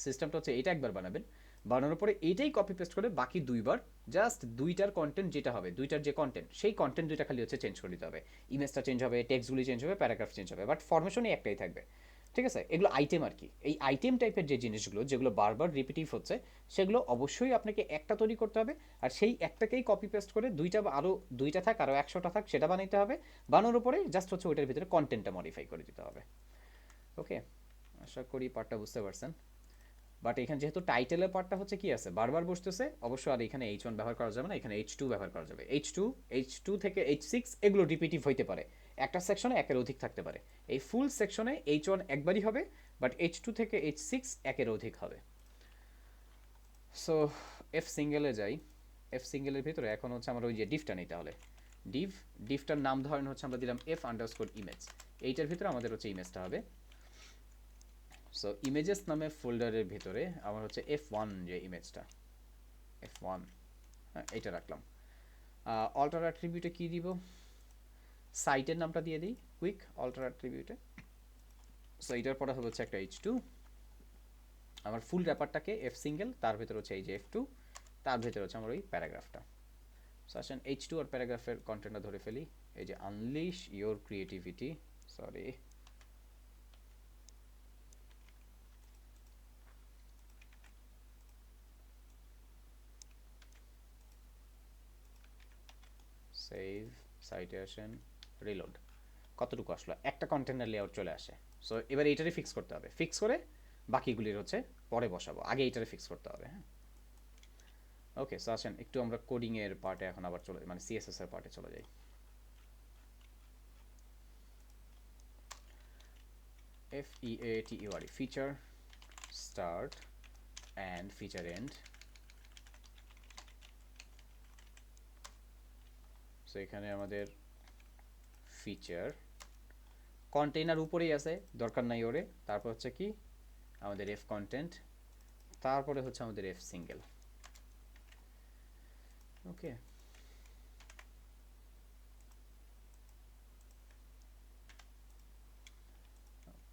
[SPEAKER 1] সিস্টেমটা হচ্ছে এটা একবার বানাবেন, বানানোর পরে এইটাই কপি পেস্ট করে বাকি দুইবার জাস্ট দুইটার কন্টেন্ট যেটা হবে, দুইটার যে কন্টেন্ট সেই কন্টেন্ট দুইটা খালি হচ্ছে চেঞ্জ করে দিতে হবে। ইমেজটা চেঞ্জ হবে, টেক্সটগুলি চেঞ্জ হবে, প্যারাগ্রাফ চেঞ্জ হবে, বাট ফরমেশনই একটাই থাকবে। ঠিক আছে, এগুলো আইটেম আর কি। এই আইটেম টাইপের যে জিনিসগুলো যেগুলো বারবার রিপিটিভ হচ্ছে, সেগুলো অবশ্যই আপনাকে একটা তৈরি করতে হবে। আর সেই একটাকেই কপি পেস্ট করে দুইটা বা আরও দুইটা থাক আরও 100টা থাক সেটা বানাইতে হবে। বানানোর পরে জাস্ট হচ্ছে ওইটার ভিতরে কন্টেন্টটা মডিফাই করে দিতে হবে। ওকে, আশা করি পার্টটা বুঝতে পারছেন। বাট এখানে যেহেতু টাইটেলের পার্টটা হচ্ছে কি আছে বারবার বসতেছে, অবশ্য আর এখানে H1 ব্যবহার করা যাবে না, এখানে H2 ব্যবহার করা যাবে। H2 থেকে H6 এগুলো রিপিটিভ হইতে পারে, একটা সেকশনে একের অধিক থাকতে পারে। এই ফুল সেকশনে H1 একবারই হবে, বাট H2 থেকে H6 একের অধিক হবে। সো এফ সিঙ্গেলে যাই। এফ সিঙ্গেলের ভিতরে এখন হচ্ছে আমার ওই যে ডিভটা নেই, তাহলে ডিভটার নাম ধরেন হচ্ছে আমরা দিলাম এফ আন্ডারস্কোর ইমেজ। এইটার ভিতরে আমাদের হচ্ছে ইমেজটা হবে। সো ইমেজেস নামে ফোল্ডারের ভিতরে আমার হচ্ছে F1 যে ইমেজটা, F1, হ্যাঁ এটা রাখলাম। অল্টার অ্যাট্রিবিউটে কী দিব, সাইটের নামটা দিয়ে দিই কুইক অল্টার অ্যাট্রিবিউটে। সো এইটার পরে হবে হচ্ছে একটা H2, আমার ফুল র্যাপারটাকে এফ সিঙ্গেল, তার ভিতরে হচ্ছে এই যে F2, তার ভিতরে হচ্ছে আমার ওই প্যারাগ্রাফটা। সো আসেন H2 আর প্যারাগ্রাফের কন্টেন্টটা ধরে ফেলি। এই যে unleash your creativity, sorry save, সাইটে আসেন, রিলোড। কতটুকু আসলো, একটা কন্টেনার লেআউট চলে আসে। সো এবার এইটারে ফিক্স করতে হবে, ফিক্স করে বাকিগুলির হচ্ছে পরে বসাবো, আগে এইটারে ফিক্স করতে হবে। হ্যাঁ ওকে, সো আসেন একটু আমরা কোডিং এর পার্টে এখন আবার চলে, মানে সিএসএস এর পার্টে চলে যাই। FEATURE feature start and feature end. So এখানে আমাদের ফিচার কন্টেইনার উপরেই আছে, দরকার নাই ওরে। তারপর হচ্ছে কি আমাদের এফ কন্টেন্ট, তারপরে হচ্ছে আমাদের এফ সিঙ্গেল। ওকে,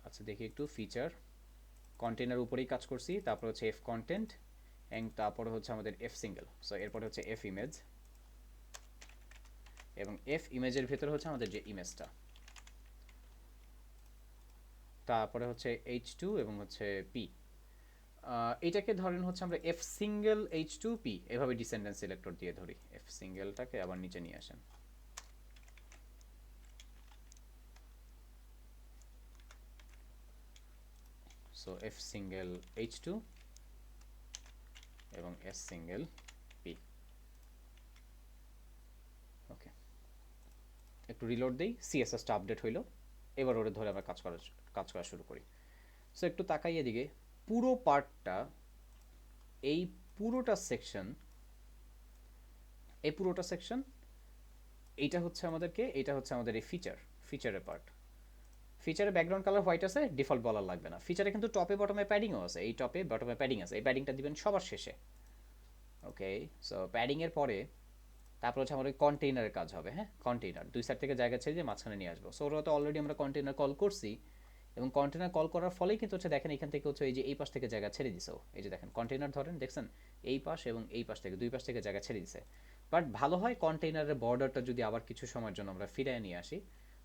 [SPEAKER 1] আচ্ছা দেখি একটু ফিচার কন্টেইনার উপরেই কাজ করছি, তারপর হচ্ছে এফ কন্টেন্ট এবং তারপরে হচ্ছে আমাদের এফ সিঙ্গেল। সো এরপরে হচ্ছে এফ ইমেজ, এবং এফ ইমেজের ভেতরে হচ্ছে আমাদের যে ইমেজটা, তারপরে হচ্ছে H2 এবং হচ্ছে পি। এটাকে ধরেন হচ্ছে আমরা এফ সিঙ্গেল H2P এভাবে ডিসেন্ডেন্ট সিলেক্টর দিয়ে ধরি। এফ সিঙ্গেলটাকে আবার নিচে নিয়ে আসেন। সো এফ সিঙ্গেল H2 এবং এস সিঙ্গেল পি। ওকে, একটু রিলোড দিই, সিএসএসটা আপডেট হইলো। এবার ওরে ধরে আমরা কাজ করা শুরু করি। সো একটু তাকাই এদিকে, পুরো পার্টটা, এই পুরোটা সেকশন, এই পুরোটা সেকশন, এইটা হচ্ছে আমাদেরকে, এটা হচ্ছে আমাদের এই ফিচারের পার্ট। ফিচারে ব্যাকগ্রাউন্ড কালার হোয়াইট আছে, ডিফল্ট বলার লাগবে না। ফিচারে কিন্তু টপে বটমে প্যাডিংও আছে, এই টপে বটমে প্যাডিং আছে, এই প্যাডিংটা দিবেন সবার শেষে। ওকে, সো প্যাডিংয়ের পরে তারপর হচ্ছে আমার ওই কন্টেইনারের কাজ হবে। হ্যাঁ, কন্টেইনার দুই সাইড থেকে জায়গা ছেড়ে দিয়ে মাঝখানে নিয়ে আসবো। সো ওরা তো অলরেডি আমরা কন্টেইনার কল করছি, এবং কন্টেইনার কল করার ফলেই কিন্তু হচ্ছে দেখেন এখান থেকে হচ্ছে এই যে এই পাশ থেকে জায়গা ছেড়ে দিছে। এই যে দেখেন কন্টেইনার ধরেন, দেখছেন এই পাশ এবং এই পাশ থেকে দুই পাশ থেকে জায়গা ছেড়ে দিছে। বাট ভালো হয় কন্টেইনারের বর্ডারটা যদি আবার কিছু সময়ের জন্য আমরা ফিরে নিয়ে আসি,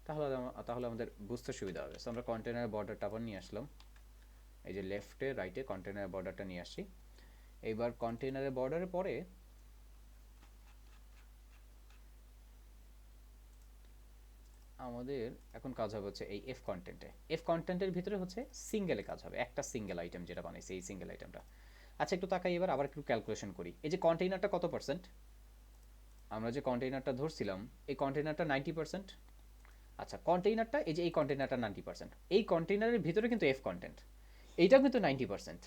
[SPEAKER 1] তাহলে আমাদের বুঝতে সুবিধা হবে। সো আমরা কন্টেইনারের বর্ডারটা আবার নিয়ে আসলাম, এই যে লেফটে রাইটে কন্টেইনারের বর্ডারটা নিয়ে আসি। এইবার কন্টেইনারের বর্ডারের পরে আমাদের এখন কাজ হবে হচ্ছে এই এফ কন্টেন্টে। এফ কন্টেন্টের ভিতরে হচ্ছে সিঙ্গেলে কাজ হবে, একটা সিঙ্গেল আইটেম যেটা বানাইছে এই সিঙ্গেল আইটেমটা। আচ্ছা একটু তাকাই, এবার আবার একটু ক্যালকুলেশন করি। এই যে কন্টেইনারটা কত পার্সেন্ট, আমরা যে কন্টেইনারটা ধরছিলাম এই কন্টেইনারটা 90%। আচ্ছা কন্টেইনারটা এই যে এই কন্টেইনারটা 90%, এই কন্টেইনারের ভিতরে কিন্তু এফ কন্টেন্ট, এইটাও কিন্তু 90%।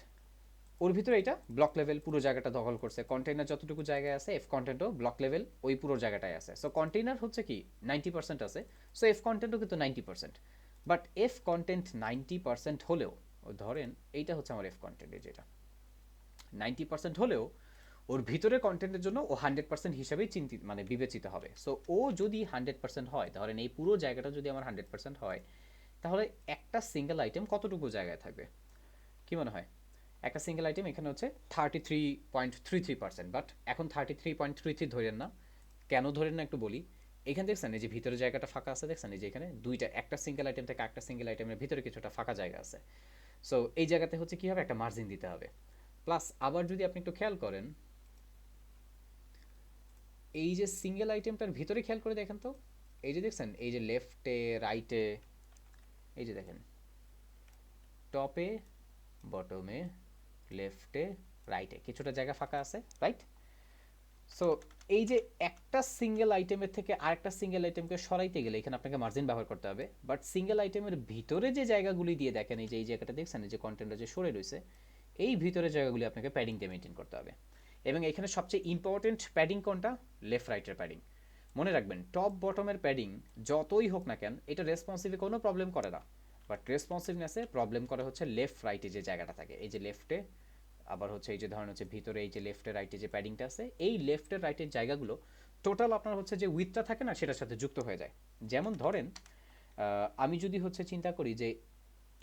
[SPEAKER 1] ওর ভিতরে এটা ব্লক লেভেল পুরো জায়গাটা দখল করছে, কন্টেইনার যতটুকু জায়গায় আছে এফ কন্টেন্টও ব্লক লেভেল ওই পুরো জায়গাটায় আছে। সো কন্টেইনার হচ্ছে কি 90% আছে, সো এফ কন্টেন্টও কিন্তু 90%। বাট এফ কন্টেন্ট 90% হলেও, ধরেন এইটা হচ্ছে আমার এফ কন্টেন্ট, এই যেটা 90% হলেও ওর ভিতরে কন্টেন্টের জন্য ও 100% হিসাবেই চিন্তিত মানে বিবেচিত হবে। সো ও যদি 100% হয়, ধরেন এই পুরো জায়গাটা যদি আমার 100% হয়, তাহলে একটা সিঙ্গেল আইটেম কতটুকু জায়গায় থাকবে কি মনে হয়? একটা সিঙ্গেল আইটেম এখানে হচ্ছে 33.33%, বাট এখন 33.33 ধরেন না। কেন ধরেন না একটু বলি। এখানে দেখছেন এই যে ভিতরে জায়গাটা ফাঁকা আছে, দেখছেন এই যে এখানে দুইটা, একটা সিঙ্গেল আইটেম থেকে একটা সিঙ্গেল আইটেমের ভিতরে কিছুটা ফাঁকা জায়গা আছে। সো এই জায়গাতে হচ্ছে কি হবে, একটা মার্জিন দিতে হবে। প্লাস আবার যদি আপনি একটু খেয়াল করেন, এই যে সিঙ্গেল আইটেমটার ভিতরে খেয়াল করে দেখেন তো, এই যে দেখছেন এই যে লেফটে রাইটে, এই যে দেখেন টপে বটমে লেফটে রাইটে কিছুটা জায়গা ফাঁকা আছে, রাইট? সো এই যে একটা সিঙ্গেল আইটেমের থেকে আরেকটা সিঙ্গেল আইটেমকে সরাইতে গেলে এখানে আপনাকে মার্জিন ব্যবহার করতে হবে। বাট সিঙ্গেল আইটেমের ভিতরে যে জায়গাগুলি দিয়ে দেখেন, এই যে এই জায়গাটা দেখছেন এই যে কন্টেন্টটা যে সরে রয়েছে, এই ভিতরে জায়গাগুলি আপনাকে প্যাডিং দিয়ে মেনটেন করতে হবে। এবং এখানে সবচেয়ে ইম্পর্টেন্ট প্যাডিং কোনটা? লেফট রাইটের প্যাডিং। মনে রাখবেন টপ বটমের প্যাডিং যতই হোক না কেন এটা রেসপন্সিভে কোনো প্রবলেম করে না, বাট রেসপন্সিভনেসে প্রবলেম করে হচ্ছে লেফট রাইটে যে জায়গাটা থাকে, এই যে লেফটে, আবার হচ্ছে এই যে ধরেন হচ্ছে ভিতরে এই যে লেফটের রাইটে যে প্যাডিংটা আছে, এই লেফটের রাইটের জায়গাগুলো টোটাল আপনার হচ্ছে যে উইথটা থাকে না সেটার সাথে যুক্ত হয়ে যায়। যেমন ধরেন আমি যদি হচ্ছে চিন্তা করি যে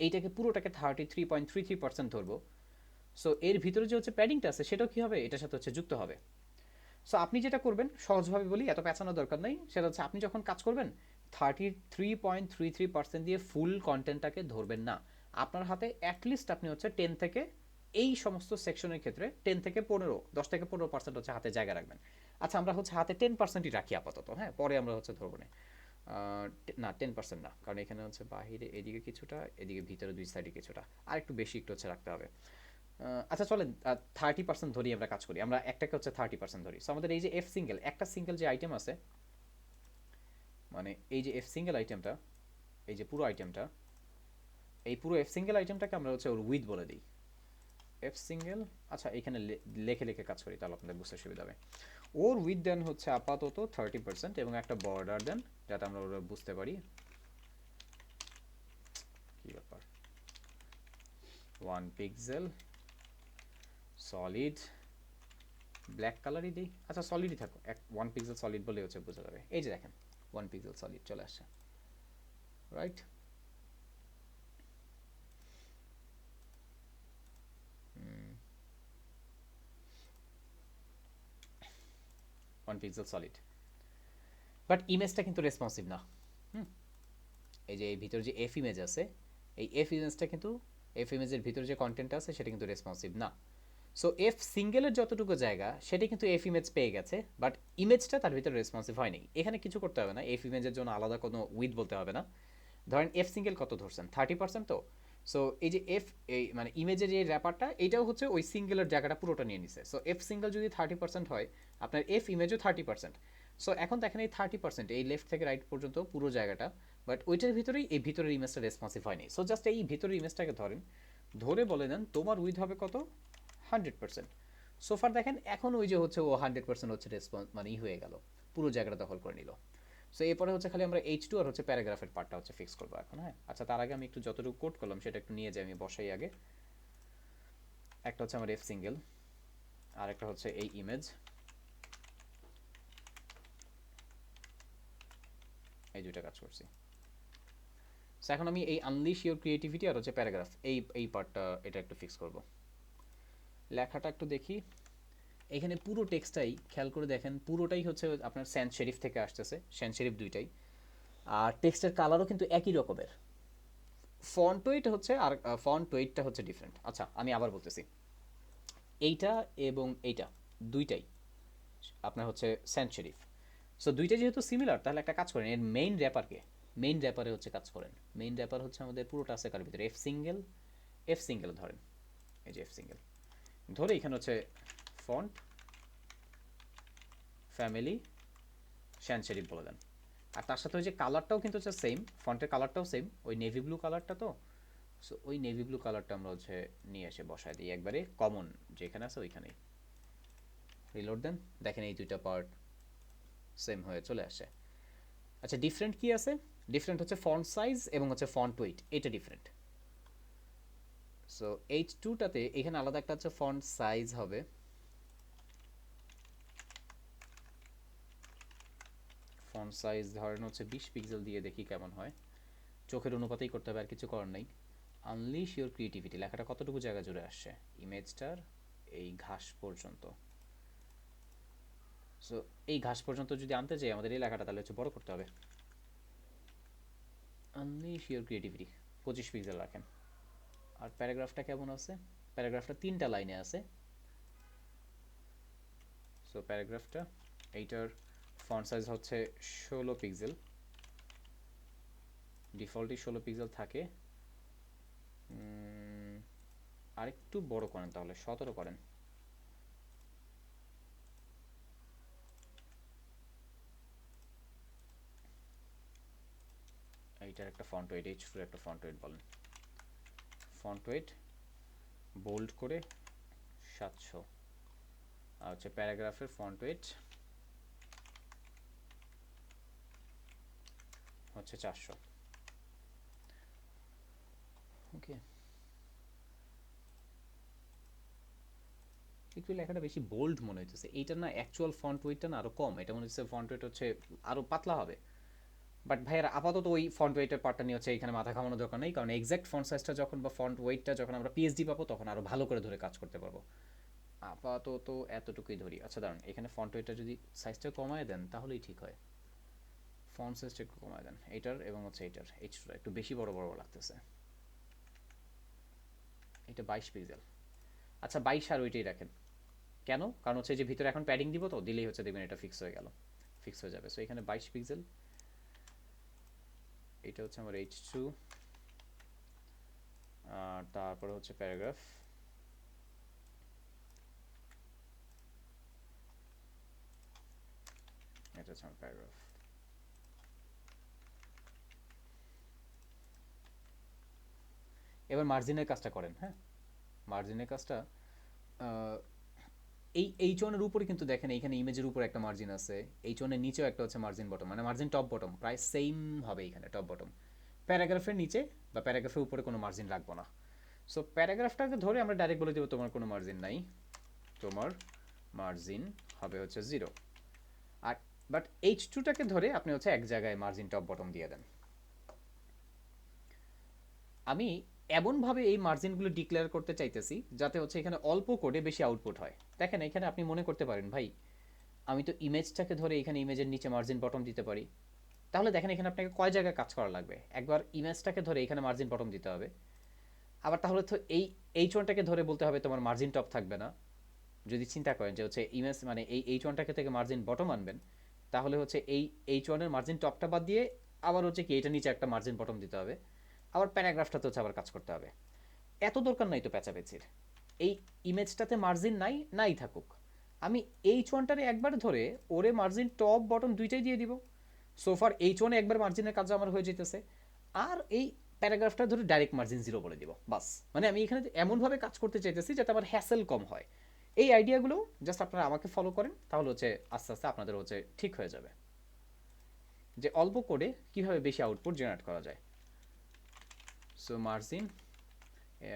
[SPEAKER 1] এইটাকে পুরোটাকে 33.33% ধরবো, সো এর ভিতরে যে হচ্ছে প্যাডিংটা আছে সেটাও কী হবে, এটার সাথে হচ্ছে যুক্ত হবে। সো আপনি যেটা করবেন সহজভাবে বলি, এত পেঁচানোর দরকার নেই, সেটা হচ্ছে আপনি যখন কাজ করবেন 33.33% দিয়ে ফুল কন্টেন্টটাকে ধরবেন না। আপনার হাতে অ্যাটলিস্ট আপনি হচ্ছে 10 থেকে, এই সমস্ত সেকশনের ক্ষেত্রে 10 থেকে 15, 10 থেকে 15% হচ্ছে হাতে জায়গা রাখবেন। আচ্ছা আমরা হচ্ছে হাতে 10%ই রাখি আপাতত, হ্যাঁ পরে আমরা হচ্ছে ধরবো না। না 10% না, কারণ এখানে হচ্ছে বাহিরে এদিকে কিছুটা, এদিকে ভিতরে দুই সাইডে কিছুটা, আর একটু বেশি একটু হচ্ছে রাখতে হবে। আচ্ছা চলেন 30% ধরি আমরা কাজ করি, আমরা একটাকে হচ্ছে 30% ধরি। সো আমাদের এই যে এফ সিঙ্গেল, একটা সিঙ্গেল যে আইটেম আছে, মানে এই যে এফ সিঙ্গেল আইটেমটা, এই যে পুরো আইটেমটা, এই পুরো এফ সিঙ্গেল আইটেমটাকে আমরা হচ্ছে ওর উইথ বলে দিই এফ সিঙ্গেল। আচ্ছা এখানে লেখে লেখে কাজ করি তাহলে আপনাদের বুঝতে সুবিধা হবে। ওর উইথ দেন হচ্ছে আপাতত 30% এবং একটা বর্ডার দেন যাতে আমরা ওরা বুঝতে পারি কি ব্যাপার। 1 পিক্সেল সলিড ব্ল্যাক কালারই দিই, আচ্ছা সলিডই থাকো, 1 পিক্সেল সলিড বলে হচ্ছে বোঝা যাবে। এই যে দেখেন 1 পিক্সেল সলিড চলে আসছে, রাইট? 1 পিক্সেল সলিড, বাট ইমেজটা কিন্তু রেসপন্সিভ না। এই যে এই ভিতরে যে এফ ইমেজ আছে, এই এফ ইমেজটা কিন্তু, এফ ইমেজের ভিতরে যে কন্টেন্ট আছে সেটা কিন্তু রেসপন্সিভ না। সো এফ সিঙ্গেলের যতটুকু জায়গা সেটা কিন্তু এফ ইমেজ পেয়ে গেছে, বাট ইমেজটা তার ভিতরে রেসপন্সিভ হয়নি। এখানে কিছু করতে হবে না, এফ ইমেজের জন্য আলাদা কোনো উইথ বলতে হবে না। ধরেন এফ সিঙ্গেল কত ধরছেন, 30%। তো সো এই যে এফ, এই মানে ইমেজের যে র্যাপারটা এইটাও হচ্ছে ওই সিঙ্গেলের জায়গাটা পুরোটা নিয়ে নিছে। সো এফ সিঙ্গেল যদি 30% হয়, আপনার এফ ইমেজও 30%। সো এখন দেখেন এই 30% এই লেফট থেকে রাইট পর্যন্ত পুরো জায়গাটা, বাট ওইটার ভিতরেই এই ভিতরের ইমেজটা রেসপন্সিভ হয়নি। সো জাস্ট এই ভিতরের ইমেজটাকে ধরেন, ধরে বলে দেন তোমার উইথ হবে কত, 100%। সোফার দেখেন এখন ওই যে হচ্ছে ও 100% হচ্ছে রেসপন্স মানে হয়ে গেল, পুরো জায়গাটা দখল করে নিল। সো এরপরে হচ্ছে খালি আমরা H2 আর হচ্ছে প্যারাগ্রাফের পার্টটা হচ্ছে ফিক্স করবো এখন, হ্যাঁ? আচ্ছা তার আগে আমি একটু যতটুকু কোড করলাম সেটা একটু নিয়ে যাই, আমি বসাই আগে। একটা হচ্ছে আমার এফ সিঙ্গেল, আর একটা হচ্ছে এই ইমেজ, এই দুইটা কাজ করছি। সো এখন আমি এই আনলিশ ইওর ক্রিয়েটিভিটি আর হচ্ছে প্যারাগ্রাফ এই পার্টটা এটা একটু ফিক্স করব। লেখাটা একটু দেখি, এখানে পুরো টেক্সটটাই খেয়াল করে দেখেন, পুরোটাই হচ্ছে আপনার স্যান শেরিফ থেকে আসতেছে, স্যান শেরিফ দুইটাই। আর টেক্সটের কালারও কিন্তু একই রকমের, ফন্ট ওয়েট হচ্ছে, আর ফন্ট ওয়েটটা হচ্ছে ডিফারেন্ট। আচ্ছা আমি আবার বলতেছি, এইটা এবং এইটা দুইটাই আপনার হচ্ছে স্যান শেরিফ। সো দুইটা যেহেতু সিমিলার, তাহলে একটা কাজ করেন, এর মেইন র্যাপারকে, মেইন র্যাপারে হচ্ছে কাজ করেন। মেইন র্যাপার হচ্ছে আমাদের পুরোটা আছে কার ভিতরে, এফ সিঙ্গেল ধরেন, এই যে এফ সিঙ্গেল ধরে এখানে হচ্ছে ফন্ট ফ্যামিলি শ্যান সেরিফ বলে দেন। আর তার সাথে ওই যে কালারটাও কিন্তু হচ্ছে সেম, ফন্টের কালারটাও সেম, ওই নেভি ব্লু কালারটা। তো সো ওই নেভি ব্লু কালারটা আমরা হচ্ছে নিয়ে এসে বসায় দিই একবারে কমন যেখানে আছে ওইখানেই। রিলোড দেন, দেখেন এই দুইটা পার্ট সেম হয়ে চলে আসে। আচ্ছা ডিফারেন্ট কি আছে? ডিফারেন্ট হচ্ছে ফন্ট সাইজ এবং হচ্ছে ফন্ট ওয়েট, এটা ডিফারেন্ট। সো H2টাতে এখানে আলাদা একটা হচ্ছে ফন্ট সাইজ হবে। ফন্ট সাইজ ধরেন হচ্ছে 20 পিক্সেল দিয়ে দেখি কেমন হয়। চোখের অনুপাতেই করতে হবে, আর কিছু করার নেই। আনলিশ ইউর ক্রিয়েটিভিটি লেখাটা কতটুকু জায়গা জুড়ে আসছে ইমেজটার এই ঘাস পর্যন্ত। সো এই ঘাস পর্যন্ত যদি আনতে চাই আমাদের এই লেখাটা, তাহলে হচ্ছে বড় করতে হবে। আনলিশ ইউর ক্রিয়েটিভিটি 25 পিক্সেল রাখেন। আর প্যারাগ্রাফটা কেমন আছে? প্যারাগ্রাফটা 3টা লাইনে আছে। সো প্যারাগ্রাফটা এইটার ফন্ট সাইজ হচ্ছে 16 পিক্সেল, ডিফল্টই 16 পিক্সেল থাকে। আরেকটু বড় করেন তাহলে 17 করেন। এইটার একটা ফন্ট ওয়েট, H2 একটা ফন্ট ওয়েট বলেন। ফন্ট ওয়েট বোল্ড করে 700। আর হচ্ছে প্যারাগ্রাফের ফন্ট ওয়েট হচ্ছে 400। ওকে, একটু লেখাটা বেশি বোল্ড মনে হইতেছে। এইটা না অ্যাকচুয়াল ফন্ট ওয়েটটা না আরো কম, এটা মনে হচ্ছে ফন্ট ওয়েট হচ্ছে আরো পাতলা হবে। বাট ভাইয়ের আপাতত ওই ফন্ট ওয়েটের পার্টটা নিয়ে হচ্ছে এখানে মাথা ঘামানোর দরকার নেই, কারণ এক্সাক্ট ফন্ট সাইজটা যখন বা ফন্ট ওয়েটটা যখন আমরা পিএইচডি পাবো তখন আরো ভালো করে ধরে কাজ করতে পারবো। আপাতত এতটুকুই ধরি। আচ্ছা দাঁড়ান, এখানে ফন্ট ওয়েটটা যদি সাইজটা কমায় দেন তাহলেই ঠিক হয়। ফন্ট সাইজটা একটু কমায় দেন এইটার, এবং হচ্ছে এইটার H2 একটু বেশি বড় বড় লাগতেছে। এটা 22 পিক্সেল। আচ্ছা 22 আর ওইটাই রাখেন। কেন? কারণ হচ্ছে যে ভিতরে এখন প্যাডিং দিব, তো দিলেই হচ্ছে দেখবেন এটা ফিক্স হয়ে গেল, ফিক্স হয়ে যাবে। সো এখানে 22 পিক্সেল। এটা হচ্ছে আমার H2। আর তারপরে হচ্ছে প্যারাগ্রাফ, এটা হচ্ছে আমার প্যারাগ্রাফ। এবার মার্জিনের কাজটা করেন। হ্যাঁ, মার্জিনের কাজটা এই H1 এর উপরে কিন্তু দেখেন এইখানে ইমেজের উপরে একটা মার্জিন আছে, H1 এর নিচেও একটা হচ্ছে মার্জিন বটম, মানে মার্জিন টপ বটম প্রায় সেম হবে এখানে টপ বটম। প্যারাগ্রাফের নিচে বা প্যারাগ্রাফের উপরে কোনো মার্জিন রাখবো না। সো প্যারাগ্রাফটাকে ধরে আমরা ডাইরেক্ট বলে দেবো তোমার কোনো মার্জিন নাই, তোমার মার্জিন হবে হচ্ছে 0। আর বাট H2টাকে ধরে আপনি হচ্ছে এক জায়গায় মার্জিন টপ বটম দিয়ে দেন। আমি এমনভাবে এই মার্জিনগুলো ডিক্লেয়ার করতে চাইতেছি যাতে হচ্ছে এখানে অল্প কোডে বেশি আউটপুট হয়। দেখেন এখানে আপনি মনে করতে পারেন ভাই আমি তো ইমেজটাকে ধরে এখানে ইমেজের নিচে মার্জিন বটম দিতে পারি। তাহলে দেখেন এখানে আপনাকে কয় জায়গায় কাজ করা লাগবে। একবার ইমেজটাকে ধরে এখানে মার্জিন বটম দিতে হবে, আবার তাহলে তো এই H1টাকে ধরে বলতে হবে তোমার মার্জিন টপ থাকবে না। যদি চিন্তা করেন যে হচ্ছে ইমেজ মানে এই H1টাকে থেকে মার্জিন বটম আনবেন, তাহলে হচ্ছে এই H1 এর মার্জিন টপটা বাদ দিয়ে আবার হচ্ছে কি এটা নিচে একটা মার্জিন বটম দিতে হবে, আবার প্যারাগ্রাফটাতে হচ্ছে আবার কাজ করতে হবে। এত দরকার নাই তো পেঁচাপেচির। এই ইমেজটাতে মার্জিন নাই, নাই থাকুক, আমি H1টারে একবার ধরে ওরে মার্জিন টপ বটম দুইটাই দিয়ে দিব। সোফার H1 এ একবার মার্জিনের কাজ আমার হয়ে যেতেছে, আর এই প্যারাগ্রাফটা ধরে ডাইরেক্ট মার্জিন 0 বলে দিব বাস। মানে আমি এখানে এমনভাবে কাজ করতে চাইতেছি যাতে আমার হ্যাসেল কম হয়। এই আইডিয়াগুলো জাস্ট আপনারা আমাকে ফলো করেন, তাহলে হচ্ছে আস্তে আস্তে আপনাদের হচ্ছে ঠিক হয়ে যাবে যে অল্প কোডে কীভাবে বেশি আউটপুট জেনারেট করা যায়। So margin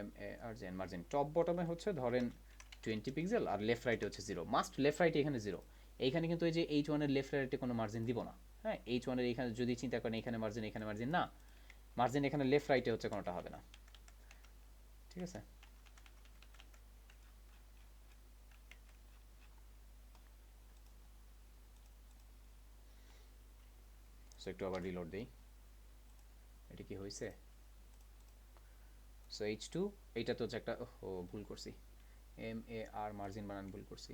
[SPEAKER 1] MARGN margin top বটমে হচ্ছে ধরেন 20 পিক্সেল, আর লেফট রাইটে হচ্ছে 0, মাস্ট লেফট রাইটে এখানে 0। এইখানে কিন্তু এই যে H1 এর লেফট রাইটে কোনো মার্জিন দিব না। হ্যাঁ, H1 এর এখানে যদি চিন্তা করেন এখানে মার্জিন না, মার্জিন এখানে লেফট রাইটে হচ্ছে কোনোটা হবে না। ঠিক আছে, সো একটু আবার রিলোড দেই, এটা কি হয়েছে? সো H2 এইটা তো হচ্ছে একটা ভুল করছি, MAR মার্জিন বানান ভুল করছি।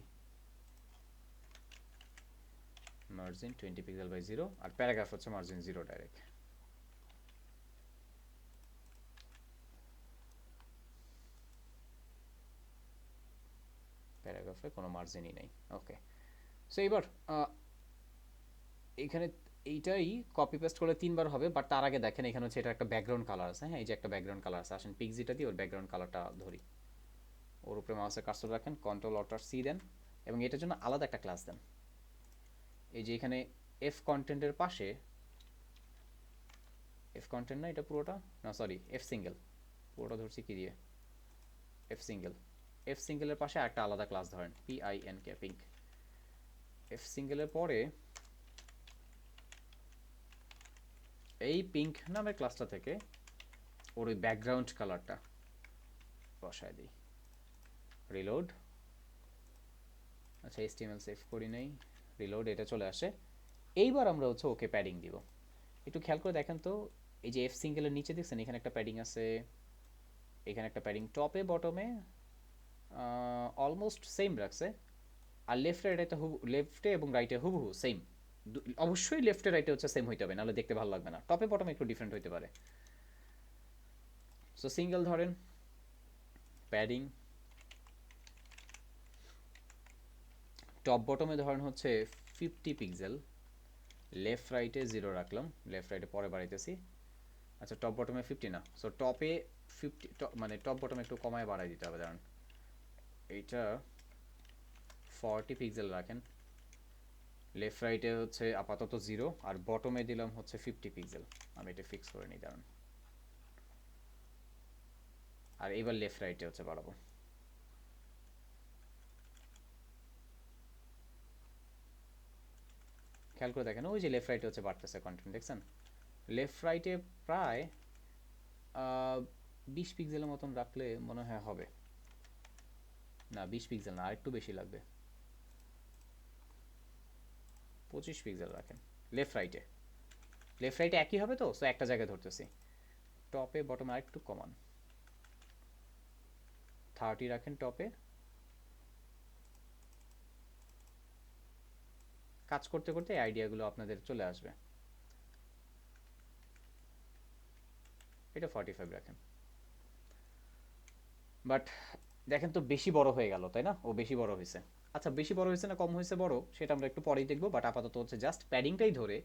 [SPEAKER 1] মার্জিন 20 পিক্সেল বাই 0, আর প্যারাগ্রাফ হচ্ছে মার্জিন 0 ডাইরেক্ট। প্যারাগ্রাফে কোনো মার্জিনই নেই। ওকে, সো এবার এখানে এইটাই কপি পেস্ট করলে 3 বার হবে, বাট তার আগে দেখেন এখানে হচ্ছে এটা একটা ব্যাকগ্রাউন্ড কালার আছে। হ্যাঁ, এই যে একটা ব্যাকগ্রাউন্ড কালার আছে, আসেন পিক্সিটা দিয়ে ওর ব্যাকগ্রাউন্ড কালারটা ধরি। ওর উপরে মাউসের কার্সর রাখেন, কন্ট্রোল অল্টার সি দেন, এবং এটার জন্য আলাদা একটা ক্লাস দেন। এই যে এখানে এফ কন্টেন্টের পাশে, এফ কন্টেন্ট না এটা পুরোটা, না সরি এফ সিঙ্গেল, পুরোটা ধরছি কি দিয়ে, এফ সিঙ্গেল। এফ সিঙ্গেলের পাশে একটা আলাদা ক্লাস ধরেন, PINK, পিঙ্ক। এফ সিঙ্গেলের পরে এই পিঙ্ক নামের ক্লাসটা থেকে ওর ওই ব্যাকগ্রাউন্ড কালারটা বসায় দিই। রিলোড, আচ্ছা HTML সেভ করি নাই, রিলোড, এটা চলে আসে। এইবার আমরা হচ্ছে ওকে প্যাডিং দিব। একটু খেয়াল করে দেখেন তো, এই যে এফ সিঙ্গেলের নিচে দেখছেন এখানে একটা প্যাডিং আছে, এখানে একটা প্যাডিং, টপে বটমে অলমোস্ট সেম রাখছে। আর লেফটে রাইটে লেফটে এবং রাইটে হুবহু সেম। অবশ্যই লেফটে রাইটে হচ্ছে সেম হইতে হবে, নাহলে দেখতে ভালো লাগবে না। টপে বটমে একটু ডিফারেন্ট হইতে পারে। সো সিঙ্গেল ধরেন, প্যাডিং, টপ বটমে ধরেন হচ্ছে 50 পিক্সেল, লেফট রাইটে 0 রাখলাম, লেফট রাইটে পরে বাড়াইতেছি। আচ্ছা টপ বটমে 50 না, সো টপে 50, মানে টপ বটমে একটু কমায় বাড়াই দিতে হবে। দাঁড়ান, এইটা 40 পিক্সেল রাখেন, লেফট রাইটে হচ্ছে আপাতত 0, আর বটমে দিলাম হচ্ছে 50 পিক্সেল। আমি এটা ফিক্স করে নিই, দাঁড়ান। আর এবার লেফট রাইটে হচ্ছে বাড়াবো। খেয়াল করে দেখেন ওই যে লেফট রাইটে হচ্ছে বাড়তেছে কন্টেন্ট, দেখছেন? লেফট রাইটে প্রায় 20 পিক্সেলের মতন রাখলে মনে হয় হবে। না 20 পিক্সেল না, আর একটু বেশি লাগবে, 25 পিক্সেল রাখেন লেফট রাইটে। লেফট রাইটে একই হবে তো, সো একটা জায়গায় ধরতেছি। টপে বটমে আর একটু কমান, 30 রাখেন টপে। কাজ করতে করতে এই আইডিয়াগুলো আপনাদের চলে আসবে। এটা 45 রাখেন। বাট দেখেন তো বেশি বড় হয়ে গেল, তাই না? ও বেশি বড় হয়েছে। আচ্ছা বেশি বড় হয়েছে না কম হয়েছে বড়, সেটা আমরা একটু পরেই দেখবো। বাট আপাতত হচ্ছে জাস্ট প্যাডিংটাই ধরে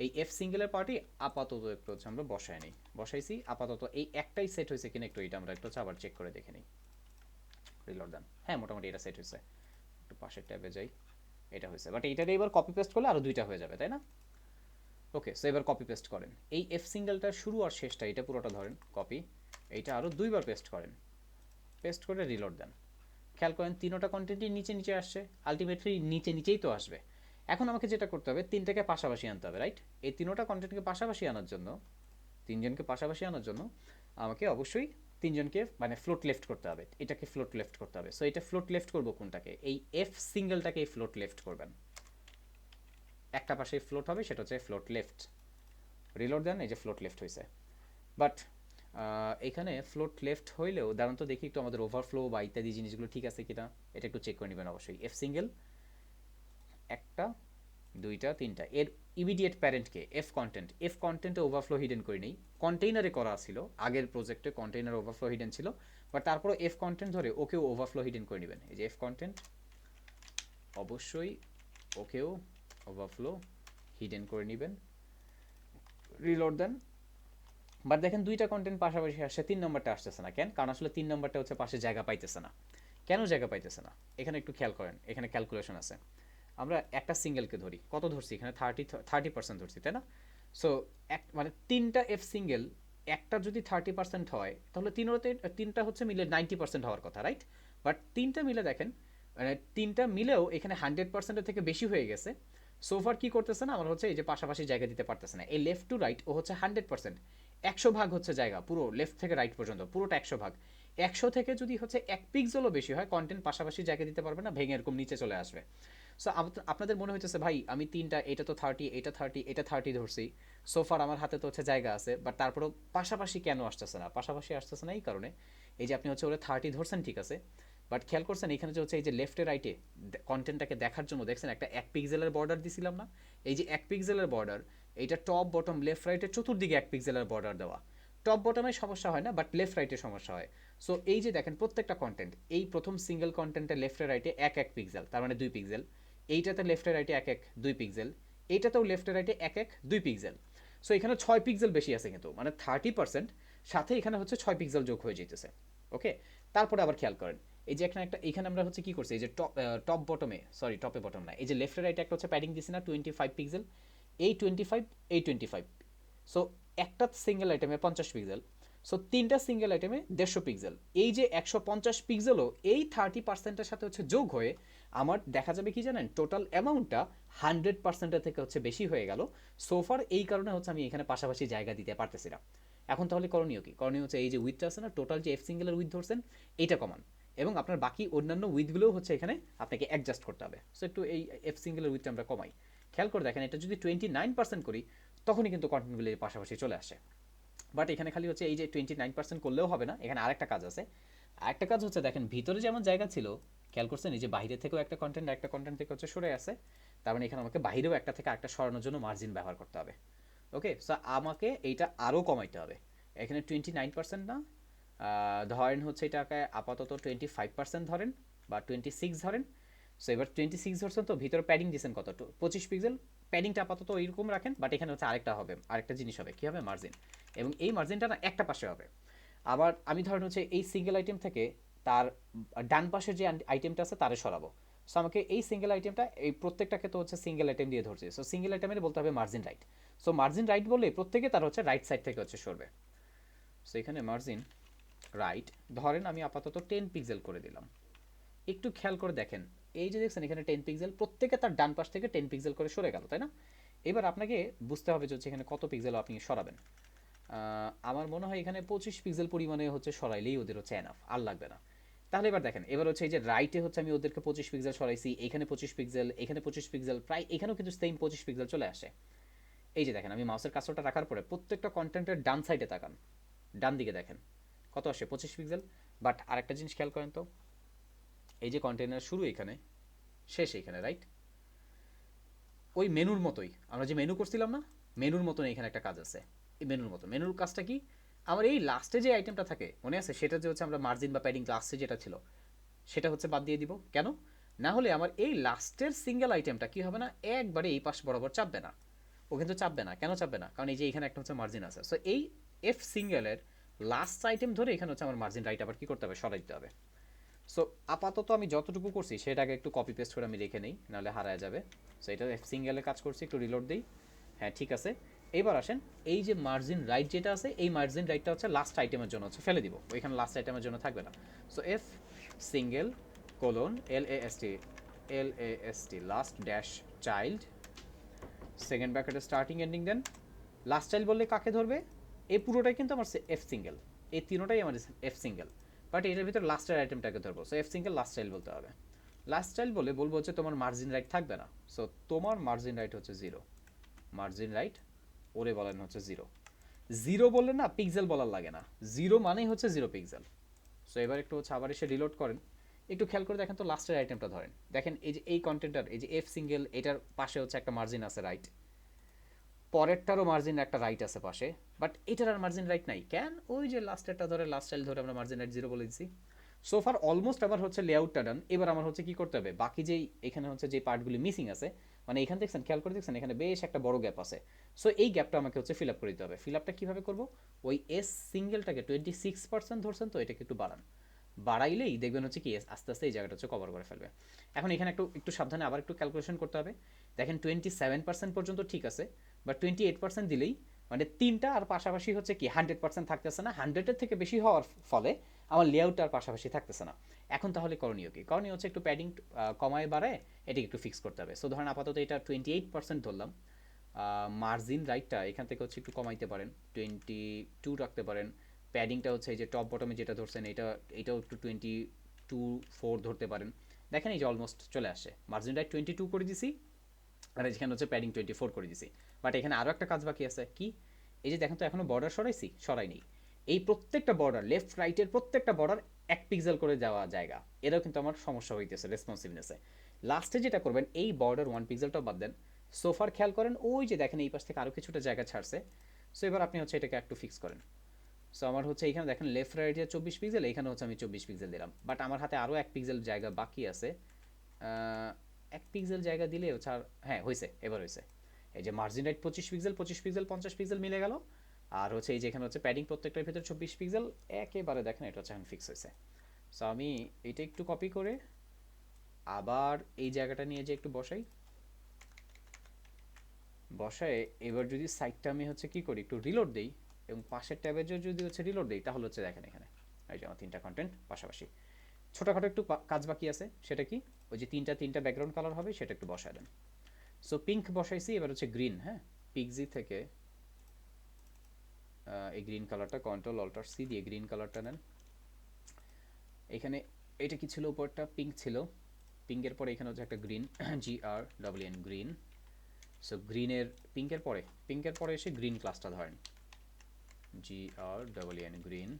[SPEAKER 1] এই এফ সিঙ্গেলের পার্টি আপাতত একটু হচ্ছে আমরা বসায় নিই, বসাইছি। আপাতত এই একটাই সেট হয়েছে কিনা একটু এটা আমরা একটু হচ্ছে আবার চেক করে দেখে নিই। রিলোড দেন, হ্যাঁ মোটামুটি এটা সেট হয়েছে। একটু পাশের ট্যাবে যাই, এটা হয়েছে। বাট এইটারে এবার কপি পেস্ট করলে আরও 2টা হয়ে যাবে, তাই না? ওকে, সো এবার কপি পেস্ট করেন এই এফ সিঙ্গেলটার শুরু আর শেষটা, এটা পুরোটা ধরেন কপি, এইটা আরও 2বার পেস্ট করেন, পেস্ট করে রিলোড দেন। খেয়াল করেন তিনোটা কন্টেন্টই নিচে নিচে আসছে, আলটিমেটলি নিচে নিচেই তো আসবে। এখন আমাকে যেটা করতে হবে, তিনটাকে পাশাপাশি আনতে হবে, রাইট? এই তিনোটা কন্টেন্টকে পাশাপাশি আনার জন্য, তিনজনকে পাশাপাশি আনার জন্য আমাকে অবশ্যই তিনজনকে মানে ফ্লোট লেফট করতে হবে, এটাকে ফ্লোট লেফট করতে হবে। সো এটা ফ্লোট লেফট করবো কোনটাকে, এই এফ সিঙ্গেলটাকে ফ্লোট লেফট করবেন। একটা পাশে ফ্লোট হবে, সেটা হচ্ছে ফ্লোট লেফট। রিলোড দেন, এই যে ফ্লোট লেফট হয়েছে। বাট এখানে ফ্লোট লেফট হইলেও দাঁড়ান তো দেখি একটু আমাদের ওভারফ্লো বা ইত্যাদি জিনিসগুলো ঠিক আছে কিনা, এটা একটু চেক করে নেবেন অবশ্যই। এফ সিঙ্গেল একটা, দুইটা, তিনটা, এর ইমিডিয়েট প্যারেন্টকে এফ কন্টেন্ট, এফ কন্টেন্টে ওভারফ্লো হিডেন করে নেই। কন্টেইনারে করা ছিল আগের প্রজেক্টে, কন্টেইনার ওভারফ্লো হিডেন ছিল, বাট তারপরে এফ কন্টেন্ট ধরে ওকেও ওভারফ্লো হিডেন করে নেবেন। এই যে এফ কন্টেন্ট অবশ্যই ওকেও ওভারফ্লো হিডেন করে নেবেন। Reload then. বাট দেখেন দুইটা কন্টেন্ট পাশাপাশি আসছে, 3 নম্বরটা আসতেছে না কেন? কারণ আসলে 3 নম্বরটা হচ্ছে পাশে জায়গা পাইতেছে না। কেন জায়গা পাইতেছে না? এখানে একটু খেয়াল করেন, এখানে ক্যালকুলেশন আছে। আমরা একটা সিঙ্গেলকে ধরি, কত ধরছি এখানে, 30% ধরছি, তাই না? সো এক মানে তিনটা এফ সিঙ্গেল, একটা যদি 30% হয় তাহলে তিনটা হচ্ছে মিলে 90% হওয়ার কথা, রাইট? বাট তিনটা মিলে দেখেন, মানে তিনটা মিলেও এখানে 100%-এর থেকে বেশি হয়ে গেছে। সোফার কি করতেছে না, আমার হচ্ছে এই যে পাশাপাশি জায়গা দিতে পারতেছে না। এই লেফট টু রাইট ও হচ্ছে 100%, 100 ভাগ হচ্ছে জায়গা, পুরো লেফট থেকে রাইট পর্যন্ত পুরোটা 100 ভাগ। 100 থেকে যদি হচ্ছে 1 পিক্সেলও বেশি হয়, কন্টেন্ট পাশাপাশি জায়গা দিতে পারবে না, ভেঙে এরকম নিচে চলে আসবে। সো আপনাদের মনে হইতেছে ভাই আমি তিনটা, এটা তো 30, এটা 30, এটা 30 ধরছি, সোফার আমার হাতে তো হচ্ছে জায়গা আছে, বাট তারপরেও পাশাপাশি কেন আসতেছে না? পাশাপাশি আসতেছে না এই কারণে, এই যে আপনি হচ্ছে ওরা 30 ধরছেন ঠিক আছে, বাট খেয়াল করছেন এখানে যে হচ্ছে এই যে লেফটে রাইটে কন্টেন্টটাকে দেখার জন্য দেখছেন একটা 1 পিক্সেলের বর্ডার দিছিলাম না? এই যে 1 পিক্সেলের বর্ডার, এইটা টপ বটম লেফট রাইটের চতুর্দিকে 1 পিক্সেলের বর্ডার দেওয়া। টপ বটমে সমস্যা হয় না, বাট লেফট রাইটে সমস্যা হয়। সো এই যে দেখেন প্রত্যেকটা কন্টেন্ট, এই প্রথম সিঙ্গেল কন্টেন্টের লেফটে রাইটে 1 1 পিক্সেল, তার মানে 2 পিক্সেল। এইটাতে লেফটে রাইটে 1 1 2 পিক্সেল। এইটাতেও লেফটে রাইটে এক এক 2 পিক্সেল। সো এখানে 6 পিক্সেল বেশি আছে কিন্তু, মানে 30% সাথে এখানে হচ্ছে 6 পিক্সেল যোগ হয়ে যেতেছে। ওকে, তারপরে আবার খেয়াল করেন এই যে এখানে আমরা হচ্ছে কি করছি, এই যে টপ বটমে, সরি টপে বটম না, এই যে লেফট রাইটে একটা হচ্ছে প্যাডিং দিছি না 25 পিক্সেল, এই 25 এই 25। সো একটা সিঙ্গেল আইটেমে 50 পিক্সেল, সো তিনটা সিঙ্গেল আইটেমে 150 পিক্সেল। এই যে 150 পিক্সেলও এই 30%-এর সাথে হচ্ছে যোগ হয়ে আমার দেখা যাবে কি জানেন, টোটাল অ্যামাউন্টটা 100%-এর থেকে হচ্ছে বেশি হয়ে গেল সোফার। এই কারণে হচ্ছে আমি এখানে পাশাপাশি জায়গা দিতে পারতেছি না। এখন তাহলে করণীয় কি? করণীয় হচ্ছে এই যে উইথটা আছে না, টোটাল যে এফ সিঙ্গেলের উইথ ধরছেন এইটা কমান, এবং আপনার বাকি অন্যান্য উইথগুলোও হচ্ছে এখানে আপনাকে অ্যাডজাস্ট করতে হবে। সো একটু এই এফ সিঙ্গেলের উইথটা আমরা কমাই। খেয়াল করে দেখেন, এটা যদি 29% করি তখনই কিন্তু কন্টেন্টগুলি পাশাপাশি চলে আসে। বাট এখানে খালি হচ্ছে এই যে 29% করলেও হবে না, এখানে আরেকটা কাজ আছে। আরেকটা কাজ হচ্ছে দেখেন, ভিতরে যেমন জায়গা ছিল, খেয়াল করছেন এই যে বাইরে থেকেও একটা কন্টেন্ট থেকে হচ্ছে সরে আসে, তার মানে এখানে আমাকে বাইরেও একটা থেকে আরেকটা সরানোর জন্য মার্জিন ব্যবহার করতে হবে। ওকে, সো আমাকে এইটা আরও কমাইতে হবে। এখানে 29% না, ধরেন হচ্ছে এটাকে আপাতত 25% ধরেন বা 26 ধরেন। সো এবার 26 ধরছেন, তো ভিতরে প্যাডিং দিয়েছেন কত, 25 পিক্সেল। প্যাডিংটা আপাতত এইরকম রাখেন, বাট এখানে হচ্ছে আরেকটা জিনিস হবে, কী হবে, মার্জিন। এবং এই মার্জিনটা না একটা পাশে হবে। আবার আমি ধরেন হচ্ছে এই সিঙ্গেল আইটেম থেকে তার ডান পাশে যে আইটেমটা আছে তারে সরাবো। সো আমাকে এই সিঙ্গেল আইটেমটা, এই প্রত্যেকটাকে তো হচ্ছে সিঙ্গেল আইটেম দিয়ে ধরছে, সো সিঙ্গেল আইটেমের বলতে হবে margin right. So margin right বলে প্রত্যেকে তার হচ্ছে রাইট সাইড থেকে হচ্ছে সরবে। সো এখানে মার্জিন রাইট ধরেন আমি আপাতত 10 পিক্সেল করে দিলাম। একটু খেয়াল করে দেখেন, এই যে দেখছেন এখানে 10 পিক্সেল, প্রত্যেকে তার ডান পাশ থেকে 10 পিক্সেল করে সরে গেল, তাই না? এবার আপনাকে বুঝতে হবে যে হচ্ছে এখানে কত পিক্সেল আপনি সরাবেন। আমার মনে হয় এখানে 25 পিক্সেল পরিমাণে হচ্ছে সরাইলেই ওদের হচ্ছে এনাফ, আর লাগবে না। তাহলে এবার দেখেন, এবার হচ্ছে এই যে রাইটে হচ্ছে আমি ওদেরকে 25 পিক্সেল সরাইছি, এখানে 25 পিক্সেল, এখানে 25 পিক্সেল, প্রায় এখানেও কিন্তু সেম 25 পিক্সেল চলে আসে। এই যে দেখেন, আমি মাউসের কার্সরটা রাখার পরে প্রত্যেকটা কন্টেন্টের ডান সাইডে তাকান, ডান দিকে দেখেন কত আসে, 25 পিক্সেল। বাট আরেকটা জিনিস খেয়াল করেন তো, এই যে কন্টেন্টের শুরু এখানে, শেষ এখানে, রাইট? ওই মেনুর মতোই, আমরা যে মেনু করছিলাম না, মেনুর মতন এখানে একটা কাজ আছে। এই মেনুর মতো, মেনুর কাজটা কি, আমার এই লাস্টে যে আইটেমটা থাকে মনে আছে, সেটা যে হচ্ছে আমরা মার্জিন বা প্যাডিং লাস্টে যেটা ছিল সেটা হচ্ছে বাদ দিয়ে দিব। কেন? না হলে আমার এই লাস্টের সিঙ্গেল আইটেমটা কি হবে না, একবারে এই পাশ বরাবর চাপবে না। ও কিন্তু চাপবে না, কেন চাপবে না? কারণ এই যে এখানে একটা হচ্ছে মার্জিন আছে। সো এই এফ সিঙ্গেলের লাস্ট আইটেম ধরে এখানে হচ্ছে আমার মার্জিন রাইট আবার কি করতে হবে, সরাই দিতে হবে। সো আপাতত আমি যতটুকু করছি সেটাকে একটু কপি পেস্ট করে আমি রেখে নেই, নাহলে হারায় যাবে। সো এটা এফ সিঙ্গেলে কাজ করছি, একটু রিলোড দিই। হ্যাঁ ঠিক আছে। এইবার আসেন, এই যে মার্জিন রাইট যেটা আছে, এই মার্জিন রাইটটা হচ্ছে লাস্ট আইটেমের জন্য হচ্ছে ফেলে দিব, ওইখানে লাস্ট আইটেমের জন্য থাকবে না। So F single colon LAST last dash child, second ব্র্যাকেটে স্টার্টিং এন্ডিং দেন। লাস্ট চাইল্ড বললে কাকে ধরবে? এই পুরোটাই কিন্তু আমার এফ সিঙ্গেল, এই তিনোটাই আমার এফ সিঙ্গেল, বাট এটার ভিতরে লাস্টের আইটেমটাকে ধরবো। So F single last child বলতে হবে। লাস্ট চাইল্ড বলে বলবো হচ্ছে তোমার মার্জিন রাইট থাকবে না। সো তোমার মার্জিন রাইট হচ্ছে 0, মার্জিন রাইট ওরে বলেন হচ্ছে 0। 0 বললে না পিক্সেল বলার লাগে না, 0 মানেই হচ্ছে 0 পিক্সেল। সো এবার একটু হচ্ছে আবার এসে রিলোড করেন, একটু খেয়াল করে দেখেন তো লাস্টের আইটেমটা ধরেন, দেখেন এই যে এই কন্টেন্টটার এই যে এফ সিঙ্গেল, এটার পাশে হচ্ছে একটা মার্জিন আছে রাইট, পরেরটারও মার্জিন একটা রাইট আছে পাশে, বাট এটার আর মার্জিন রাইট নাই। কেন? ওই যে লাস্টেরটা ধরে, লাস্ট চাইল্ড ধরে আমরা মার্জিন রাইট 0 বলে দিচ্ছি। সোফার অলমোস্ট আমার হচ্ছে লেআউটটা ডান। এবার আমার হচ্ছে কি করতে হবে, বাকি যেই এখানে হচ্ছে যে পার্টগুলি মিসিং আছে, মানে এখানে দেখছেন, খেয়াল করে দেখছেন এখানে বেশ একটা বড় গ্যাপ আছে। সো এই গ্যাপটা আমাকে হচ্ছে ফিল আপ করে দিতে হবে। ফিল আপটা কীভাবে করবো, ওই এস সিঙ্গেলটাকে 26% ধরছেন, তো এটাকে একটু বাড়ান, বাড়াইলেই দেখবেন হচ্ছে কি আস্তে আস্তে এই জায়গাটা হচ্ছে কভার করে ফেলবে। এখন এখানে একটু একটু সাবধানে আবার একটু ক্যালকুলেশন করতে হবে। দেখেন 27% পর্যন্ত ঠিক আছে, বাট 28% দিলেই মানে তিনটা আর পাশাপাশি হচ্ছে কি 100% থাকতেছে না, 100-এর থেকে বেশি হওয়ার ফলে আমার লেআউটটা আর পাশাপাশি থাকতেছে না। এখন তাহলে করণীয় কি? করণীয় হচ্ছে একটু প্যাডিং কমায় বাড়ায় এটাকে একটু ফিক্স করতে হবে। সো ধরেন আপাতত এটা 28% ধরলাম। মার্জিন রাইটটা এখান থেকে হচ্ছে একটু কমাইতে পারেন, 22 রাখতে পারেন। প্যাডিংটা হচ্ছে এই যে টপ বটমে যেটা ধরছেন এটাও একটু 22.4 ধরতে পারেন। দেখেন এই যে অলমোস্ট চলে আসে, মার্জিন রাইট 22 করে দিছি, আর এখানে হচ্ছে প্যাডিং 24 করে দিছি। বাট এখানে আরও একটা কাজ বাকি আছে, কি? এই যে দেখেন তো এখনও বর্ডার সরাইছি, সরাই নেই। এই প্রত্যেকটা বর্ডার, লেফট রাইটের প্রত্যেকটা বর্ডার 1 পিক্সেল করে যাওয়া জায়গা, এটাও কিন্তু আমার সমস্যা হইতেছে রেসপন্সিভনেসে। লাস্টে যেটা করবেন, এই বর্ডার 1 পিক্সেলটাও বাদ দেন। সোফার খেয়াল করেন, ওই যে দেখেন এই পাশ থেকে আরও কিছুটা জায়গা ছাড়ছে। সো এবার আপনি হচ্ছে এটাকে একটু ফিক্স করেন। সো আমার হচ্ছে এখানে দেখেন লেফট রাইটে 24 পিক্সেল, এখানে হচ্ছে আমি 24 পিক্সেল দিলাম, বাট আমার হাতে আরও 1 পিক্সেল জায়গা বাকি আছে। 1 পিক্সেল জায়গা দিলে হচ্ছে আর, হ্যাঁ হয়েছে, এবার হয়েছে। এই যে মার্জিন রাইট 25 পিক্সেল 50 পিক্সেল মিলে গেল, আর হচ্ছে এই যে এখানে হচ্ছে প্যাডিং প্রত্যেকটার ভিতরে 24 পিক্সেল, একেবারে দেখেন এটা হচ্ছে এখন ফিক্স হয়েছে। সো আমি এটা একটু কপি করে আবার এই জায়গাটা নিয়ে যে একটু বসায় এবার যদি সাইটটা আমি হচ্ছে কি করি একটু রিলোড দেই এবং পাশের ট্যাবে যদি হচ্ছে রিলোড দেই, তাহলে হচ্ছে দেখেন এখানে এই যে আমার 3টা কন্টেন্ট পাশাপাশি। ছোটোখাটো একটু কাজ বাকি আছে, সেটা কি ওই যে তিনটা ব্যাকগ্রাউন্ড কালার হবে সেটা একটু বসায় দেন। সো পিঙ্ক বসাইছি, এবার হচ্ছে গ্রিন। হ্যাঁ, পিকজি থেকে এই গ্রিন কালারটা Ctrl+Alt+C দিয়ে গ্রিন কালারটা নেন। এখানে এটা কি ছিল, উপরটা পিঙ্ক ছিল, পিঙ্কের পরে এখানে হচ্ছে একটা গ্রিন GREN গ্রিন। সো পিঙ্কের পরে এসে গ্রিন ক্লাসটা ধরেন GREN গ্রিন।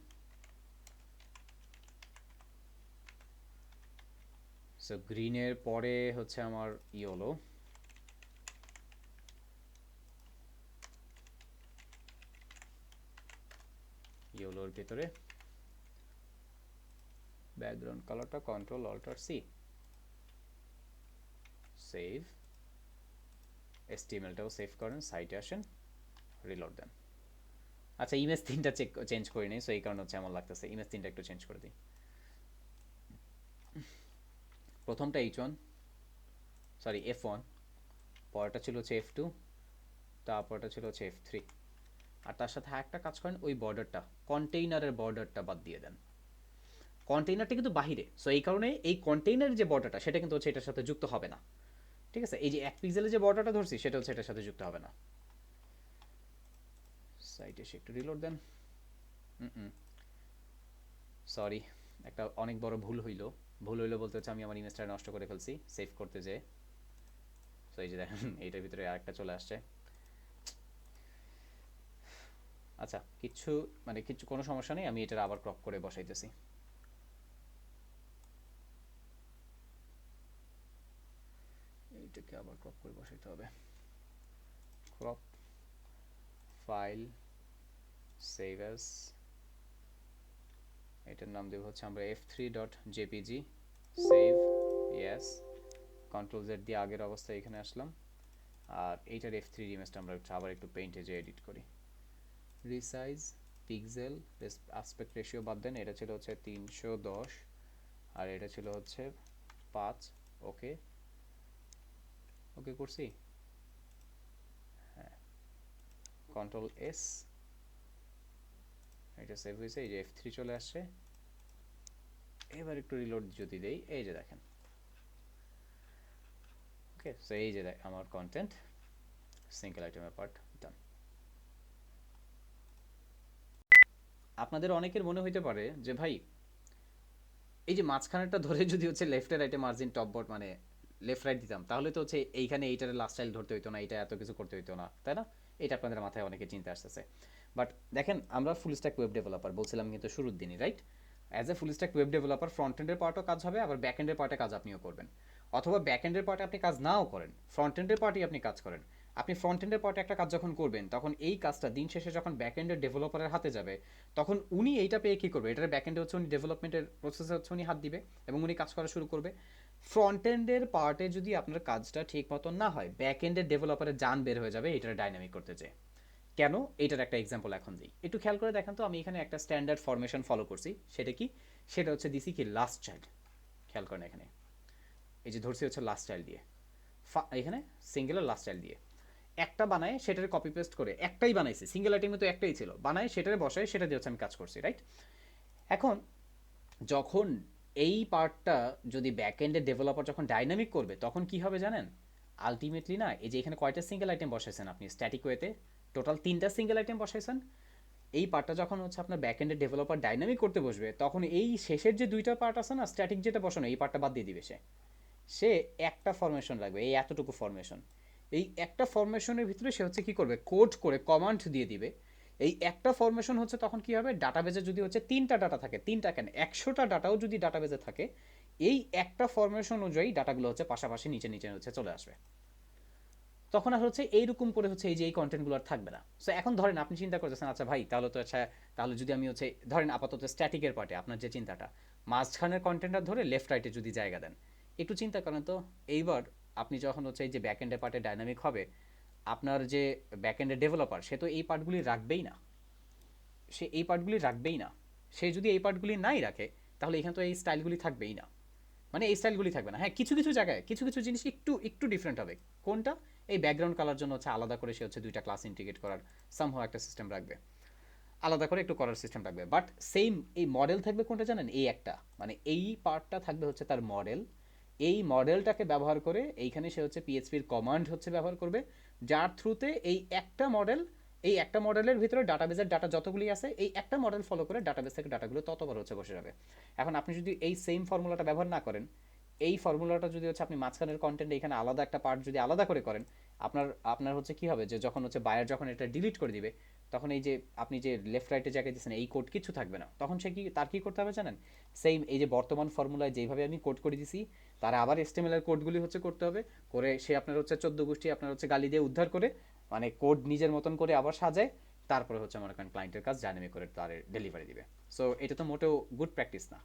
[SPEAKER 1] সো গ্রিনের পরে হচ্ছে আমার ইয়েলোর ভিতরে ব্যাকগ্রাউন্ড কালারটা Ctrl+Alt+C, সেভ। HTML-টাও সেভ করেন, সাইটে আসেন, রিলোড দেন। আচ্ছা, ইমেজ 3টা চেঞ্জ করে নিই, সো এই কারণে হচ্ছে এমন লাগতেছে। ইমেজ 3টা একটু চেঞ্জ করে দিই। প্রথমটা H1, সরি F1, পরেরটা ছিল হচ্ছে F2, তারপরটা ছিল হচ্ছে F3। আর তার সাথে একটা কাজ করেন, ওই বর্ডারটা কন্টেইনারের বর্ডারটা বাদ দিয়ে দেন। কন্টেইনারটা কিন্তু বাহিরে, সো এই কারণে এই কন্টেইনারের যে বর্ডারটা সেটা কিন্তু হচ্ছে এটার সাথে যুক্ত হবে না। ঠিক আছে, এই যে 1 পিক্সেলের যে বর্ডারটা ধরছি সেটা হচ্ছে এটার সাথে যুক্ত হবে না। সাইটে এসে একটু রিলোড দেন। সরি, একটা অনেক বড় ভুল হইলো বলতে হচ্ছে আমি আমার ইমেজটা নষ্ট করে ফেলছি সেভ করতে যেয়ে। সো এই যে দেখেন এইটার ভিতরে আরেকটা চলে আসছে। আচ্ছা, কিছু কোনো সমস্যা নেই, আমি এটার আবার ক্রপ করে বসাইতেছি। এইটাকে আবার ক্রপ করে বসাইতে হবে। ক্রপ ফাইল, সেভ অ্যাজ, এটার নাম দেব হচ্ছে আমরা f3.jpg, সেভ, ইয়েস। Ctrl+Z দিয়ে আগের অবস্থায় এখানে আসলাম, আর এইটার F3 ইমেজটা আমরা আবার একটু পেইন্টে যে এডিট করি। রিসাইজ, পিক্সেল, অ্যাসপেক্ট রেশিও বাদ দেন, এটা ছিল হচ্ছে 310 আর এটা ছিল হচ্ছে 5। ওকে করছি, হ্যাঁ। Ctrl+S, এটা সেভ হয়েছে, এই যে F3 চলে আসছে। এবার একটু রিলোড যদি দেই, এই যে দেখেন। ওকে, সো এই যে আমার কন্টেন্ট সিঙ্গেল আইটেমের পার্ট ডান। আপনাদের অনেকের মনে হইতে পারে যে ভাই এই যে মাঝখানেরটা ধরে যদি হচ্ছে লেফট রাইটে মার্জিন টপ বট মানে লেফট রাইট দিতাম, তাহলে তো হচ্ছে এইখানে এইটার লাস্ট স্টাইল ধরতে হইতো না, এটা এত কিছু করতে হইতো না, তাই না? এটা আপনাদের মাথায় অনেকে চিন্তা আসতেছে। বাট দেখেন, আমরা ফুল স্ট্যাক ওয়েব ডেভেলপার বলছিলাম কিন্তু শুরুর দিনই, right? As a full stack web developer front এন্ডের পার্টও কাজ হবে, আবার ব্যাক এন্ডের পার্টে কাজ আপনিও করবেন। অথবা ব্যাক এন্ডের পার্টে আপনি কাজ নাও করেন, ফ্রন্ট এন্ডের পার্টেই আপনি কাজ করেন। আপনি ফ্রন্ট এন্ডের পার্টে একটা কাজ যখন করবেন, তখন এই কাজটা দিন শেষে যখন ব্যাক এন্ডের ডেভেলপারের হাতে যাবে, তখন উনি এইটা পেয়ে কী করবে, এটার ব্যাক এন্ডে হচ্ছে উনি ডেভেলপমেন্টের প্রসেসে হচ্ছে উনি হাত দিবে এবং উনি কাজ করা শুরু করবে। ফ্রন্ট এন্ডের পার্টে যদি আপনার কাজটা ঠিক মতন না হয়, ব্যাক এন্ডের ডেভেলপারের জান বের হয়ে যাবে এটার ডাইনামিক করতে যেয়ে। কেন, এটার একটা এক্সাম্পল এখন দিই, একটু খেয়াল করে দেখেন তো। আমি এখানে একটা স্ট্যান্ডার্ড ফরমেশন ফলো করছি, সেটা কি, সেটা হচ্ছে দিছি কি লাস্ট চাইল্ড। খেয়াল করেন এখানে, এই যে ধরছি হচ্ছে লাস্ট চাইল্ড দিয়ে, এখানে সিঙ্গেলের লাস্ট চাইল্ড দিয়ে একটা বানায় সেটারে কপি পেস্ট করে, একটাই বানাইছি, সিঙ্গেল আইটেমে তো একটাই ছিল, বানায় সেটারে বসায় সেটা দিয়ে হচ্ছে আমি কাজ করছি, রাইট? এখন যখন এই পার্টটা যদি ব্যাক এন্ডের ডেভেলপার যখন ডাইনামিক করবে, তখন কি হবে জানেন? আলটিমেটলি না, এই যে এখানে কয়টা সিঙ্গেল আইটেম বসাইছেন আপনি স্ট্যাটিক ওয়েতে, টোটাল 3টা সিঙ্গেল আইটেম বসাইছেন। এই পার্টটা যখন হচ্ছে আপনার ব্যাক এন্ডের ডেভেলপার ডাইনামিক করতে বসবে, তখন এই শেষের যে 2টা পার্ট আছে না, স্ট্যাটিক যেটা বসানো, এই পার্টটা বাদ দিয়ে দিবে সে একটা ফরমেশন লাগবে, এই এতটুকু ফরমেশন। এই একটা ফরমেশনের ভিতরে সে হচ্ছে কি করবে, কোড করে কমান্ড দিয়ে দিবে। এই একটা ফরমেশন হচ্ছে তখন কি হবে, ডাটাবেজে যদি হচ্ছে 3টা ডাটা থাকে, 3টা কেন 100টা ডাটাও যদি ডাটাবেজে থাকে, এই একটা ফরমেশন অনুযায়ী ডাটাগুলো হচ্ছে পাশাপাশি নিচে নিচে হচ্ছে চলে আসবে। তখন আর হচ্ছে এইরকম করে হচ্ছে এই যে এই কন্টেন্টগুলো আর থাকবে না। সো এখন ধরেন আপনি চিন্তা করতেছেন, আচ্ছা ভাই তাহলে তো আচ্ছা, তাহলে যদি আমি হচ্ছে ধরেন আপাতত স্ট্যাটিকের পার্টে আপনার যে চিন্তাটা, মাঝখানের কন্টেন্টটা ধরে লেফট রাইটে যদি জায়গা দেন, একটু চিন্তা করেন তো। এইবার আপনি যখন হচ্ছে এই যে ব্যাক এন্ডের পার্টে ডাইনামিক হবে, আপনার যে ব্যাকএন্ডের ডেভেলপার সে তো এই পার্টগুলি রাখবেই না, সে এই পার্টগুলি রাখবেই না। সে যদি এই পার্টগুলি নাই রাখে তাহলে এখানে তো এই স্টাইলগুলি থাকবেই না, মানে এই স্টাইলগুলি থাকবে না। হ্যাঁ, কিছু কিছু জায়গায় কিছু কিছু জিনিস একটু একটু ডিফারেন্ট হবে। কোনটা? এই ব্যাকগ্রাউন্ড কালার জন্য হচ্ছে আলাদা করে সে হচ্ছে দুইটা ক্লাস ইন্টিগ্রেট করার সামহাও একটা সিস্টেম রাখবে, আলাদা করে একটু করার সিস্টেম রাখবে। বাট সেম এই মডেল থাকবে কোনটা জানেন? এই একটা, মানে এই পার্টটা থাকবে হচ্ছে তার মডেল। এই মডেলটাকে ব্যবহার করে এইখানে সে হচ্ছে পিএইচপির কমান্ড হচ্ছে ব্যবহার করবে, যার থ্রুতে এই একটা মডেলের ভিতরে ডাটাবেসের ডাটা যতগুলি আছে এই একটা মডেল ফলো করে ডাটাবেস থেকে ডাটাগুলো ততবার হচ্ছে বসে যাবে। এখন আপনি যদি এই সেম ফর্মুলাটা ব্যবহার না করেন, এই ফর্মুলাটা যদি হচ্ছে আপনি মাঝখানের কন্টেন্ট এখানে আলাদা একটা পার্ট যদি আলাদা করে করেন, আপনার আপনার হচ্ছে কি হবে যে যখন হচ্ছে বায়ার যখন এটা ডিলিট করে দিবে তখন এই যে আপনি যে লেফট রাইটে জায়গায় দিচ্ছেন এই কোড কিছু থাকবে না। তখন সে কি তার কি করতে হবে জানেন? সেম এই যে বর্তমান ফর্মুলায় যেভাবে আমি কোড করে দিছি তার আবার এসটিএমএল এর কোডগুলি হচ্ছে করতে হবে, করে সে আপনার হচ্ছে 14 গোষ্ঠী আপনার হচ্ছে গালি দিয়ে উদ্ধার করে মানে কোড নিজের মতন করে আবার সাজায়, তারপরে হচ্ছে মনে করেন ক্লায়েন্টের কাজ ডাইনামিক করে তার ডেলিভারি দিবে। সো এটা তো মোটেও গুড প্র্যাকটিস না।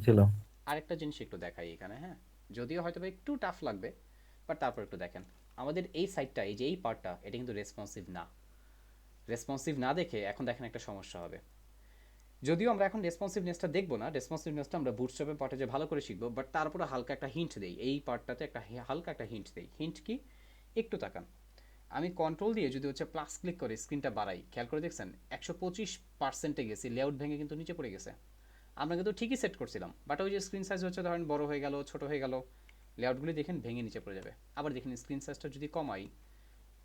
[SPEAKER 2] ছিল।
[SPEAKER 1] আরেকটা জিনিস একটু দেখাই এখানে, হ্যাঁ, যদিও হয়তো একটু টাফ লাগবে, বাট তারপর একটু দেখেন আমাদের এই সাইডটা, এই যে এই পার্টটা এটা কিন্তু রেসপন্সিভ না। রেসপন্সিভ না দেখে এখন দেখেন একটা সমস্যা হবে। যদিও আমরা এখন রেসপন্সিভনেসটা দেখবো না, রেসপন্সিভনেসটা আমরা বুটস্ট্র্যাপের পার্টে যে ভালো করে শিখবো, বাট তারপরে হালকা একটা হিন্ট দেই এই পার্টটাতে, একটা হালকা একটা হিন্ট দেই। হিন্ট কি? একটু তাকান। আমি কন্ট্রোল দিয়ে যদি হচ্ছে প্লাস ক্লিক করে স্ক্রিনটা বাড়াই, খেয়াল করে দেখছেন 125%-এ গেছি, লেআউট ভেঙে কিন্তু নিচে পড়ে গেছে। আমরা কিন্তু ঠিকই সেট করছিলাম, বাট ওই যে স্ক্রিন সাইজ হচ্ছে ধরেন বড় হয়ে গেল, ছোট হয়ে গেল, লেআউটগুলি দেখেন ভেঙে নিচে পড়ে যাবে। আবার দেখেন স্ক্রিন সাইজটা যদি কমাই,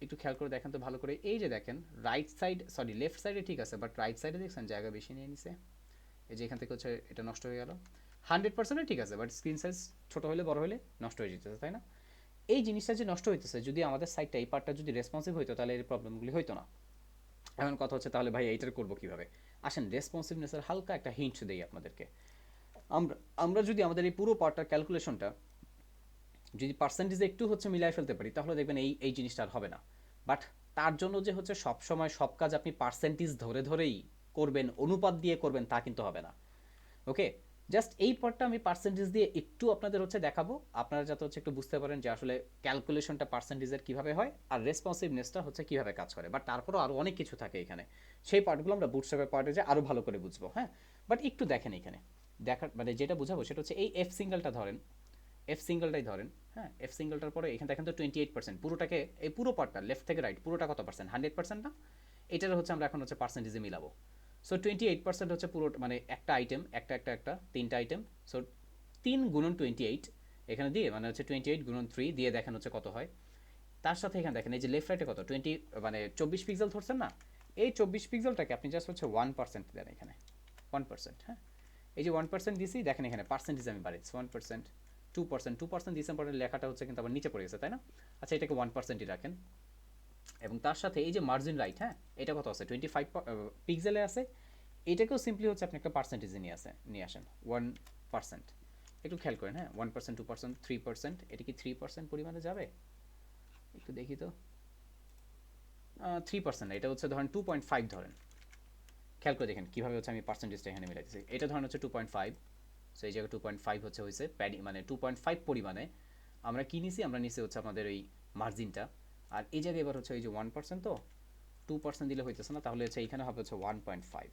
[SPEAKER 1] একটু খেয়াল করে দেখেন তো ভালো করে, এই যে দেখেন রাইট সাইড, সরি লেফট সাইডে ঠিক আছে, বাট রাইট সাইডে দেখছেন জায়গা বেশি নিয়ে নিছে। এই যে এখান থেকে হচ্ছে এটা নষ্ট হয়ে গেল। 100%-এ ঠিক আছে, বাট স্ক্রিন সাইজ ছোট হলে বড় হলে নষ্ট হয়ে যেতেছে, তাই না? এই জিনিসটা যে নষ্ট হইতেছে, যদি আমাদের সাইটটা এই পার্টটা যদি রেসপন্সিভ হইতো তাহলে এই প্রবলেমগুলি হইতো না। এখন কথা হচ্ছে তাহলে ভাই এইটার করবো কিভাবে? আসেন রেসপন্সিভনেসের হালকা একটা হিন্ট দেই আপনাদেরকে। আমরা আমরা যদি আমাদের এই পুরো পার্টটার ক্যালকুলেশনটা যদি পার্সেন্টেজে একটু হচ্ছে মিলাই ফেলতে পারি তাহলে দেখবেন এই এই জিনিসটা আর হবে না। বাট তার জন্য যে হচ্ছে সব সময় সব কাজ আপনি পার্সেন্টেজ ধরে ধরেই করবেন, অনুপাত দিয়ে করবেন, তা কিন্তু হবে না। ওকে, জাস্ট এই পার্টটা আমি পার্সেন্টেজ দিয়ে একটু আপনাদের হচ্ছে দেখাবো, আপনারা যাতে হচ্ছে একটু বুঝতে পারেন যে আসলে ক্যালকুলেশনটা পার্সেন্টেজের কীভাবে হয় আর রেসপন্সিভনেসটা হচ্ছে কীভাবে কাজ করে। বাট তারপরও আরও অনেক কিছু থাকে এখানে, সেই পার্টগুলো আমরা বুটস্ট্র্যাপের পার্টে যে আরও ভালো করে বুঝবো। হ্যাঁ, বাট একটু দেখেন এখানে, দেখার মানে যেটা বুঝাবো সেটা হচ্ছে এই এফ সিঙ্গেলটা ধরেন, এফ সিঙ্গেলটাই ধরেন। হ্যাঁ, এফ সিঙ্গেলটার পরে এখানে দেখেন তো 28%, পুরোটাকে এই পুরো পার্টটা লেফট থেকে রাইট পুরোটা কত পার্সেন্ট? 100% না? এটার হচ্ছে আমরা এখন হচ্ছে পার্সেন্টেজে মিলাবো। সো 28% হচ্ছে পুরো মানে একটা আইটেম, একটা তিনটা আইটেম। সো 3 × 28 এখানে দিয়ে মানে হচ্ছে 28 × 3 দিয়ে দেখেন হচ্ছে কত হয়। তার সাথে এখানে দেখেন এই যে লেফট রাইটে কত 20 মানে 24 পিক্সেল ধরছেন না, এই 24 পিক্সেলটাকে আপনি জাস্ট হচ্ছে 1% দেন এখানে, 1%। হ্যাঁ, এই যে 1% দিছি দেখেন এখানে পার্সেন্টেজ আমি বাড়িয়েছি 1%, 2% দিয়েছেন পরে লেখাটা হচ্ছে কিন্তু আবার নিচে পড়ে গেছে, তাই না? আচ্ছা, এটাকে 1%ই রাখেন। এবং তার সাথে এই যে মার্জিন রাইট, হ্যাঁ, এটা কত আছে? 25 পিক্সেলে আছে। এটাকেও সিম্পলি হচ্ছে আপনি একটা পার্সেন্টেজে নিয়ে আসেন 1%। একটু খেয়াল করেন, হ্যাঁ, 1%, 2%, 3%, এটা কি 3% পরিমাণে যাবে? একটু দেখি তো। 3% না, এটা হচ্ছে ধরেন 2.5 ধরেন। খেয়াল করে দেখেন কীভাবে হচ্ছে আমি পার্সেন্টেজটা এখানে মিলাইতেছি। এটা ধরেন হচ্ছে 2.5, সো এই জায়গায় 2.5 হচ্ছে প্যাডি মানে 2.5 পরিমাণে আমরা কি নিছি? আমরা নিছি হচ্ছে আমাদের এই মার্জিনটা। আর এই জায়গায় এবার হচ্ছে এই যে 1%, তো 2% দিলে হইতেছে না, তাহলে হচ্ছে এইখানে হবে হচ্ছে 1.5।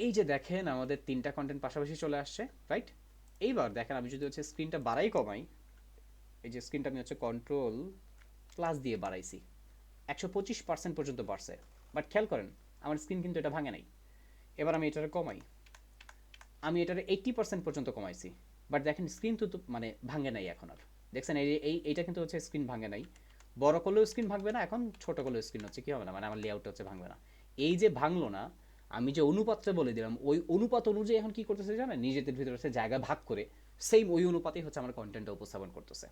[SPEAKER 1] এই যে দেখেন আমাদের তিনটা কন্টেন্ট পাশাপাশি চলে আসছে, রাইট? এইবার দেখেন আমি যদি হচ্ছে স্ক্রিনটা বাড়াই কমাই, এই যে স্ক্রিনটা আমি হচ্ছে কন্ট্রোল প্লাস দিয়ে বাড়াইছি, 125% পর্যন্ত বাড়ছে। বাট খেয়াল করেন আমার স্ক্রিন কিন্তু এটা ভাঙে নাই। এবার আমি এটারে কমাই, আমি এটারে 80% পর্যন্ত কমাইছি, বাট দেখেন স্ক্রিন তো মানে ভাঙে নাই এখন আর। দেখছেন এইটা কিন্তু হচ্ছে স্ক্রিন ভাঙে নাই। বড় করলেও স্ক্রিন ভাঙবে না, এখন ছোট করলেও স্ক্রিন হচ্ছে কি হবে না, মানে আমার লেআউট হচ্ছে ভাঙবে না। এই যে ভাঙলো না, আমি যে অনুপাতটা বলে দিলাম ওই অনুপাত অনুযায়ী এখন কি করতেছে জানেন? নিজেদের ভিতরে হচ্ছে জায়গা ভাগ করে সেম ওই অনুপাতেই হচ্ছে আমার কন্টেন্টটা উপস্থাপন করতেছে।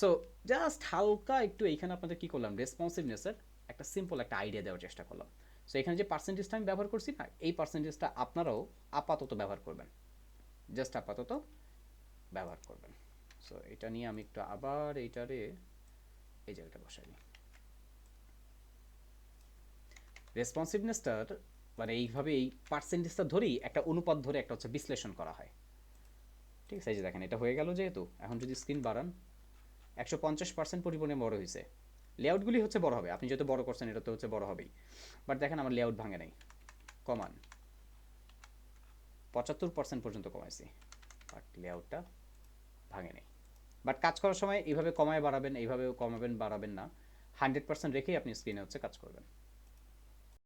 [SPEAKER 1] সো জাস্ট হালকা একটু এইখানে আপনাদের কি করলাম, রেসপন্সিভনেসের একটা সিম্পল একটা আইডিয়া দেওয়ার চেষ্টা করলাম। সো এখানে যে পার্সেন্টেজটা আমি ব্যবহার করছি না, এই পার্সেন্টেজটা আপনারাও আপাতত ব্যবহার করবেন, জাস্ট আপাতত ব্যবহার করবেন। সো এটা নিয়ে আমি একটু আবার এইটারে এই জায়গাটা বসাই নিই। রেসপন্সিভনেসটার মানে এইভাবে এই পার্সেন্টেজটা ধরেই একটা অনুপাত ধরে একটা হচ্ছে বিশ্লেষণ করা হয়। ঠিক আছে, এই যে দেখেন এটা হয়ে গেল। যেহেতু এখন যদি স্ক্রিন বাড়ান, 150% পরিমাণে বড় হয়েছে। লেআউটগুলি হচ্ছে বড় হবে, আপনি যেহেতু বড় করছেন এটা তো হচ্ছে বড় হবেই। বাট দেখেন আমার লেআউট ভাঙে নাই, কমান 75% পর্যন্ত কমাইছি, বাট লেআউটটা ভাঙে নাই। বাট কাজ করার সময় এইভাবে কমায় বাড়াবেন, এইভাবেও কমাবেন বাড়াবেন না, 100% রেখেই আপনি স্ক্রিনে হচ্ছে কাজ করবেন।